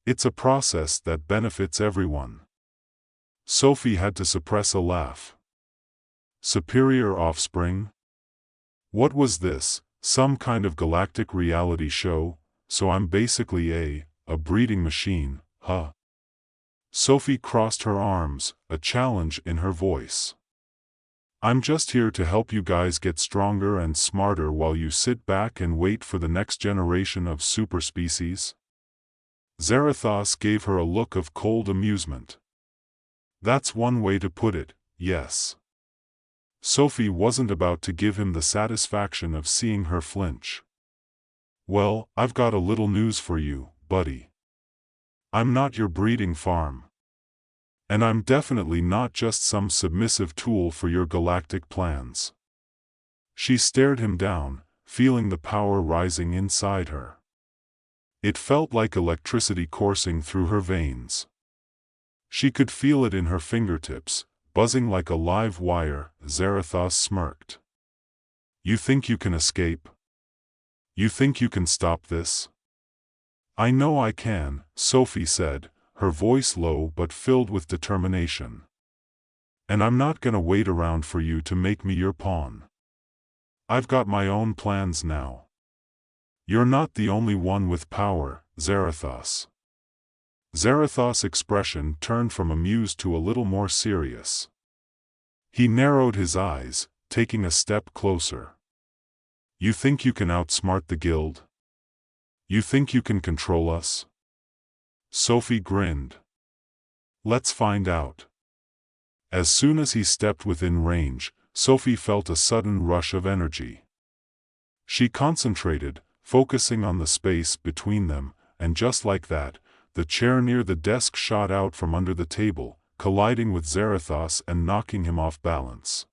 It's a process that benefits everyone. Sophie had to suppress a laugh. Superior offspring? What was this, some kind of galactic reality show? So I'm basically a breeding machine, huh? Sophie crossed her arms, a challenge in her voice. I'm just here to help you guys get stronger and smarter while you sit back and wait for the next generation of super species. Zarathos gave her a look of cold amusement. That's one way to put it, yes. Sophie wasn't about to give him the satisfaction of seeing her flinch. Well, I've got a little news for you, buddy. I'm not your breeding farm. And I'm definitely not just some submissive tool for your galactic plans. She stared him down, feeling the power rising inside her. It felt like electricity coursing through her veins. She could feel it in her fingertips, buzzing like a live wire. Zarathos smirked. You think you can escape? You think you can stop this? I know I can, Sophie said, her voice low but filled with determination. And I'm not gonna wait around for you to make me your pawn. I've got my own plans now. You're not the only one with power, Zarathos. Zarathos' expression turned from amused to a little more serious. He narrowed his eyes, taking a step closer. You think you can outsmart the guild? You think you can control us? Sophie grinned. Let's find out. As soon as he stepped within range, Sophie felt a sudden rush of energy. She concentrated, focusing on the space between them, and just like that, the chair near the desk shot out from under the table, colliding with Zarathos and knocking him off balance.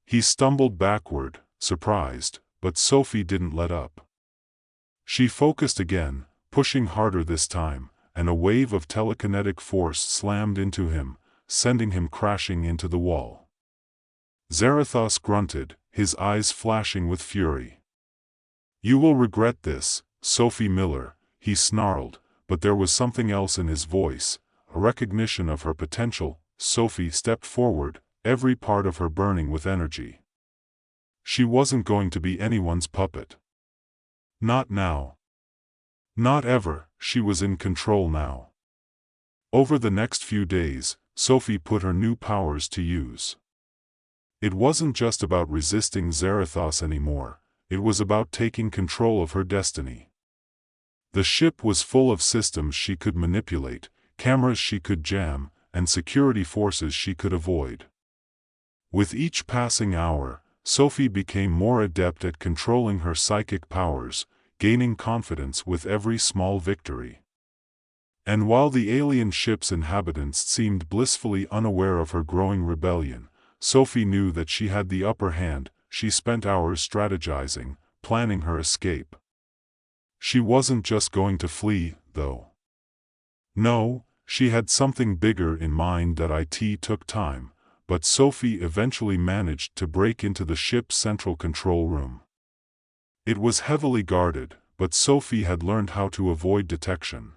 He stumbled backward, surprised, but Sophie didn't let up. She focused again, pushing harder this time, and a wave of telekinetic force slammed into him, sending him crashing into the wall. Zarathos grunted, his eyes flashing with fury. "You will regret this, Sophie Miller," he snarled, but there was something else in his voice, a recognition of her potential. Sophie stepped forward, every part of her burning with energy. She wasn't going to be anyone's puppet. Not now. Not ever. She was in control now. Over the next few days, Sophie put her new powers to use. It wasn't just about resisting Zarathos anymore, it was about taking control of her destiny. The ship was full of systems she could manipulate, cameras she could jam, and security forces she could avoid. With each passing hour, Sophie became more adept at controlling her psychic powers, gaining confidence with every small victory. And while the alien ship's inhabitants seemed blissfully unaware of her growing rebellion, Sophie knew that she had the upper hand. She spent hours strategizing, planning her escape. She wasn't just going to flee, though. No, she had something bigger in mind. It took time, but Sophie eventually managed to break into the ship's central control room. It was heavily guarded, but Sophie had learned how to avoid detection.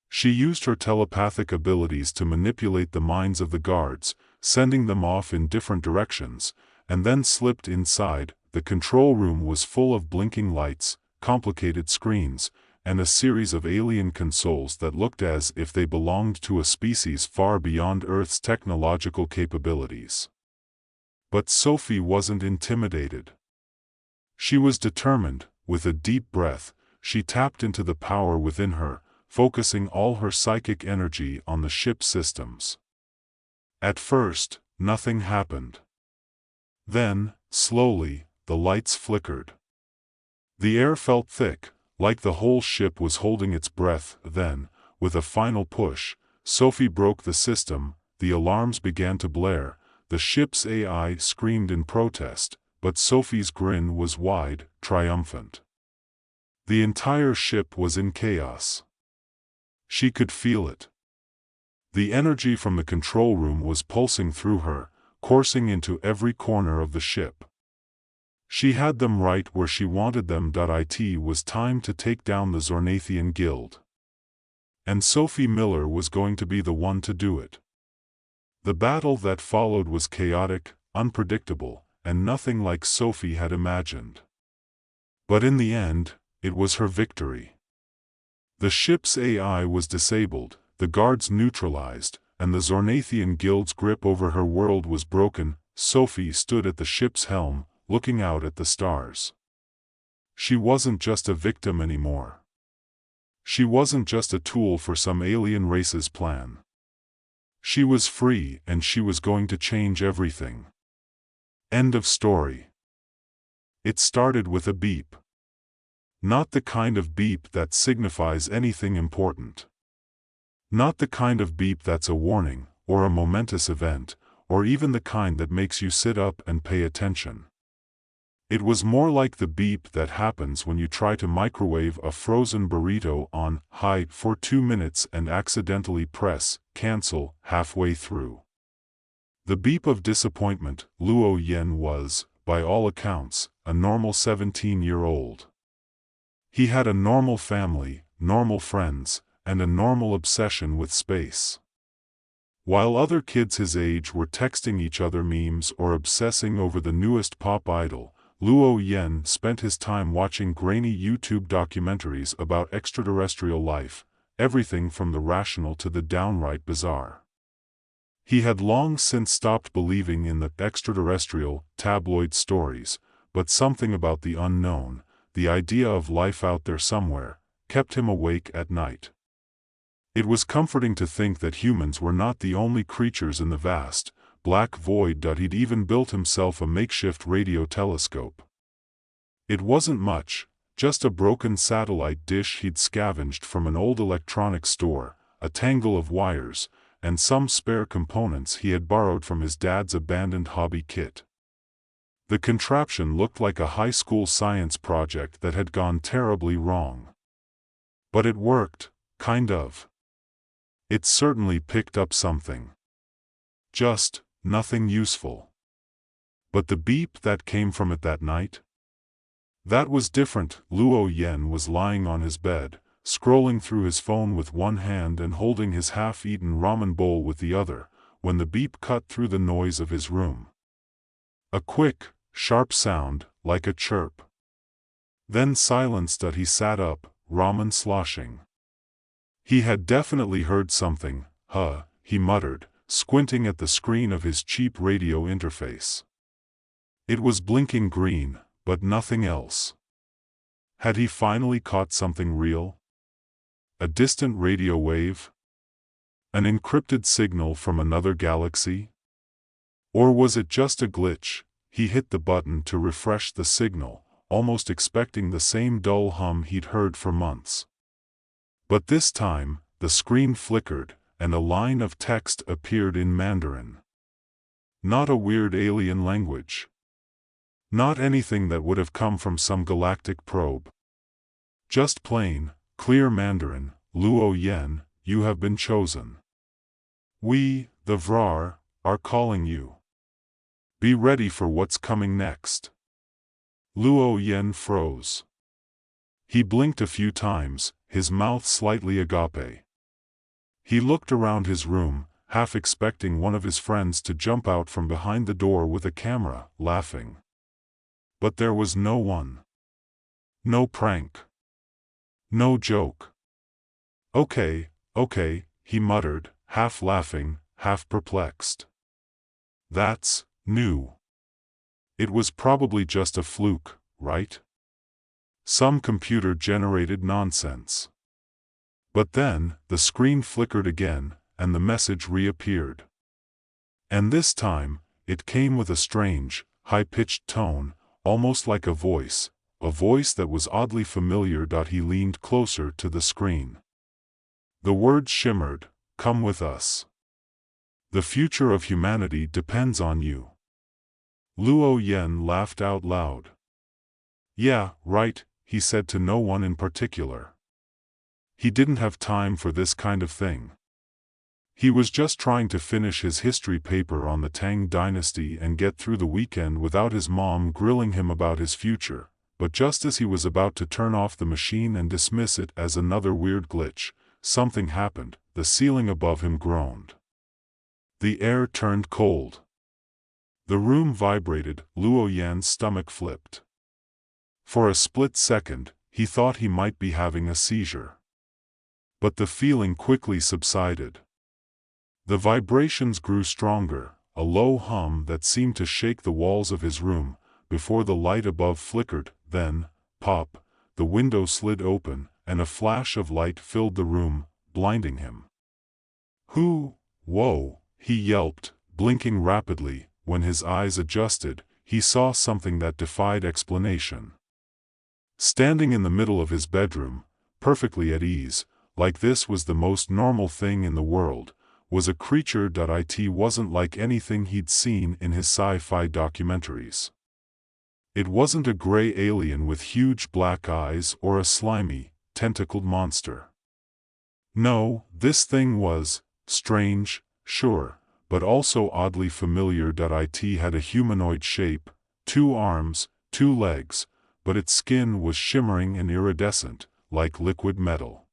She used her telepathic abilities to manipulate the minds of the guards, sending them off in different directions, and then slipped inside. The control room was full of blinking lights, complicated screens, and a series of alien consoles that looked as if they belonged to a species far beyond Earth's technological capabilities. But Sophie wasn't intimidated. She was determined. With a deep breath, she tapped into the power within her, focusing all her psychic energy on the ship's systems. At first, nothing happened. Then, slowly, the lights flickered. The air felt thick, like the whole ship was holding its breath. Then, with a final push, Sophie broke the system. The alarms began to blare. The ship's AI screamed in protest, but Sophie's grin was wide, triumphant. The entire ship was in chaos. She could feel it. The energy from the control room was pulsing through her, coursing into every corner of the ship. She had them right where she wanted them. It was time to take down the Zornathian Guild. And Sophie Miller was going to be the one to do it. The battle that followed was chaotic, unpredictable, and nothing like Sophie had imagined. But in the end, it was her victory. The ship's AI was disabled, the guards neutralized, and the Zornathian Guild's grip over her world was broken. Sophie stood at the ship's helm, looking out at the stars. She wasn't just a victim anymore. She wasn't just a tool for some alien race's plan. She was free, and she was going to change everything. End of story. It started with a beep. Not the kind of beep that signifies anything important. Not the kind of beep that's a warning, or a momentous event, or even the kind that makes you sit up and pay attention. It was more like the beep that happens when you try to microwave a frozen burrito on high for 2 minutes and accidentally press cancel halfway through. The beep of disappointment. Luo Yen was, by all accounts, a normal 17-year-old. He had a normal family, normal friends, and a normal obsession with space. While other kids his age were texting each other memes or obsessing over the newest pop idol, Luo Yen spent his time watching grainy YouTube documentaries about extraterrestrial life, everything from the rational to the downright bizarre. He had long since stopped believing in the extraterrestrial, tabloid stories, but something about the unknown, the idea of life out there somewhere, kept him awake at night. It was comforting to think that humans were not the only creatures in the vast, black void. He'd even built himself a makeshift radio telescope. It wasn't much, just a broken satellite dish he'd scavenged from an old electronics store, a tangle of wires, and some spare components he had borrowed from his dad's abandoned hobby kit. The contraption looked like a high school science project that had gone terribly wrong. But it worked, kind of. It certainly picked up something. Just nothing useful. But the beep that came from it that night? That was different. Luo Yen was lying on his bed, scrolling through his phone with one hand and holding his half-eaten ramen bowl with the other, when the beep cut through the noise of his room. A quick, sharp sound, like a chirp. Then silenced that he sat up, ramen sloshing. He had definitely heard something, he muttered, squinting at the screen of his cheap radio interface. It was blinking green, but nothing else. Had he finally caught something real? A distant radio wave? An encrypted signal from another galaxy? Or was it just a glitch? He hit the button to refresh the signal, almost expecting the same dull hum he'd heard for months. But this time, the screen flickered, and a line of text appeared in Mandarin. Not a weird alien language. Not anything that would have come from some galactic probe. Just plain, clear Mandarin. Luo Yen, you have been chosen. We, the Vrar, are calling you. Be ready for what's coming next. Luo Yen froze. He blinked a few times, his mouth slightly agape. He looked around his room, half expecting one of his friends to jump out from behind the door with a camera, laughing. But there was no one. No prank. No joke. Okay, he muttered, half laughing, half perplexed. That's new. It was probably just a fluke, right? Some computer-generated nonsense. But then, the screen flickered again, and the message reappeared. And this time, it came with a strange, high-pitched tone, almost like a voice that was oddly familiar. He leaned closer to the screen. The words shimmered, "Come with us. The future of humanity depends on you." Luo Yen laughed out loud. Yeah, right, he said to no one in particular. He didn't have time for this kind of thing. He was just trying to finish his history paper on the Tang dynasty and get through the weekend without his mom grilling him about his future, but just as he was about to turn off the machine and dismiss it as another weird glitch, something happened. The ceiling above him groaned. The air turned cold. The room vibrated. Luo Yan's stomach flipped. For a split second, he thought he might be having a seizure. But the feeling quickly subsided. The vibrations grew stronger, a low hum that seemed to shake the walls of his room, before the light above flickered. Then, pop, the window slid open, and a flash of light filled the room, blinding him. Whoa, he yelped, blinking rapidly. When his eyes adjusted, he saw something that defied explanation. Standing in the middle of his bedroom, perfectly at ease, like this was the most normal thing in the world, was a creature. It wasn't like anything he'd seen in his sci-fi documentaries. It wasn't a gray alien with huge black eyes or a slimy, tentacled monster. No, this thing was strange, sure, but also oddly familiar. It had a humanoid shape, 2 arms, 2 legs, but its skin was shimmering and iridescent, like liquid metal.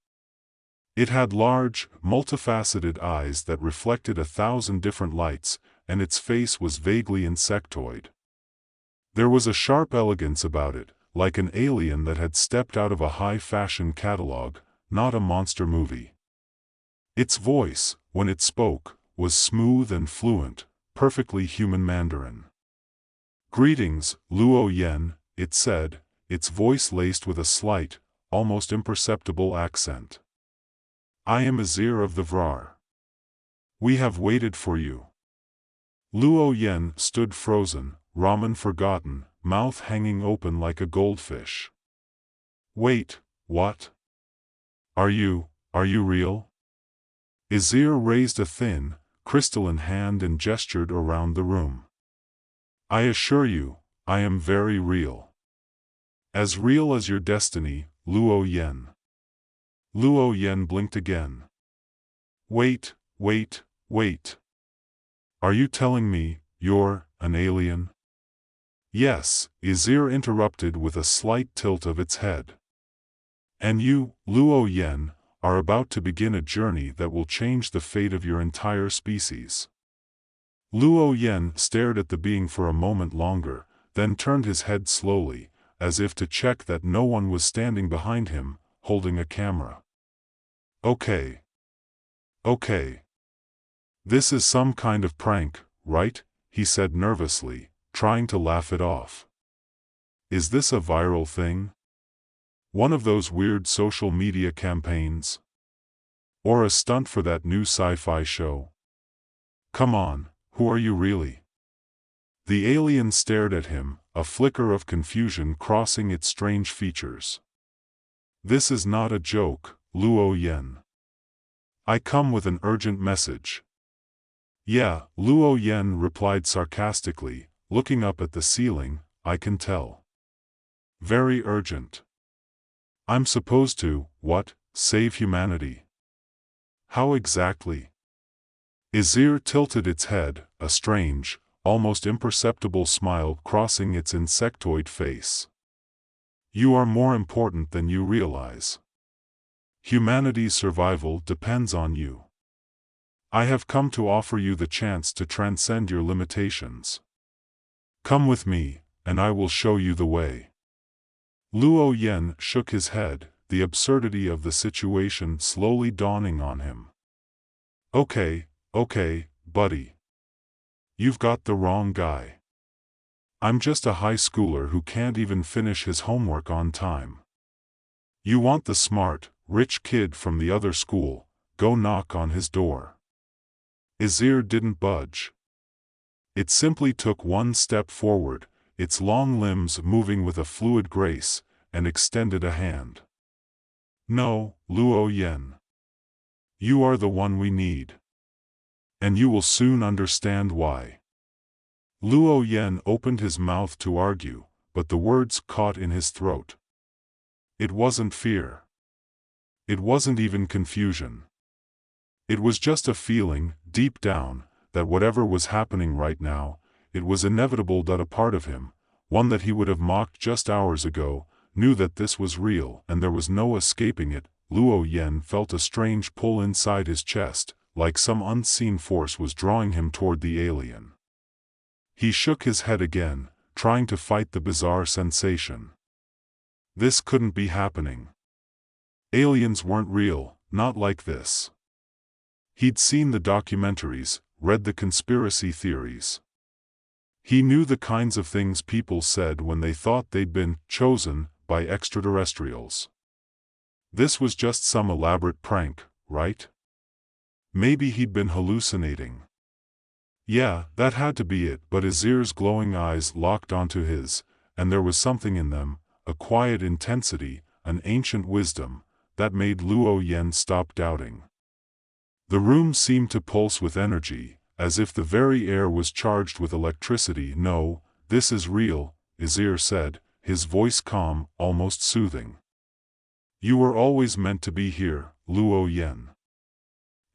It had large, multifaceted eyes that reflected 1,000 different lights, and its face was vaguely insectoid. There was a sharp elegance about it, like an alien that had stepped out of a high-fashion catalog, not a monster movie. Its voice, when it spoke, was smooth and fluent, perfectly human Mandarin. "Greetings, Luo Yen," it said, its voice laced with a slight, almost imperceptible accent. "I am Azir of the Vrar. We have waited for you." Luo Yen stood frozen, ramen forgotten, mouth hanging open like a goldfish. "Wait, what? Are you real?" Azir raised a thin, crystalline hand and gestured around the room. "I assure you, I am very real. As real as your destiny, Luo Yen." Luo Yen blinked again. Wait. Are you telling me you're an alien?" Yes, Izir interrupted with a slight tilt of its head. And you, Luo Yen, are about to begin a journey that will change the fate of your entire species. Luo Yen stared at the being for a moment longer, then turned his head slowly, as if to check that no one was standing behind him, holding a camera. Okay. Okay. This is some kind of prank, right? He said nervously, trying to laugh it off. Is this a viral thing? One of those weird social media campaigns? Or a stunt for that new sci-fi show? Come on, who are you really? The alien stared at him, a flicker of confusion crossing its strange features. This is not a joke, Luo Yen. I come with an urgent message. Yeah, Luo Yen replied sarcastically, looking up at the ceiling, I can tell. Very urgent. I'm supposed to, what, save humanity? How exactly? Izir tilted its head, a strange, almost imperceptible smile crossing its insectoid face. You are more important than you realize. Humanity's survival depends on you. I have come to offer you the chance to transcend your limitations. Come with me, and I will show you the way. Luo Yen shook his head, the absurdity of the situation slowly dawning on him. Okay, buddy. You've got the wrong guy. I'm just a high schooler who can't even finish his homework on time. You want the smart, rich kid from the other school, go knock on his door. Izir didn't budge. It simply took one step forward, its long limbs moving with a fluid grace, and extended a hand. No, Luo Yen. You are the one we need. And you will soon understand why. Luo Yen opened his mouth to argue, but the words caught in his throat. It wasn't fear. It wasn't even confusion. It was just a feeling, deep down, that whatever was happening right now, it was inevitable that a part of him, one that he would have mocked just hours ago, knew that this was real and there was no escaping it. Luo Yen felt a strange pull inside his chest, like some unseen force was drawing him toward the alien. He shook his head again, trying to fight the bizarre sensation. This couldn't be happening. Aliens weren't real, not like this. He'd seen the documentaries, read the conspiracy theories. He knew the kinds of things people said when they thought they'd been chosen by extraterrestrials. This was just some elaborate prank, right? Maybe he'd been hallucinating. Yeah, that had to be it, but Izir's glowing eyes locked onto his, and there was something in them, a quiet intensity, an ancient wisdom, that made Luo Yen stop doubting. The room seemed to pulse with energy, as if the very air was charged with electricity. No, this is real, Izir said, his voice calm, almost soothing. You were always meant to be here, Luo Yen.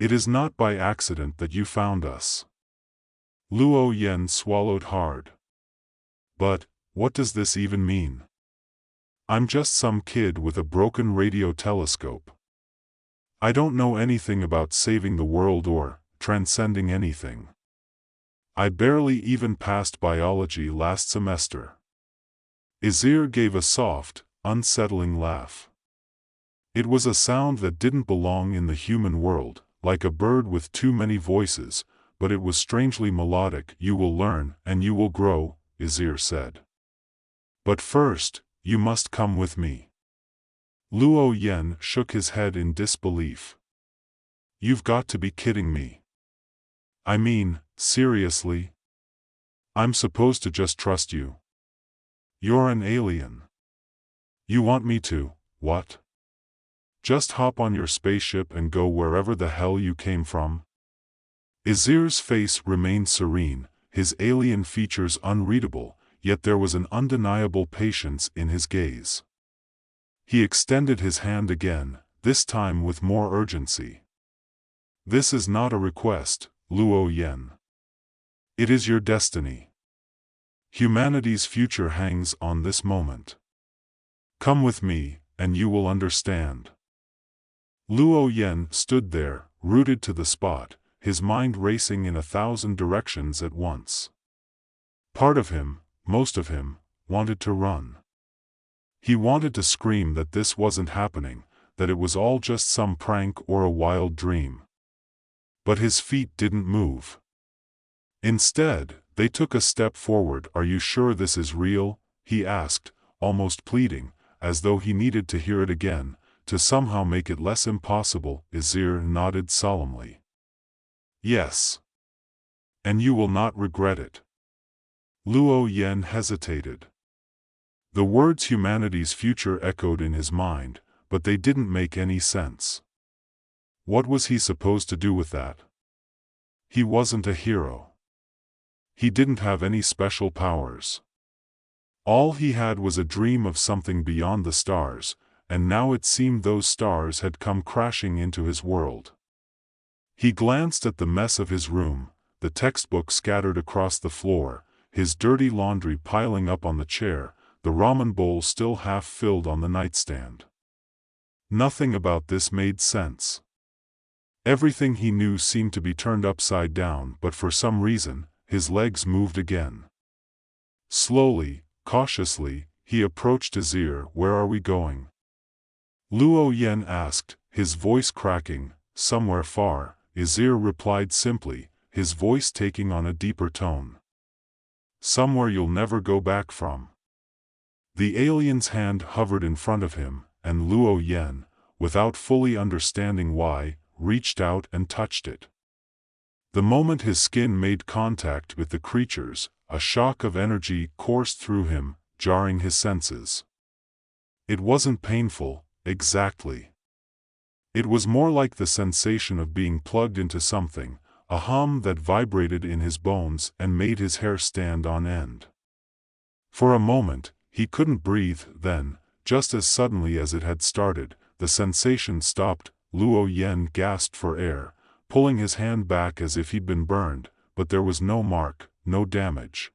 It is not by accident that you found us. Luo Yen swallowed hard. But, what does this even mean? I'm just some kid with a broken radio telescope. I don't know anything about saving the world or transcending anything. I barely even passed biology last semester. Izir gave a soft, unsettling laugh. It was a sound that didn't belong in the human world, like a bird with too many voices, but it was strangely melodic. You will learn and you will grow, Izir said. But first, you must come with me. Luo Yen shook his head in disbelief. You've got to be kidding me. I mean, seriously? I'm supposed to just trust you. You're an alien. You want me to, what? Just hop on your spaceship and go wherever the hell you came from? Izir's face remained serene, his alien features unreadable, yet there was an undeniable patience in his gaze. He extended his hand again, this time with more urgency. This is not a request, Luo Yen. It is your destiny. Humanity's future hangs on this moment. Come with me, and you will understand. Luo Yen stood there, rooted to the spot, his mind racing in 1,000 directions at once. Part of him, most of him, wanted to run. He wanted to scream that this wasn't happening, that it was all just some prank or a wild dream. But his feet didn't move. Instead, they took a step forward. "Are you sure this is real?" he asked, almost pleading, as though he needed to hear it again, to somehow make it less impossible. Azir nodded solemnly. "Yes. And you will not regret it." Luo Yen hesitated. The words humanity's future echoed in his mind, but they didn't make any sense. What was he supposed to do with that? He wasn't a hero. He didn't have any special powers. All he had was a dream of something beyond the stars, and now it seemed those stars had come crashing into his world. He glanced at the mess of his room, the textbooks scattered across the floor, his dirty laundry piling up on the chair, the ramen bowl still half filled on the nightstand. Nothing about this made sense. Everything he knew seemed to be turned upside down, but for some reason, his legs moved again. Slowly, cautiously, he approached Azir. "Where are we going?" Luo Yen asked, his voice cracking. "Somewhere far," Azir replied simply, his voice taking on a deeper tone. "Somewhere you'll never go back from." The alien's hand hovered in front of him, and Luo Yen, without fully understanding why, reached out and touched it. The moment his skin made contact with the creature's, a shock of energy coursed through him, jarring his senses. It wasn't painful, exactly. It was more like the sensation of being plugged into something, a hum that vibrated in his bones and made his hair stand on end. For a moment, he couldn't breathe. Then, just as suddenly as it had started, the sensation stopped. Luo Yen gasped for air, pulling his hand back as if he'd been burned, but there was no mark, no damage.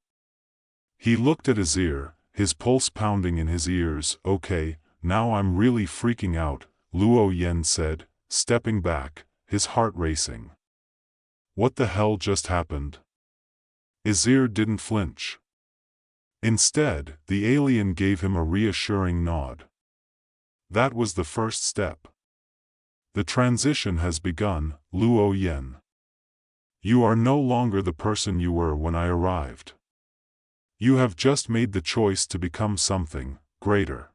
He looked at Azir, his pulse pounding in his ears. "Okay, now I'm really freaking out," Luo Yen said, stepping back, his heart racing. "What the hell just happened?" Azir didn't flinch. Instead, the alien gave him a reassuring nod. "That was the first step. The transition has begun, Luo Yen. You are no longer the person you were when I arrived. You have just made the choice to become something greater.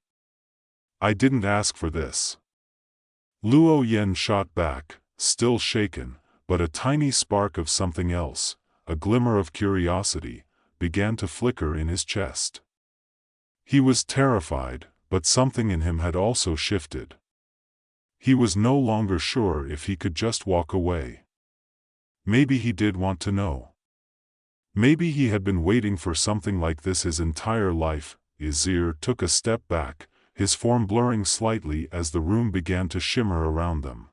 I didn't ask for this." Luo Yen shot back, still shaken, but a tiny spark of something else, a glimmer of curiosity, began to flicker in his chest. He was terrified, but something in him had also shifted. He was no longer sure if he could just walk away. Maybe he did want to know. Maybe he had been waiting for something like this his entire life. Azir took a step back, his form blurring slightly as the room began to shimmer around them.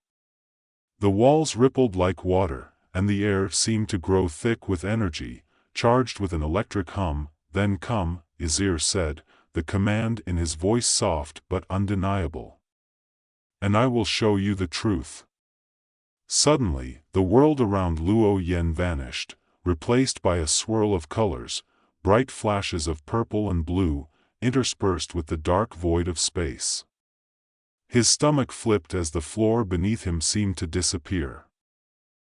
The walls rippled like water, and the air seemed to grow thick with energy, charged with an electric hum. "Then come," Azir said, the command in his voice soft but undeniable. "And I will show you the truth." Suddenly, the world around Luo Yen vanished, replaced by a swirl of colors, bright flashes of purple and blue, interspersed with the dark void of space. His stomach flipped as the floor beneath him seemed to disappear.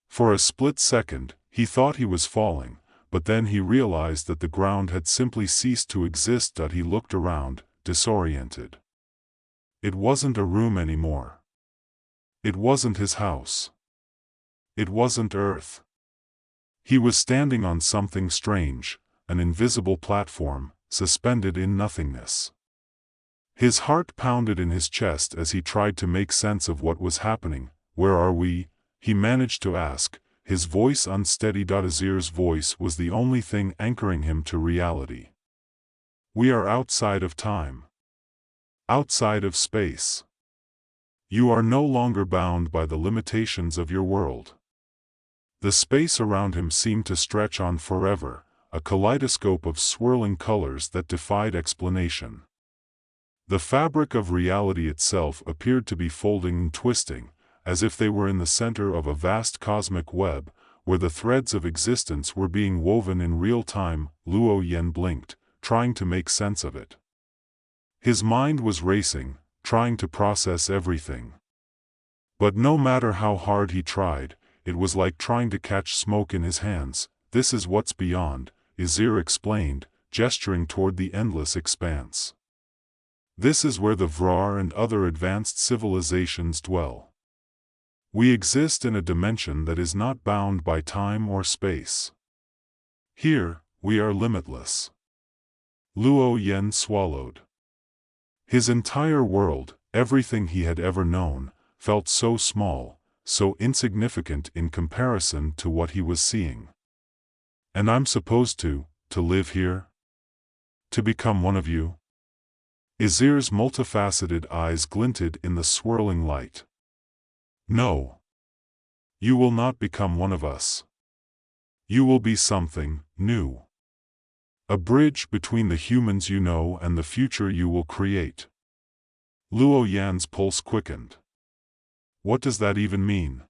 For a split second, he thought he was falling, but then he realized that the ground had simply ceased to exist. He looked around, disoriented. It wasn't a room anymore. It wasn't his house. It wasn't Earth. He was standing on something strange, an invisible platform, suspended in nothingness. His heart pounded in his chest as he tried to make sense of what was happening. "Where are we?" he managed to ask, his voice unsteady. Azir's voice was the only thing anchoring him to reality. "We are outside of time. Outside of space. You are no longer bound by the limitations of your world." The space around him seemed to stretch on forever, a kaleidoscope of swirling colors that defied explanation. The fabric of reality itself appeared to be folding and twisting, as if they were in the center of a vast cosmic web, where the threads of existence were being woven in real time. Luo Yan blinked, trying to make sense of it. His mind was racing, trying to process everything. But no matter how hard he tried, it was like trying to catch smoke in his hands. This is what's beyond, Izir explained, gesturing toward the endless expanse. This is where the Vrar and other advanced civilizations dwell. We exist in a dimension that is not bound by time or space. Here, we are limitless. Luo Yan swallowed. His entire world, everything he had ever known, felt so small, so insignificant in comparison to what he was seeing. And I'm supposed to live here? To become one of you? Izir's multifaceted eyes glinted in the swirling light. No. You will not become one of us. You will be something new. A bridge between the humans you know and the future you will create. Luo Yan's pulse quickened. What does that even mean?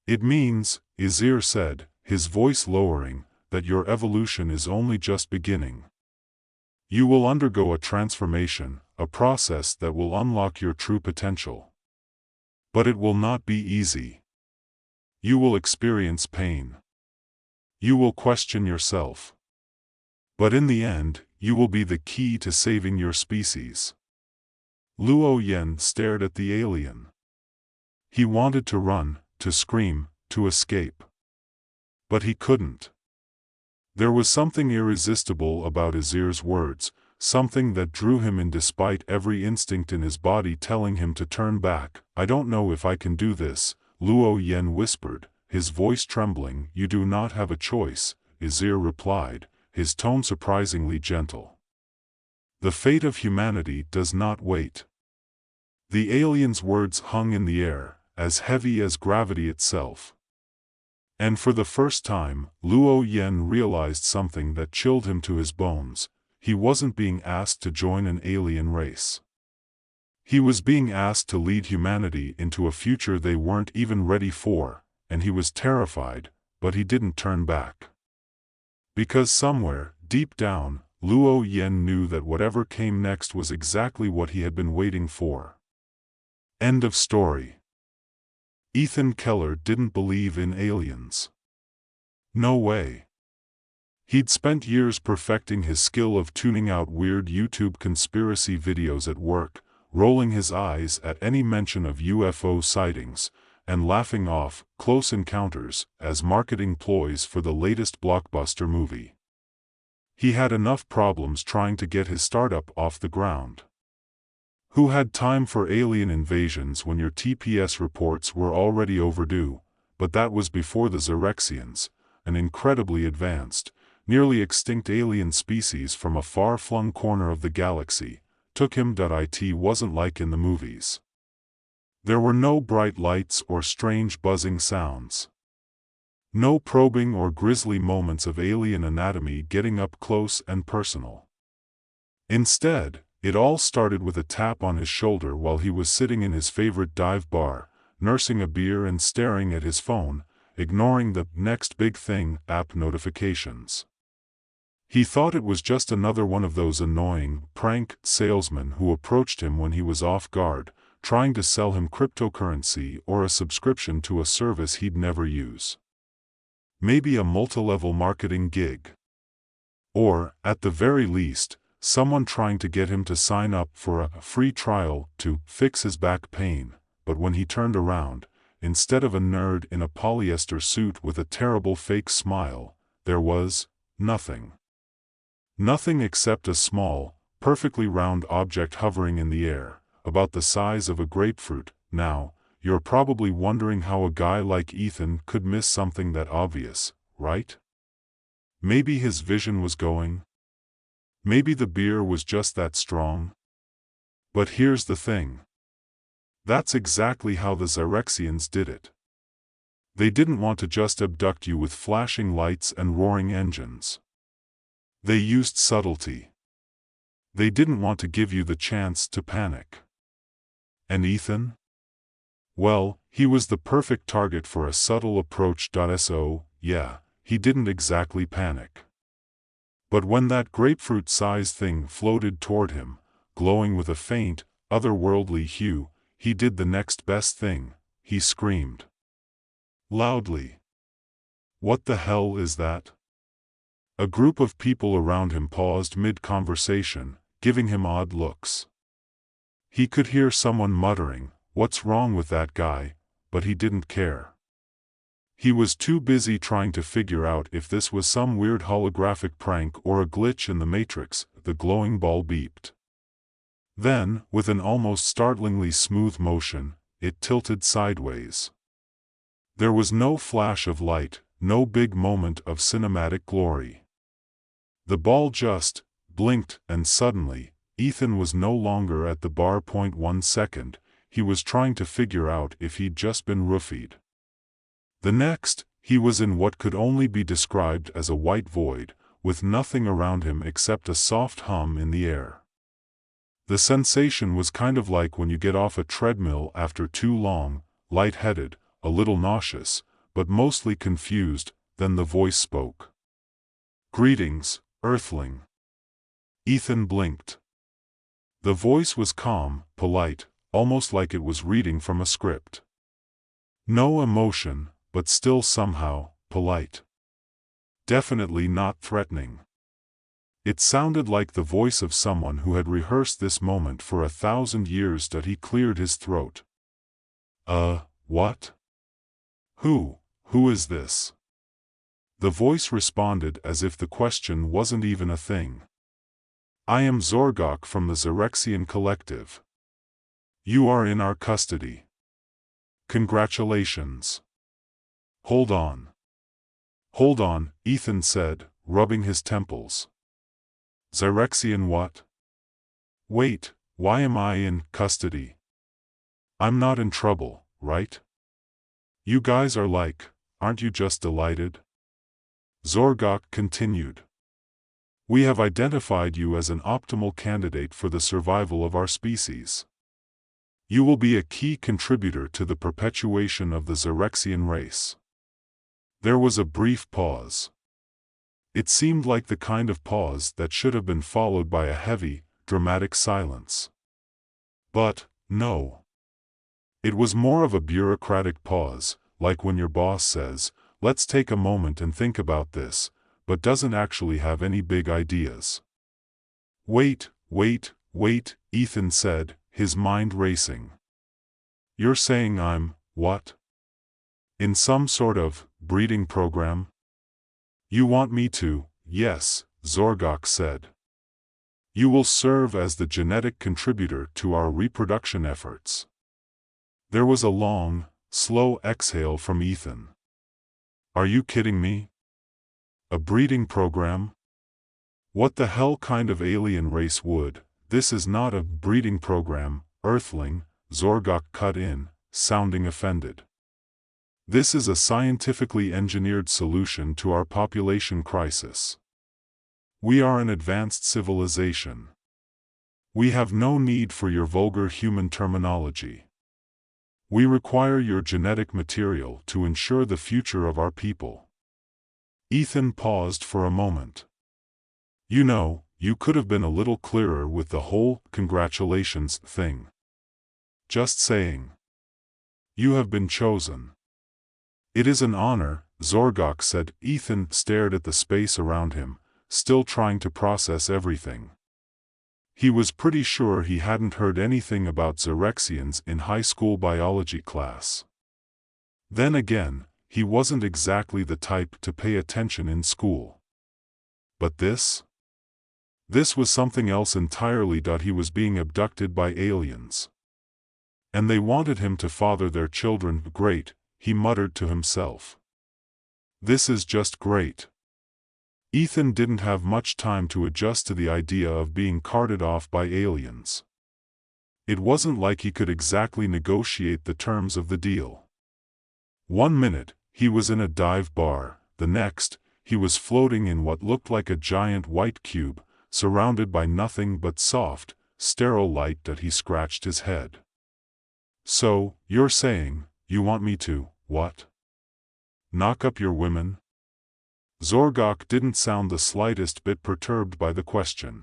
It means, Izir said, his voice lowering, that your evolution is only just beginning. You will undergo a transformation, a process that will unlock your true potential. But it will not be easy. You will experience pain. You will question yourself. But in the end, you will be the key to saving your species. Luo Yan stared at the alien. He wanted to run, to scream, to escape. But he couldn't. There was something irresistible about Izir's words, something that drew him in despite every instinct in his body telling him to turn back. I don't know if I can do this, Luo Yan whispered, his voice trembling. You do not have a choice, Izir replied, his tone surprisingly gentle. The fate of humanity does not wait. The alien's words hung in the air, as heavy as gravity itself. And for the first time, Luo Yan realized something that chilled him to his bones. He wasn't being asked to join an alien race. He was being asked to lead humanity into a future they weren't even ready for, and he was terrified, but he didn't turn back. Because somewhere, deep down, Luo Yan knew that whatever came next was exactly what he had been waiting for. End of story. Ethan Keller didn't believe in aliens. No way. He'd spent years perfecting his skill of tuning out weird YouTube conspiracy videos at work, rolling his eyes at any mention of UFO sightings, and laughing off Close Encounters as marketing ploys for the latest blockbuster movie. He had enough problems trying to get his startup off the ground. Who had time for alien invasions when your TPS reports were already overdue? But that was before the Xerexians, an incredibly advanced, nearly extinct alien species from a far-flung corner of the galaxy, took him. It wasn't like in the movies. There were no bright lights or strange buzzing sounds. No probing or grisly moments of alien anatomy getting up close and personal. Instead, it all started with a tap on his shoulder while he was sitting in his favorite dive bar, nursing a beer and staring at his phone, ignoring the next big thing app notifications. He thought it was just another one of those annoying, prank salesmen who approached him when he was off guard, trying to sell him cryptocurrency or a subscription to a service he'd never use. Maybe a multi-level marketing gig. Or, at the very least, someone trying to get him to sign up for a free trial to fix his back pain. But when he turned around, instead of a nerd in a polyester suit with a terrible fake smile, there was nothing. Nothing except a small, perfectly round object hovering in the air, about the size of a grapefruit. Now, you're probably wondering how a guy like Ethan could miss something that obvious, right? Maybe his vision was going. Maybe the beer was just that strong. But here's the thing. That's exactly how the Xerexians did it. They didn't want to just abduct you with flashing lights and roaring engines. They used subtlety. They didn't want to give you the chance to panic. And Ethan? Well, he was the perfect target for a subtle approach. So, yeah, he didn't exactly panic. But when that grapefruit-sized thing floated toward him, glowing with a faint, otherworldly hue, he did the next best thing. He screamed loudly. What the hell is that? A group of people around him paused mid-conversation, giving him odd looks. He could hear someone muttering, "What's wrong with that guy?" but he didn't care. He was too busy trying to figure out if this was some weird holographic prank or a glitch in the Matrix. The glowing ball beeped. Then, with an almost startlingly smooth motion, it tilted sideways. There was no flash of light, no big moment of cinematic glory. The ball just blinked, and suddenly, Ethan was no longer at the bar. 1 second, he was trying to figure out if he'd just been roofied. The next, he was in what could only be described as a white void, with nothing around him except a soft hum in the air. The sensation was kind of like when you get off a treadmill after too long, lightheaded, a little nauseous, but mostly confused. Then the voice spoke. "Greetings, Earthling." Ethan blinked. The voice was calm, polite, almost like it was reading from a script. No emotion, but still somehow polite. Definitely not threatening. It sounded like the voice of someone who had rehearsed this moment for 1,000 years. He cleared his throat. What? Who is this?" The voice responded as if the question wasn't even a thing. "I am Zorgok from the Xerexian Collective. You are in our custody. Congratulations." Hold on, Ethan said, rubbing his temples. "Xerexian what? Wait, why am I in custody? I'm not in trouble, right? You guys are like, aren't you just delighted?" Zorgok continued. "We have identified you as an optimal candidate for the survival of our species. You will be a key contributor to the perpetuation of the Xerexian race." There was a brief pause. It seemed like the kind of pause that should have been followed by a heavy, dramatic silence. But, no. It was more of a bureaucratic pause, like when your boss says, "Let's take a moment and think about this," but doesn't actually have any big ideas. Wait, Ethan said, his mind racing. "You're saying I'm, what? In some sort of breeding program?" "You want me to?" "Yes," Zorgok said. "You will serve as the genetic contributor to our reproduction efforts." There was a long, slow exhale from Ethan. "Are you kidding me? A breeding program? What the hell kind of alien race would?" "This is not a breeding program, Earthling," Zorgok cut in, sounding offended. "This is a scientifically engineered solution to our population crisis. We are an advanced civilization. We have no need for your vulgar human terminology. We require your genetic material to ensure the future of our people." Ethan paused for a moment. "You know, you could have been a little clearer with the whole congratulations thing. Just saying. You have been chosen." "It is an honor," Zorgok said. Ethan stared at the space around him, still trying to process everything. He was pretty sure he hadn't heard anything about Xerexians in high school biology class. Then again, he wasn't exactly the type to pay attention in school. But this? This was something else entirely. He was being abducted by aliens. And they wanted him to father their children. Great, he muttered to himself. This is just great. Ethan didn't have much time to adjust to the idea of being carted off by aliens. It wasn't like he could exactly negotiate the terms of the deal. 1 minute, he was in a dive bar. The next, he was floating in what looked like a giant white cube, surrounded by nothing but soft, sterile light that he scratched his head. So, you're saying, you want me to, what? Knock up your women? Zorgok didn't sound the slightest bit perturbed by the question.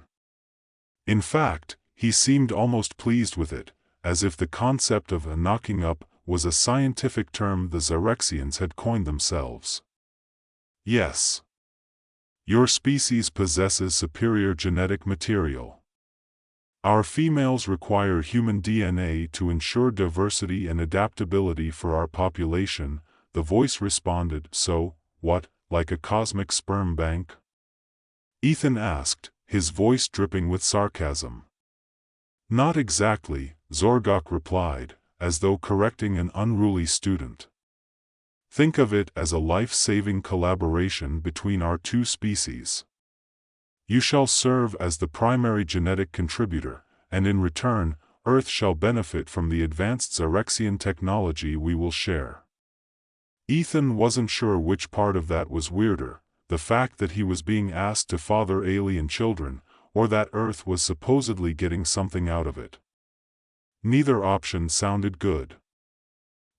In fact, he seemed almost pleased with it, as if the concept of a knocking up was a scientific term the Xerexians had coined themselves. Yes. Your species possesses superior genetic material. Our females require human DNA to ensure diversity and adaptability for our population, the voice responded. So, what, like a cosmic sperm bank? Ethan asked, his voice dripping with sarcasm. Not exactly, Zorgok replied, as though correcting an unruly student. Think of it as a life-saving collaboration between our two species. You shall serve as the primary genetic contributor, and in return, Earth shall benefit from the advanced Xerexian technology we will share. Ethan wasn't sure which part of that was weirder, the fact that he was being asked to father alien children, or that Earth was supposedly getting something out of it. Neither option sounded good.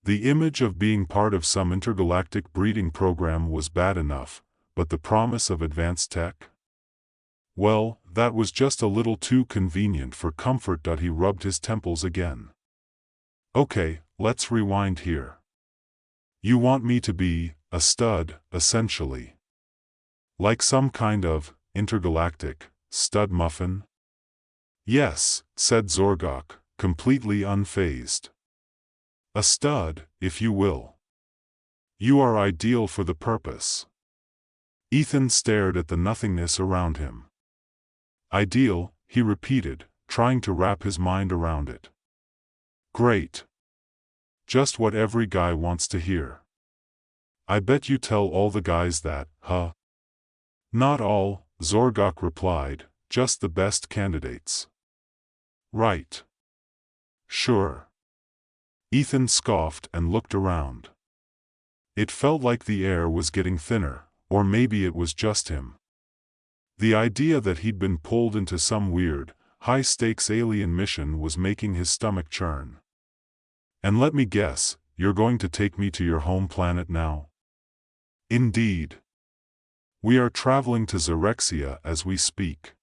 The image of being part of some intergalactic breeding program was bad enough, but the promise of advanced tech? Well, that was just a little too convenient for comfort. He rubbed his temples again. Okay, let's rewind here. You want me to be a stud, essentially. Like some kind of intergalactic stud muffin? Yes, said Zorgok, completely unfazed. A stud, if you will. You are ideal for the purpose. Ethan stared at the nothingness around him. Ideal, he repeated, trying to wrap his mind around it. Great. Just what every guy wants to hear. I bet you tell all the guys that, huh? Not all, Zorgok replied, just the best candidates. Right. Sure. Ethan scoffed and looked around. It felt like the air was getting thinner, or maybe it was just him. The idea that he'd been pulled into some weird, high-stakes alien mission was making his stomach churn. And let me guess, you're going to take me to your home planet now? Indeed. We are traveling to Xerexia as we speak.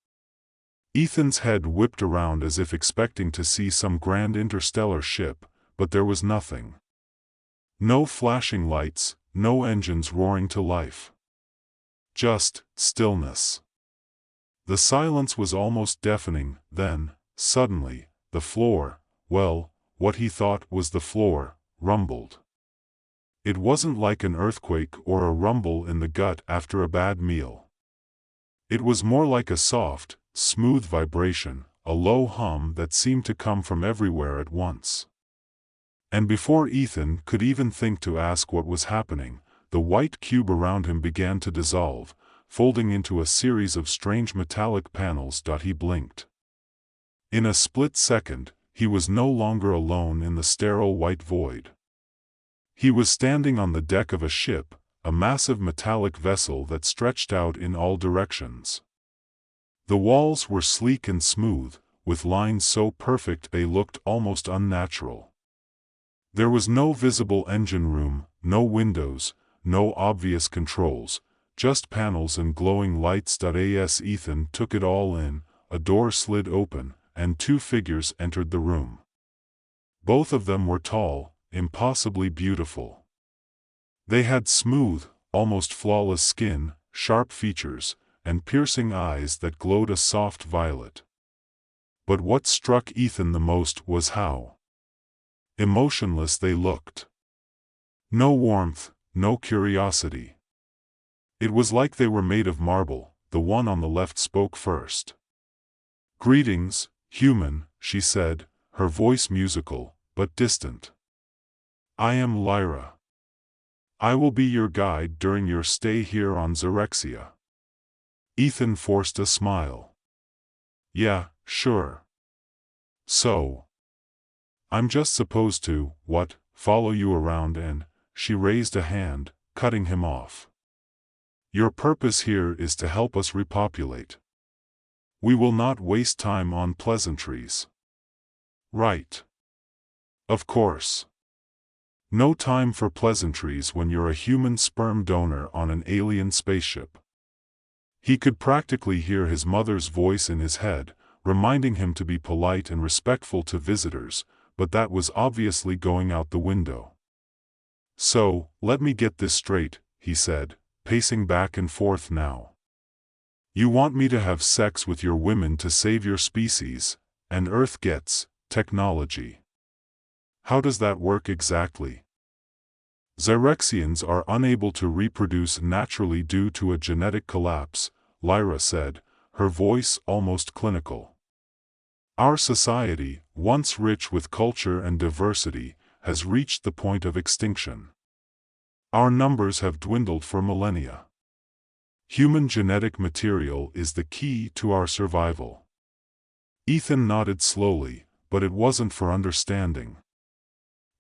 Ethan's head whipped around as if expecting to see some grand interstellar ship, but there was nothing. No flashing lights, no engines roaring to life. Just stillness. The silence was almost deafening. Then, suddenly, the floor, well, what he thought was the floor, rumbled. It wasn't like an earthquake or a rumble in the gut after a bad meal. It was more like a soft, smooth vibration, a low hum that seemed to come from everywhere at once. And before Ethan could even think to ask what was happening, the white cube around him began to dissolve, folding into a series of strange metallic panels. He blinked. In a split second, he was no longer alone in the sterile white void. He was standing on the deck of a ship, a massive metallic vessel that stretched out in all directions. The walls were sleek and smooth, with lines so perfect they looked almost unnatural. There was no visible engine room, no windows, no obvious controls, just panels and glowing lights. As Ethan took it all in, a door slid open, and two figures entered the room. Both of them were tall, impossibly beautiful. They had smooth, almost flawless skin, sharp features, and piercing eyes that glowed a soft violet. But what struck Ethan the most was how emotionless they looked. No warmth, no curiosity. It was like they were made of marble. The one on the left spoke first. Greetings, human, she said, her voice musical, but distant. I am Lyra. I will be your guide during your stay here on Xerexia. Ethan forced a smile. Yeah, sure. So, I'm just supposed to, follow you around and, she raised a hand, cutting him off. Your purpose here is to help us repopulate. We will not waste time on pleasantries. Right. Of course. No time for pleasantries when you're a human sperm donor on an alien spaceship. He could practically hear his mother's voice in his head, reminding him to be polite and respectful to visitors, but that was obviously going out the window. So, let me get this straight, he said, pacing back and forth now. You want me to have sex with your women to save your species, and Earth gets technology. How does that work exactly? Zyrexians are unable to reproduce naturally due to a genetic collapse, Lyra said, her voice almost clinical. Our society, once rich with culture and diversity, has reached the point of extinction. Our numbers have dwindled for millennia. Human genetic material is the key to our survival. Ethan nodded slowly, but it wasn't for understanding.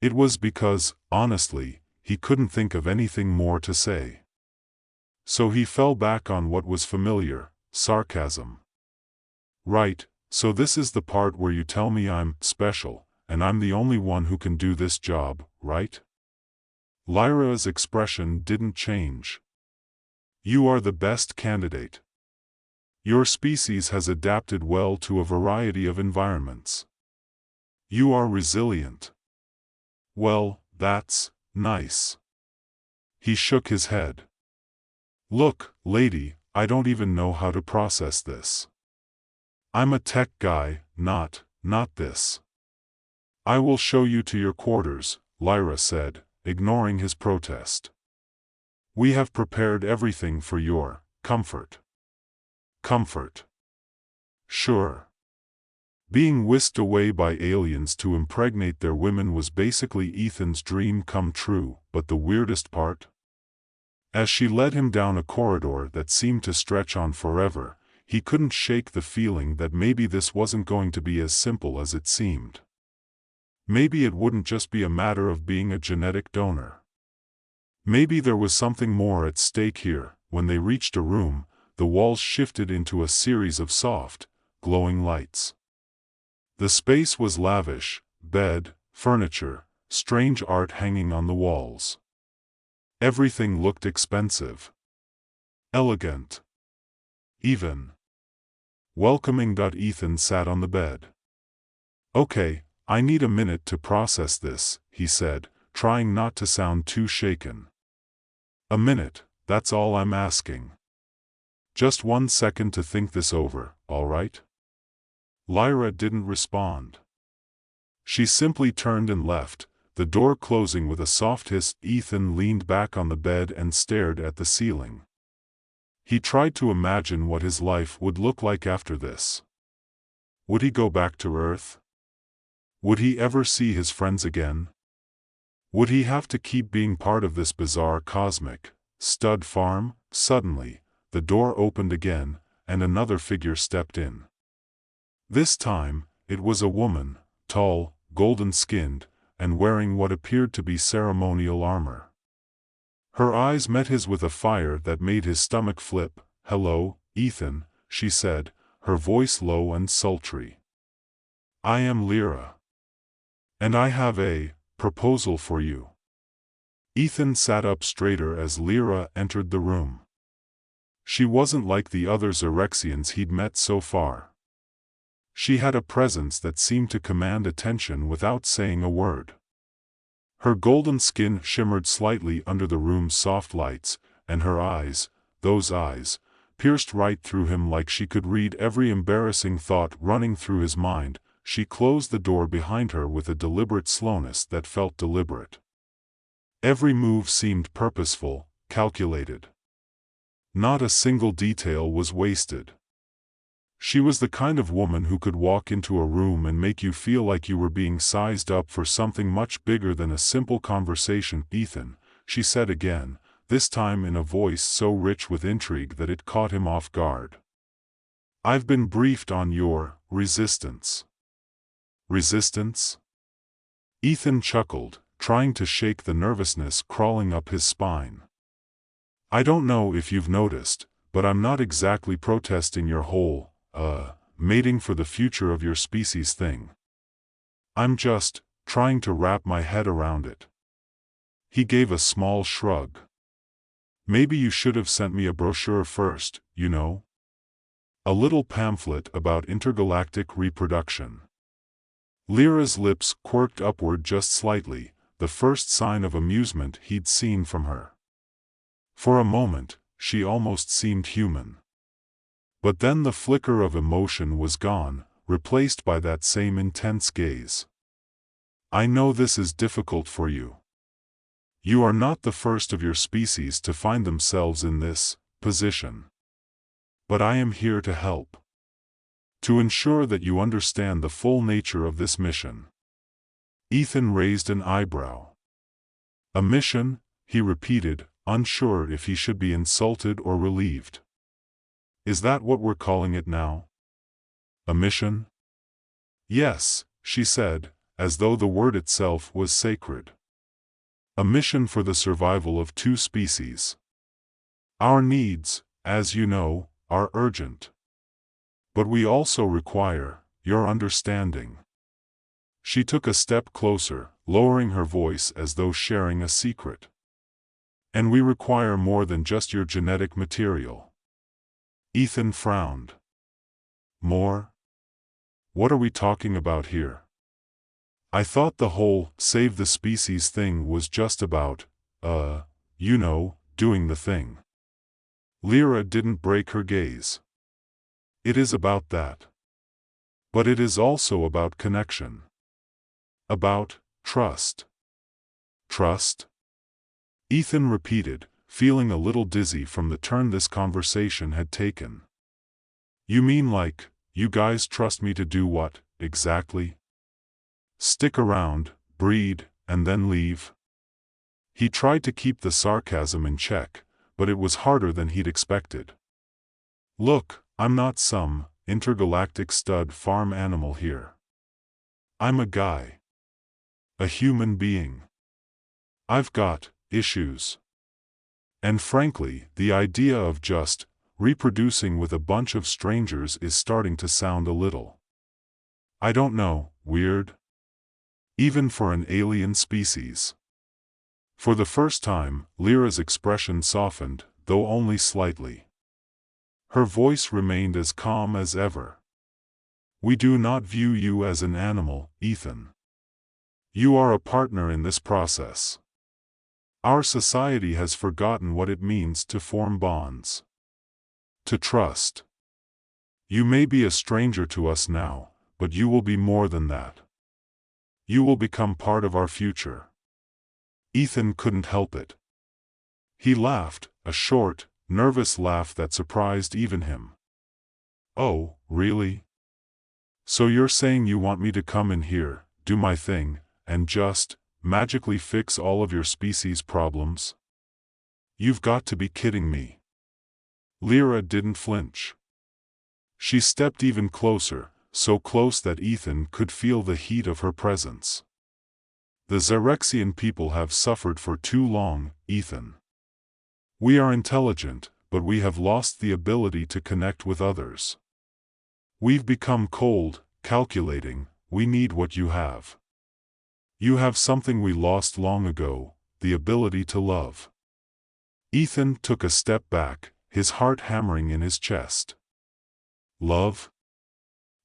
It was because, honestly, he couldn't think of anything more to say. So he fell back on what was familiar, sarcasm. Right, so this is the part where you tell me I'm special, and I'm the only one who can do this job, right? Lyra's expression didn't change. You are the best candidate. Your species has adapted well to a variety of environments. You are resilient. Well, that's nice. He shook his head. Look, lady, I don't even know how to process this. I'm a tech guy, not this. I will show you to your quarters, Lyra said, ignoring his protest. We have prepared everything for your comfort. Comfort. Sure. Being whisked away by aliens to impregnate their women was basically Ethan's dream come true, but the weirdest part? As she led him down a corridor that seemed to stretch on forever, he couldn't shake the feeling that maybe this wasn't going to be as simple as it seemed. Maybe it wouldn't just be a matter of being a genetic donor. Maybe there was something more at stake here. When they reached a room, the walls shifted into a series of soft, glowing lights. The space was lavish: bed, furniture, strange art hanging on the walls. Everything looked expensive. Elegant. Even welcoming. Ethan sat on the bed. Okay, I need a minute to process this, he said, trying not to sound too shaken. A minute, that's all I'm asking. Just 1 second to think this over, all right? Lyra didn't respond. She simply turned and left, the door closing with a soft hiss. Ethan leaned back on the bed and stared at the ceiling. He tried to imagine what his life would look like after this. Would he go back to Earth? Would he ever see his friends again? Would he have to keep being part of this bizarre cosmic stud farm? Suddenly, the door opened again, and another figure stepped in. This time, it was a woman, tall, golden-skinned, and wearing what appeared to be ceremonial armor. Her eyes met his with a fire that made his stomach flip. Hello, Ethan, she said, her voice low and sultry. I am Lyra. And I have a proposal for you. Ethan sat up straighter as Lyra entered the room. She wasn't like the other Zyrexians he'd met so far. She had a presence that seemed to command attention without saying a word. Her golden skin shimmered slightly under the room's soft lights, and her eyes, those eyes, pierced right through him like she could read every embarrassing thought running through his mind. She closed the door behind her with a deliberate slowness that felt deliberate. Every move seemed purposeful, calculated. Not a single detail was wasted. She was the kind of woman who could walk into a room and make you feel like you were being sized up for something much bigger than a simple conversation. Ethan, she said again, this time in a voice so rich with intrigue that it caught him off guard. I've been briefed on your resistance. Resistance? Ethan chuckled, trying to shake the nervousness crawling up his spine. I don't know if you've noticed, but I'm not exactly protesting your whole, mating for the future of your species thing. I'm just trying to wrap my head around it." He gave a small shrug. "Maybe you should have sent me a brochure first, you know? A little pamphlet about intergalactic reproduction." Lyra's lips quirked upward just slightly, the first sign of amusement he'd seen from her. For a moment, she almost seemed human. But then the flicker of emotion was gone, replaced by that same intense gaze. "I know this is difficult for you. You are not the first of your species to find themselves in this position. But I am here to help. To ensure that you understand the full nature of this mission." Ethan raised an eyebrow. "A mission?" he repeated, unsure if he should be insulted or relieved. "Is that what we're calling it now? A mission?" "Yes," she said, as though the word itself was sacred. "A mission for the survival of two species. Our needs, as you know, are urgent. But we also require your understanding." She took a step closer, lowering her voice as though sharing a secret. "And we require more than just your genetic material." Ethan frowned. "More? What are we talking about here? I thought the whole save the species thing was just about, doing the thing." Lyra didn't break her gaze. "It is about that. But it is also about connection. About trust." "Trust?" Ethan repeated, feeling a little dizzy from the turn this conversation had taken. "You mean like, you guys trust me to do what, exactly? Stick around, breed, and then leave?" He tried to keep the sarcasm in check, but it was harder than he'd expected. "Look, I'm not some intergalactic stud farm animal here. I'm a guy. A human being. I've got issues. And frankly, the idea of just reproducing with a bunch of strangers is starting to sound a little, I don't know, weird? Even for an alien species." For the first time, Lyra's expression softened, though only slightly. Her voice remained as calm as ever. "We do not view you as an animal, Ethan. You are a partner in this process. Our society has forgotten what it means to form bonds. To trust. You may be a stranger to us now, but you will be more than that. You will become part of our future." Ethan couldn't help it. He laughed, a short, nervous laugh that surprised even him. "Oh, really? So you're saying you want me to come in here, do my thing, and just magically fix all of your species' problems? You've got to be kidding me." Lyra didn't flinch. She stepped even closer, so close that Ethan could feel the heat of her presence. "The Xerexian people have suffered for too long, Ethan. We are intelligent, but we have lost the ability to connect with others. We've become cold, calculating. We need what you have. You have something we lost long ago, the ability to love." Ethan took a step back, his heart hammering in his chest. "Love?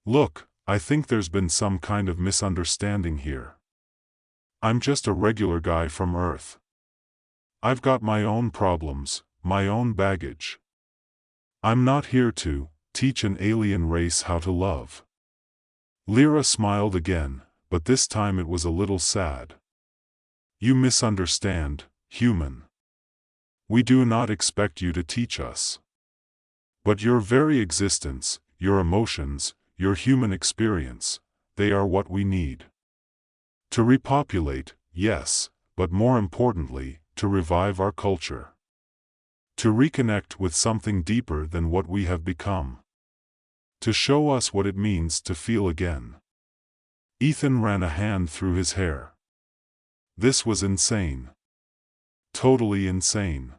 Look, I think there's been some kind of misunderstanding here. I'm just a regular guy from Earth. I've got my own problems, my own baggage. I'm not here to teach an alien race how to love." Lyra smiled again, but this time it was a little sad. "You misunderstand, human. We do not expect you to teach us. But your very existence, your emotions, your human experience, they are what we need. To repopulate, yes, but more importantly, to revive our culture. To reconnect with something deeper than what we have become. To show us what it means to feel again." Ethan ran a hand through his hair. This was insane. Totally insane.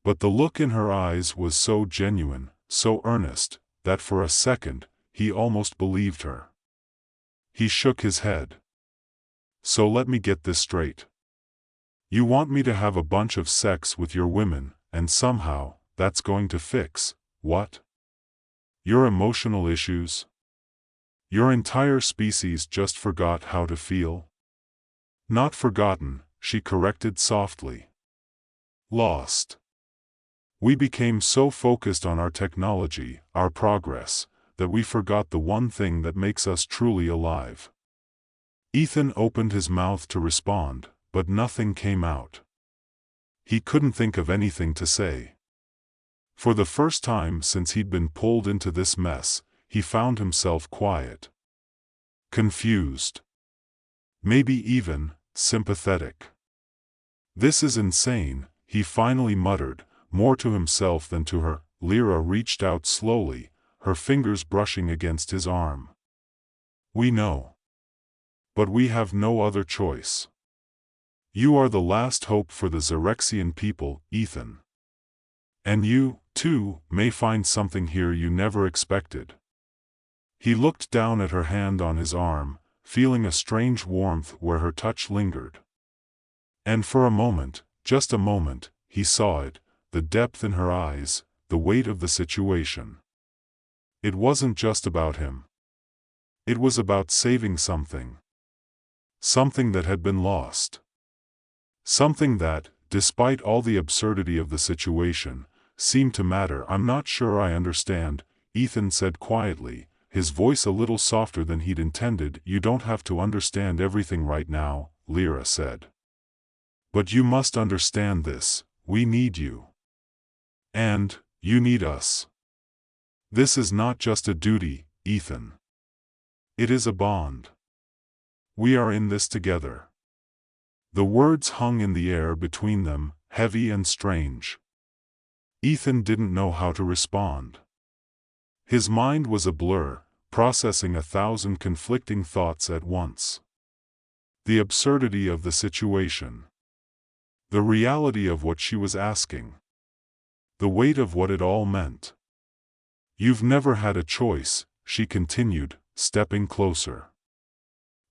But the look in her eyes was so genuine, so earnest, that for a second, he almost believed her. He shook his head. So let me get this straight. You want me to have a bunch of sex with your women, and somehow, that's going to fix, what? Your emotional issues? Your entire species just forgot how to feel? Not forgotten, she corrected softly. Lost. We became so focused on our technology, our progress, that we forgot the one thing that makes us truly alive. Ethan opened his mouth to respond, but nothing came out. He couldn't think of anything to say. For the first time since he'd been pulled into this mess, he found himself quiet. Confused. Maybe even sympathetic. This is insane, he finally muttered, more to himself than to her. Lyra reached out slowly, her fingers brushing against his arm. We know. But we have no other choice. You are the last hope for the Xerexian people, Ethan. And you, too, may find something here you never expected. He looked down at her hand on his arm, feeling a strange warmth where her touch lingered. And for a moment, just a moment, he saw it, the depth in her eyes, the weight of the situation. It wasn't just about him. It was about saving something. Something that had been lost. Something that, despite all the absurdity of the situation, seemed to matter. I'm not sure I understand, Ethan said quietly, his voice a little softer than he'd intended. You don't have to understand everything right now, Lyra said. But you must understand this, we need you. And, you need us. This is not just a duty, Ethan. It is a bond. We are in this together. The words hung in the air between them, heavy and strange. Ethan didn't know how to respond. His mind was a blur, processing 1,000 conflicting thoughts at once. The absurdity of the situation. The reality of what she was asking. The weight of what it all meant. You've never had a choice, she continued, stepping closer.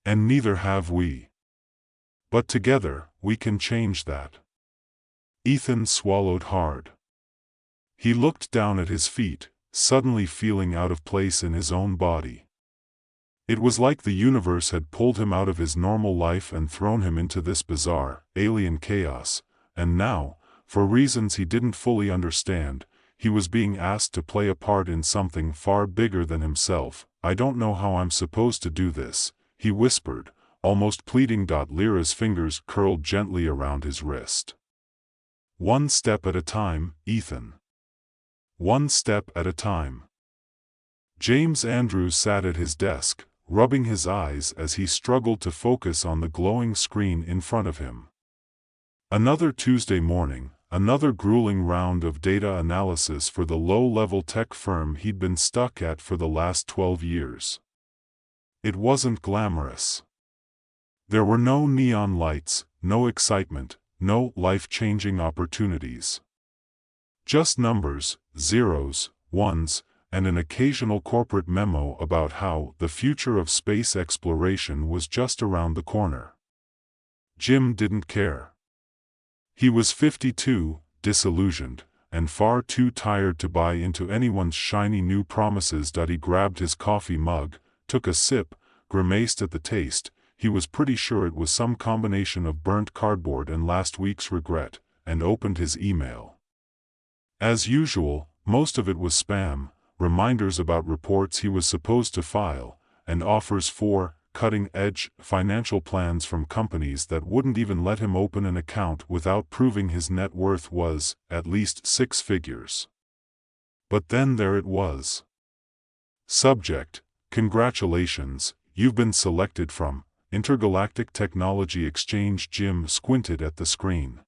And neither have we. But together, we can change that. Ethan swallowed hard. He looked down at his feet, suddenly feeling out of place in his own body. It was like the universe had pulled him out of his normal life and thrown him into this bizarre, alien chaos, and now, for reasons he didn't fully understand, he was being asked to play a part in something far bigger than himself. I don't know how I'm supposed to do this, he whispered, almost pleading. Lyra's fingers curled gently around his wrist. One step at a time, Ethan. One step at a time. James Andrews sat at his desk, rubbing his eyes as he struggled to focus on the glowing screen in front of him. Another Tuesday morning, another grueling round of data analysis for the low-level tech firm he'd been stuck at for the last 12 years. It wasn't glamorous. There were no neon lights, no excitement, no life-changing opportunities. Just numbers, zeros, ones, and an occasional corporate memo about how the future of space exploration was just around the corner. Jim didn't care. He was 52, disillusioned, and far too tired to buy into anyone's shiny new promises. He grabbed his coffee mug, took a sip, grimaced at the taste. He was pretty sure it was some combination of burnt cardboard and last week's regret, and opened his email. As usual, most of it was spam, reminders about reports he was supposed to file, and offers for cutting-edge financial plans from companies that wouldn't even let him open an account without proving his net worth was, at least 6 figures. But then there it was. Subject: Congratulations, you've been selected from Intergalactic Technology Exchange. Jim squinted at the screen.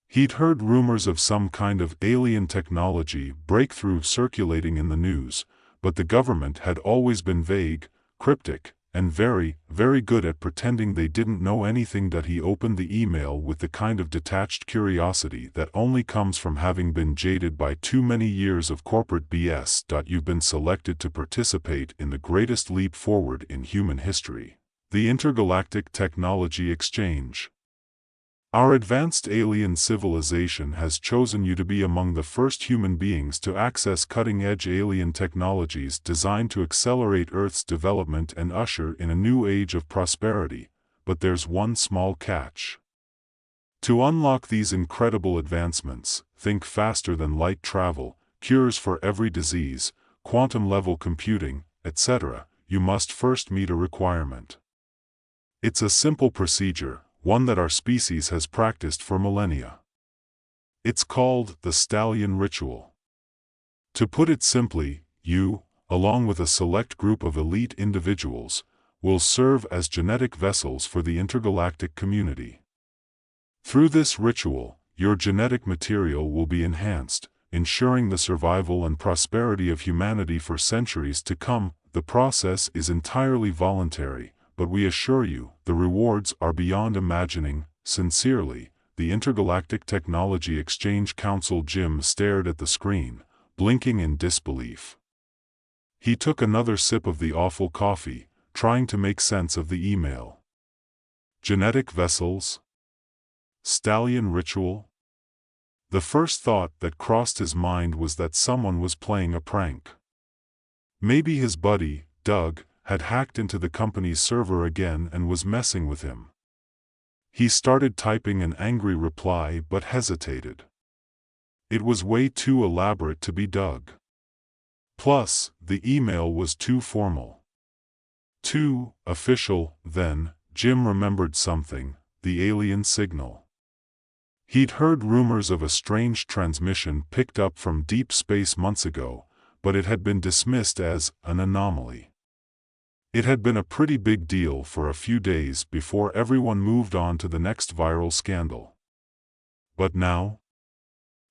He'd heard rumors of some kind of alien technology breakthrough circulating in the news, but the government had always been vague, cryptic, and very, very good at pretending they didn't know anything. He opened the email with the kind of detached curiosity that only comes from having been jaded by too many years of corporate BS. You've been selected to participate in the greatest leap forward in human history, the Intergalactic Technology Exchange. Our advanced alien civilization has chosen you to be among the first human beings to access cutting-edge alien technologies designed to accelerate Earth's development and usher in a new age of prosperity, but there's one small catch. To unlock these incredible advancements, think faster than light travel, cures for every disease, quantum-level computing, etc., you must first meet a requirement. It's a simple procedure, one that our species has practiced for millennia. It's called the Stallion Ritual. To put it simply, you, along with a select group of elite individuals, will serve as genetic vessels for the intergalactic community. Through this ritual, your genetic material will be enhanced, ensuring the survival and prosperity of humanity for centuries to come. The process is entirely voluntary, but we assure you, the rewards are beyond imagining. Sincerely, the Intergalactic Technology Exchange Council. Jim stared at the screen, blinking in disbelief. He took another sip of the awful coffee, trying to make sense of the email. Genetic vessels? Stallion ritual? The first thought that crossed his mind was that someone was playing a prank. Maybe his buddy, Doug, had hacked into the company's server again and was messing with him. He started typing an angry reply but hesitated. It was way too elaborate to be Doug. Plus, the email was too formal. Too official. Then, Jim remembered something: the alien signal. He'd heard rumors of a strange transmission picked up from deep space months ago, but it had been dismissed as an anomaly. It had been a pretty big deal for a few days before everyone moved on to the next viral scandal. But now?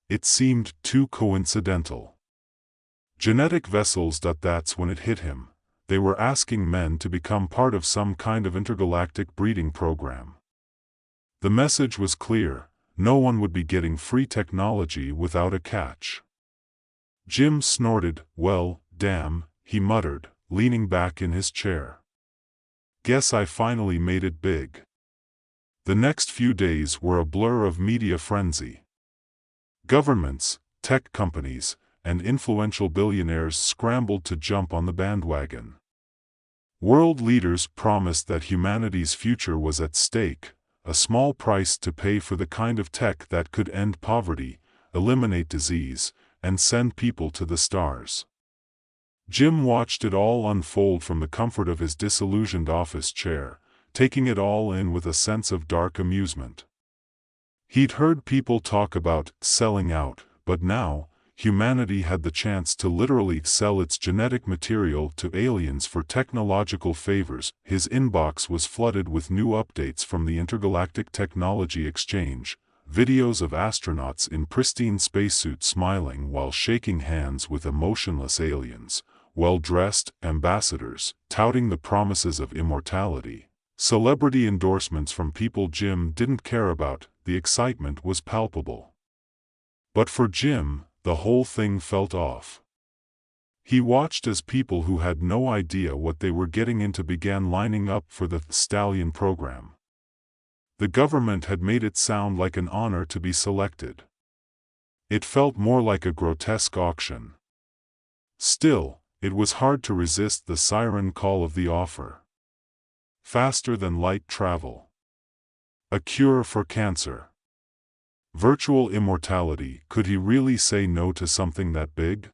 It seemed too coincidental. Genetic vessels. That's when it hit him. They were asking men to become part of some kind of intergalactic breeding program. The message was clear: no one would be getting free technology without a catch. Jim snorted. Well, damn, he muttered, leaning back in his chair. Guess I finally made it big. The next few days were a blur of media frenzy. Governments, tech companies, and influential billionaires scrambled to jump on the bandwagon. World leaders promised that humanity's future was at stake, a small price to pay for the kind of tech that could end poverty, eliminate disease, and send people to the stars. Jim watched it all unfold from the comfort of his disillusioned office chair, taking it all in with a sense of dark amusement. He'd heard people talk about selling out, but now, humanity had the chance to literally sell its genetic material to aliens for technological favors. His inbox was flooded with new updates from the Intergalactic Technology Exchange, videos of astronauts in pristine spacesuits smiling while shaking hands with emotionless aliens, well-dressed ambassadors touting the promises of immortality, celebrity endorsements from people Jim didn't care about. The excitement was palpable. But for Jim, the whole thing felt off. He watched as people who had no idea what they were getting into began lining up for the Stallion program. The government had made it sound like an honor to be selected. It felt more like a grotesque auction. Still, it was hard to resist the siren call of the offer. Faster than light travel. A cure for cancer. Virtual immortality. Could he really say no to something that big?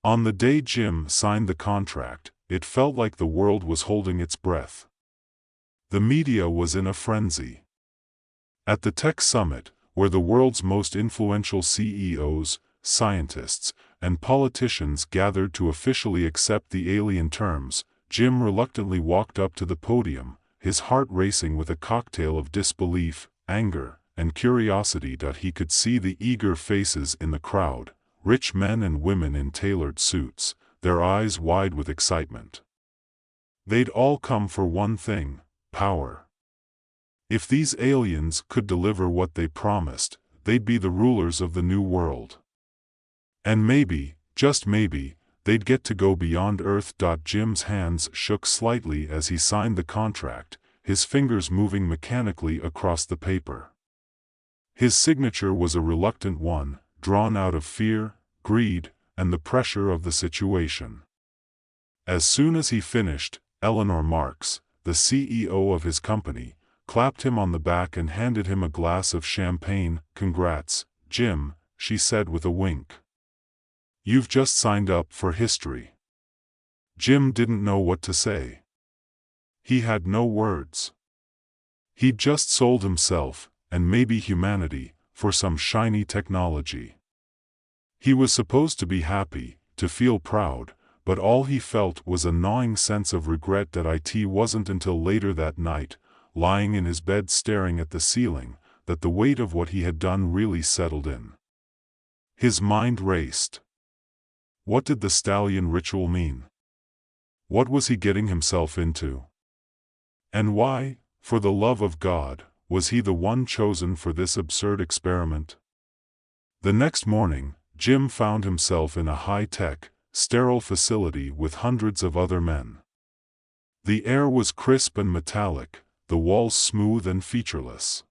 On the day Jim signed the contract, it felt like the world was holding its breath. The media was in a frenzy. At the Tech Summit, where the world's most influential CEOs, scientists, and politicians gathered to officially accept the alien terms, Jim reluctantly walked up to the podium, his heart racing with a cocktail of disbelief, anger, and curiosity. He could see the eager faces in the crowd, rich men and women in tailored suits, their eyes wide with excitement. They'd all come for one thing: power. If these aliens could deliver what they promised, they'd be the rulers of the new world. And maybe, just maybe, they'd get to go beyond Earth. Jim's hands shook slightly as he signed the contract, his fingers moving mechanically across the paper. His signature was a reluctant one, drawn out of fear, greed, and the pressure of the situation. As soon as he finished, Eleanor Marks, the CEO of his company, clapped him on the back and handed him a glass of champagne. "Congrats, Jim," she said with a wink. "You've just signed up for history." Jim didn't know what to say. He had no words. He'd just sold himself, and maybe humanity, for some shiny technology. He was supposed to be happy, to feel proud, but all he felt was a gnawing sense of regret. It wasn't until later that night, lying in his bed staring at the ceiling, that the weight of what he had done really settled in. His mind raced. What did the stallion ritual mean? What was he getting himself into? And why, for the love of God, was he the one chosen for this absurd experiment? The next morning, Jim found himself in a high-tech, sterile facility with hundreds of other men. The air was crisp and metallic, the walls smooth and featureless.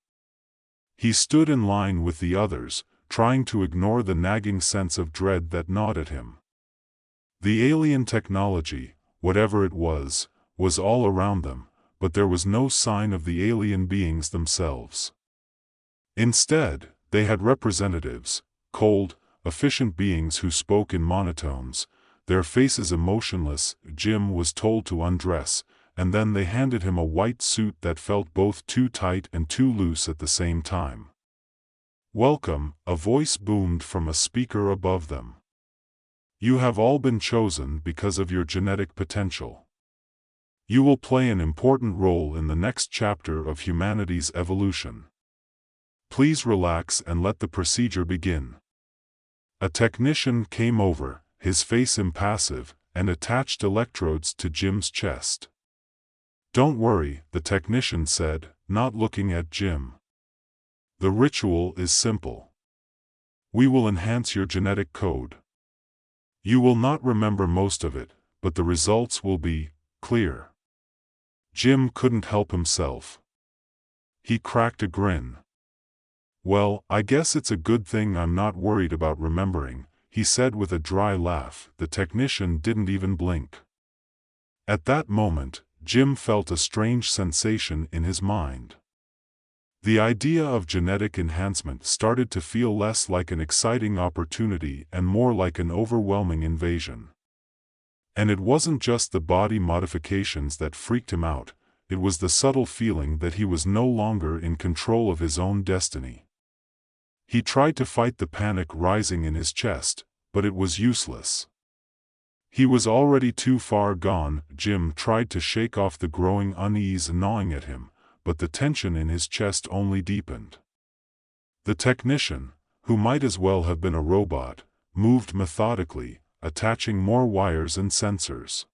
He stood in line with the others, trying to ignore the nagging sense of dread that gnawed at him. The alien technology, whatever it was all around them, but there was no sign of the alien beings themselves. Instead, they had representatives, cold, efficient beings who spoke in monotones, their faces emotionless. Jim was told to undress, and then they handed him a white suit that felt both too tight and too loose at the same time. "Welcome," a voice boomed from a speaker above them. "You have all been chosen because of your genetic potential. You will play an important role in the next chapter of humanity's evolution. Please relax and let the procedure begin." A technician came over, his face impassive, and attached electrodes to Jim's chest. "Don't worry," the technician said, not looking at Jim. "The ritual is simple. We will enhance your genetic code. You will not remember most of it, but the results will be clear." Jim couldn't help himself. He cracked a grin. "Well, I guess it's a good thing I'm not worried about remembering," he said with a dry laugh. The technician didn't even blink. At that moment, Jim felt a strange sensation in his mind. The idea of genetic enhancement started to feel less like an exciting opportunity and more like an overwhelming invasion. And it wasn't just the body modifications that freaked him out, it was the subtle feeling that he was no longer in control of his own destiny. He tried to fight the panic rising in his chest, but it was useless. He was already too far gone. Jim tried to shake off the growing unease gnawing at him, but the tension in his chest only deepened. The technician, who might as well have been a robot, moved methodically, attaching more wires and sensors.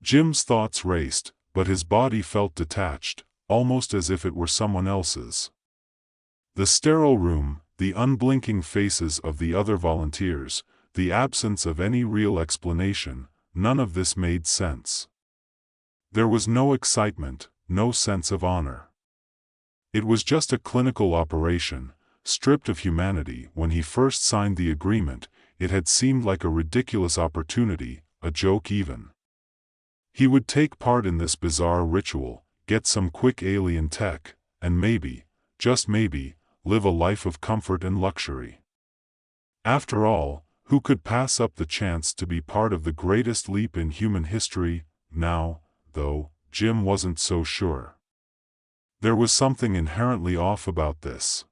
Jim's thoughts raced, but his body felt detached, almost as if it were someone else's. The sterile room, the unblinking faces of the other volunteers, the absence of any real explanation, none of this made sense. There was no excitement, no sense of honor. It was just a clinical operation, stripped of humanity. When he first signed the agreement, it had seemed like a ridiculous opportunity, a joke even. He would take part in this bizarre ritual, get some quick alien tech, and maybe, just maybe, live a life of comfort and luxury. After all, who could pass up the chance to be part of the greatest leap in human history? Now, though, Jim wasn't so sure. There was something inherently off about this.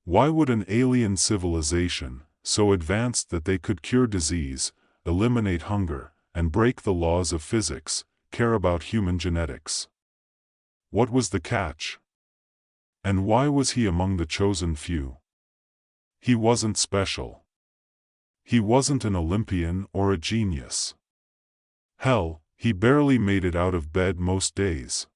Why would an alien civilization, so advanced that they could cure disease, eliminate hunger, and break the laws of physics, care about human genetics? What was the catch? And why was he among the chosen few? He wasn't special. He wasn't an Olympian or a genius. Hell, He barely made it out of bed most days.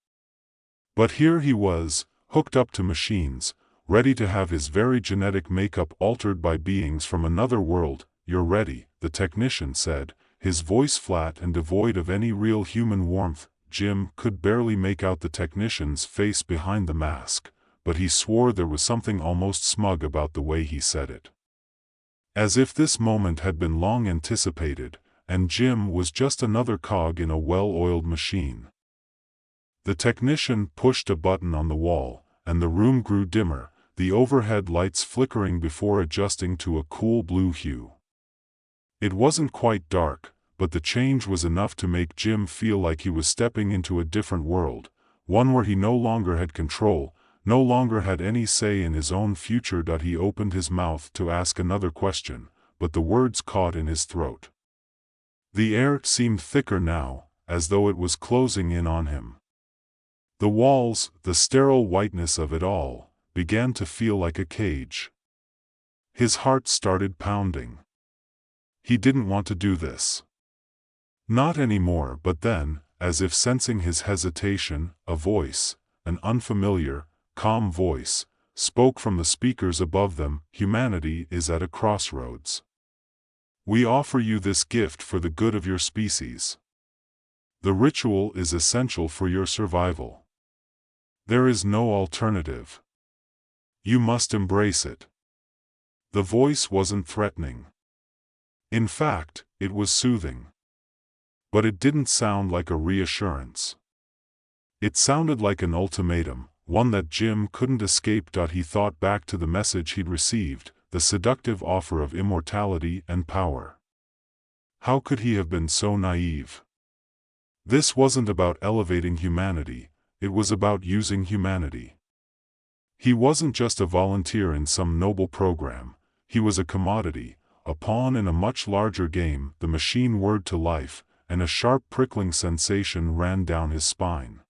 But here he was, hooked up to machines, ready to have his very genetic makeup altered by beings from another world. "You're ready," the technician said, his voice flat and devoid of any real human warmth. Jim could barely make out the technician's face behind the mask, but he swore there was something almost smug about the way he said it. As if this moment had been long anticipated, and Jim was just another cog in a well-oiled machine. The technician pushed a button on the wall, and the room grew dimmer, the overhead lights flickering before adjusting to a cool blue hue. It wasn't quite dark, but the change was enough to make Jim feel like he was stepping into a different world, one where he no longer had control, no longer had any say in his own future. He opened his mouth to ask another question, but the words caught in his throat. The air seemed thicker now, as though it was closing in on him. The walls, the sterile whiteness of it all, began to feel like a cage. His heart started pounding. He didn't want to do this. Not anymore. But then, as if sensing his hesitation, a voice, an unfamiliar, calm voice, spoke from the speakers above them. "Humanity is at a crossroads. We offer you this gift for the good of your species. The ritual is essential for your survival. There is no alternative. You must embrace it." The voice wasn't threatening. In fact, it was soothing. But it didn't sound like a reassurance. It sounded like an ultimatum, one that Jim couldn't escape. He thought back to the message he'd received, the seductive offer of immortality and power. How could he have been so naive? This wasn't about elevating humanity, it was about using humanity. He wasn't just a volunteer in some noble program, he was a commodity, a pawn in a much larger game. The machine whirred to life, and a sharp prickling sensation ran down his spine.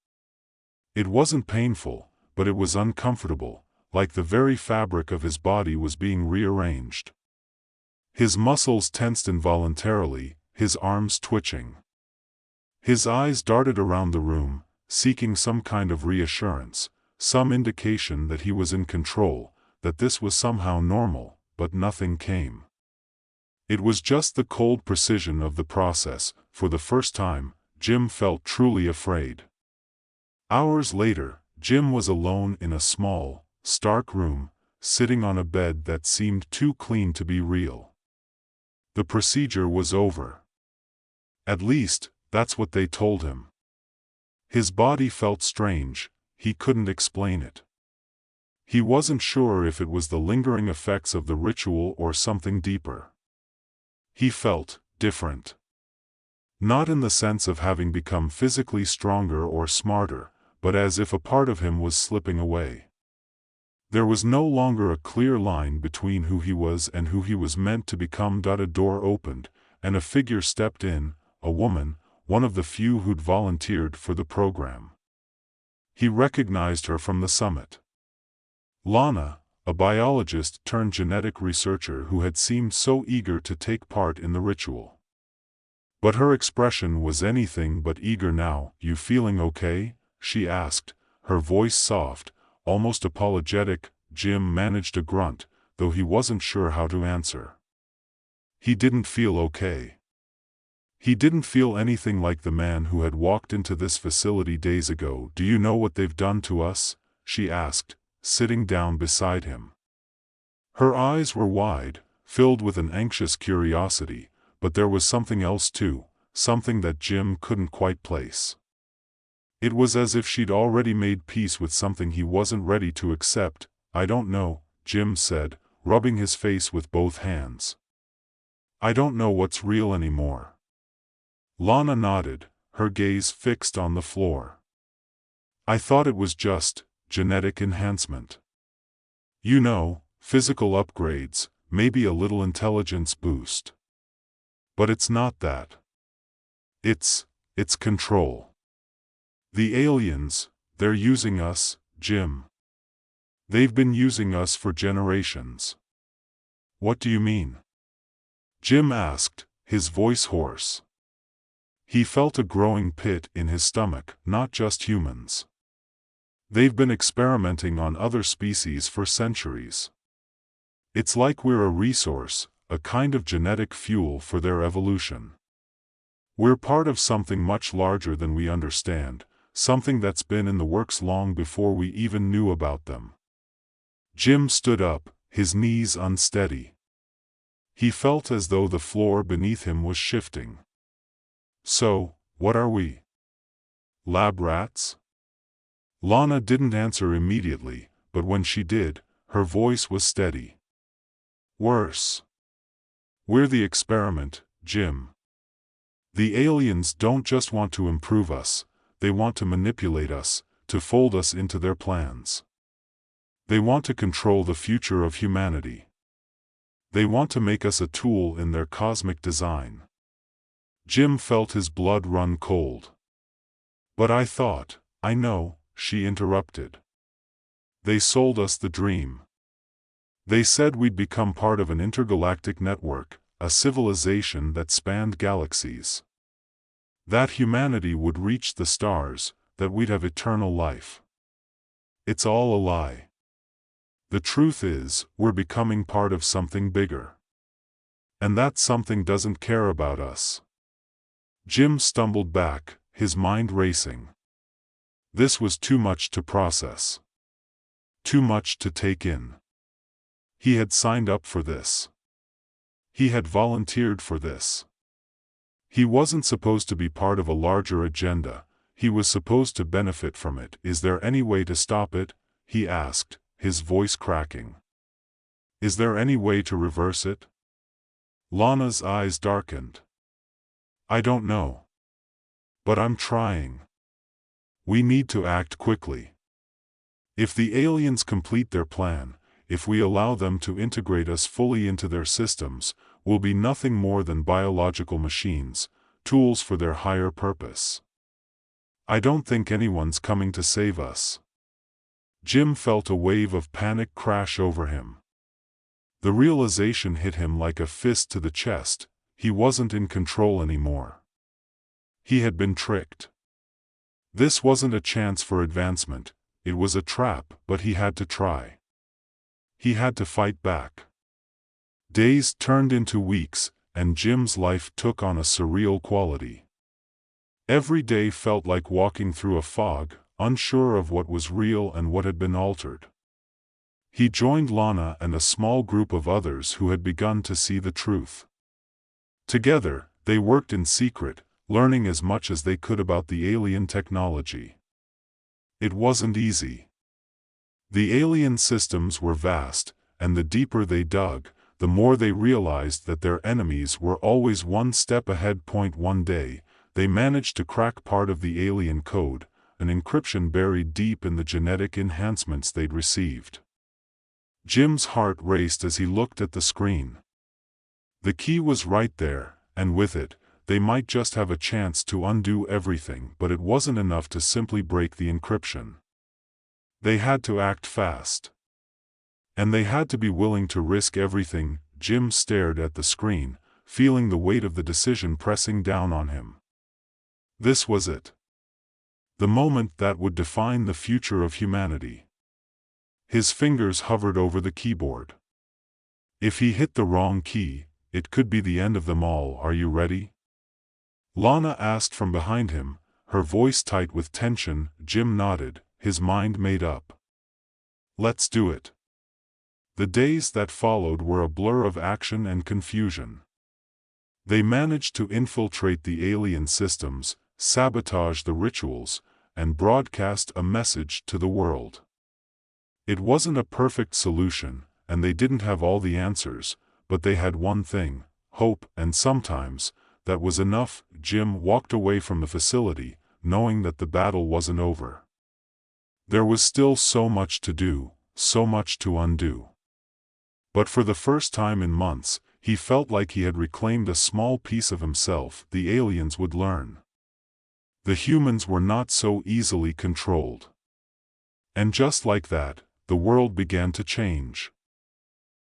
It wasn't painful, but it was uncomfortable, like the very fabric of his body was being rearranged. His muscles tensed involuntarily, his arms twitching. His eyes darted around the room, seeking some kind of reassurance, some indication that he was in control, that this was somehow normal, but nothing came. It was just the cold precision of the process. For the first time, Jim felt truly afraid. Hours later, Jim was alone in a small, stark room, sitting on a bed that seemed too clean to be real. The procedure was over. At least, that's what they told him. His body felt strange, he couldn't explain it. He wasn't sure if it was the lingering effects of the ritual or something deeper. He felt different. Not in the sense of having become physically stronger or smarter, but as if a part of him was slipping away. There was no longer a clear line between who he was and who he was meant to become. A door opened, and a figure stepped in, a woman, one of the few who'd volunteered for the program. He recognized her from the summit. Lana, a biologist turned genetic researcher who had seemed so eager to take part in the ritual. But her expression was anything but eager now. "You feeling okay?" she asked, her voice soft, almost apologetic. Jim managed a grunt, though he wasn't sure how to answer. He didn't feel okay. He didn't feel anything like the man who had walked into this facility days ago. "Do you know what they've done to us?" she asked, sitting down beside him. Her eyes were wide, filled with an anxious curiosity, but there was something else too, something that Jim couldn't quite place. It was as if she'd already made peace with something he wasn't ready to accept. "I don't know," Jim said, rubbing his face with both hands. "I don't know what's real anymore." Lana nodded, her gaze fixed on the floor. "I thought it was just genetic enhancement. You know, physical upgrades, maybe a little intelligence boost. But it's not that. It's control. The aliens, they're using us, Jim. They've been using us for generations." "What do you mean?" Jim asked, his voice hoarse. He felt a growing pit in his stomach, not just humans. They've been experimenting on other species for centuries. It's like we're a resource, a kind of genetic fuel for their evolution. We're part of something much larger than we understand, something that's been in the works long before we even knew about them. Jim stood up, his knees unsteady. He felt as though the floor beneath him was shifting. So, what are we? Lab rats? Lana didn't answer immediately, but when she did, her voice was steady. Worse. We're the experiment, Jim. The aliens don't just want to improve us, they want to manipulate us, to fold us into their plans. They want to control the future of humanity. They want to make us a tool in their cosmic design. Jim felt his blood run cold. But I thought, I know, she interrupted. They sold us the dream. They said we'd become part of an intergalactic network, a civilization that spanned galaxies. That humanity would reach the stars, that we'd have eternal life. It's all a lie. The truth is, we're becoming part of something bigger. And that something doesn't care about us. Jim stumbled back, his mind racing. This was too much to process. Too much to take in. He had signed up for this. He had volunteered for this. He wasn't supposed to be part of a larger agenda, he was supposed to benefit from it. Is there any way to stop it? He asked, his voice cracking. Is there any way to reverse it? Lana's eyes darkened. I don't know. But I'm trying. We need to act quickly. If the aliens complete their plan, if we allow them to integrate us fully into their systems, we'll be nothing more than biological machines, tools for their higher purpose. I don't think anyone's coming to save us. Jim felt a wave of panic crash over him. The realization hit him like a fist to the chest, he wasn't in control anymore. He had been tricked. This wasn't a chance for advancement, it was a trap, but he had to try. He had to fight back. Days turned into weeks, and Jim's life took on a surreal quality. Every day felt like walking through a fog, unsure of what was real and what had been altered. He joined Lana and a small group of others who had begun to see the truth. Together, they worked in secret, learning as much as they could about the alien technology. It wasn't easy. The alien systems were vast, and the deeper they dug, the more they realized that their enemies were always one step ahead. One day, they managed to crack part of the alien code, an encryption buried deep in the genetic enhancements they'd received. Jim's heart raced as he looked at the screen. The key was right there, and with it, they might just have a chance to undo everything, but it wasn't enough to simply break the encryption. They had to act fast. And they had to be willing to risk everything. Jim stared at the screen, feeling the weight of the decision pressing down on him. This was it. The moment that would define the future of humanity. His fingers hovered over the keyboard. If he hit the wrong key, it could be the end of them all. Are you ready? Lana asked from behind him, her voice tight with tension. Jim nodded, his mind made up. Let's do it. The days that followed were a blur of action and confusion. They managed to infiltrate the alien systems, sabotage the rituals, and broadcast a message to the world. It wasn't a perfect solution, and they didn't have all the answers, but they had one thing, hope, and sometimes, that was enough. Jim walked away from the facility, knowing that the battle wasn't over. There was still so much to do, so much to undo. But for the first time in months, he felt like he had reclaimed a small piece of himself. The aliens would learn. The humans were not so easily controlled. And just like that, the world began to change.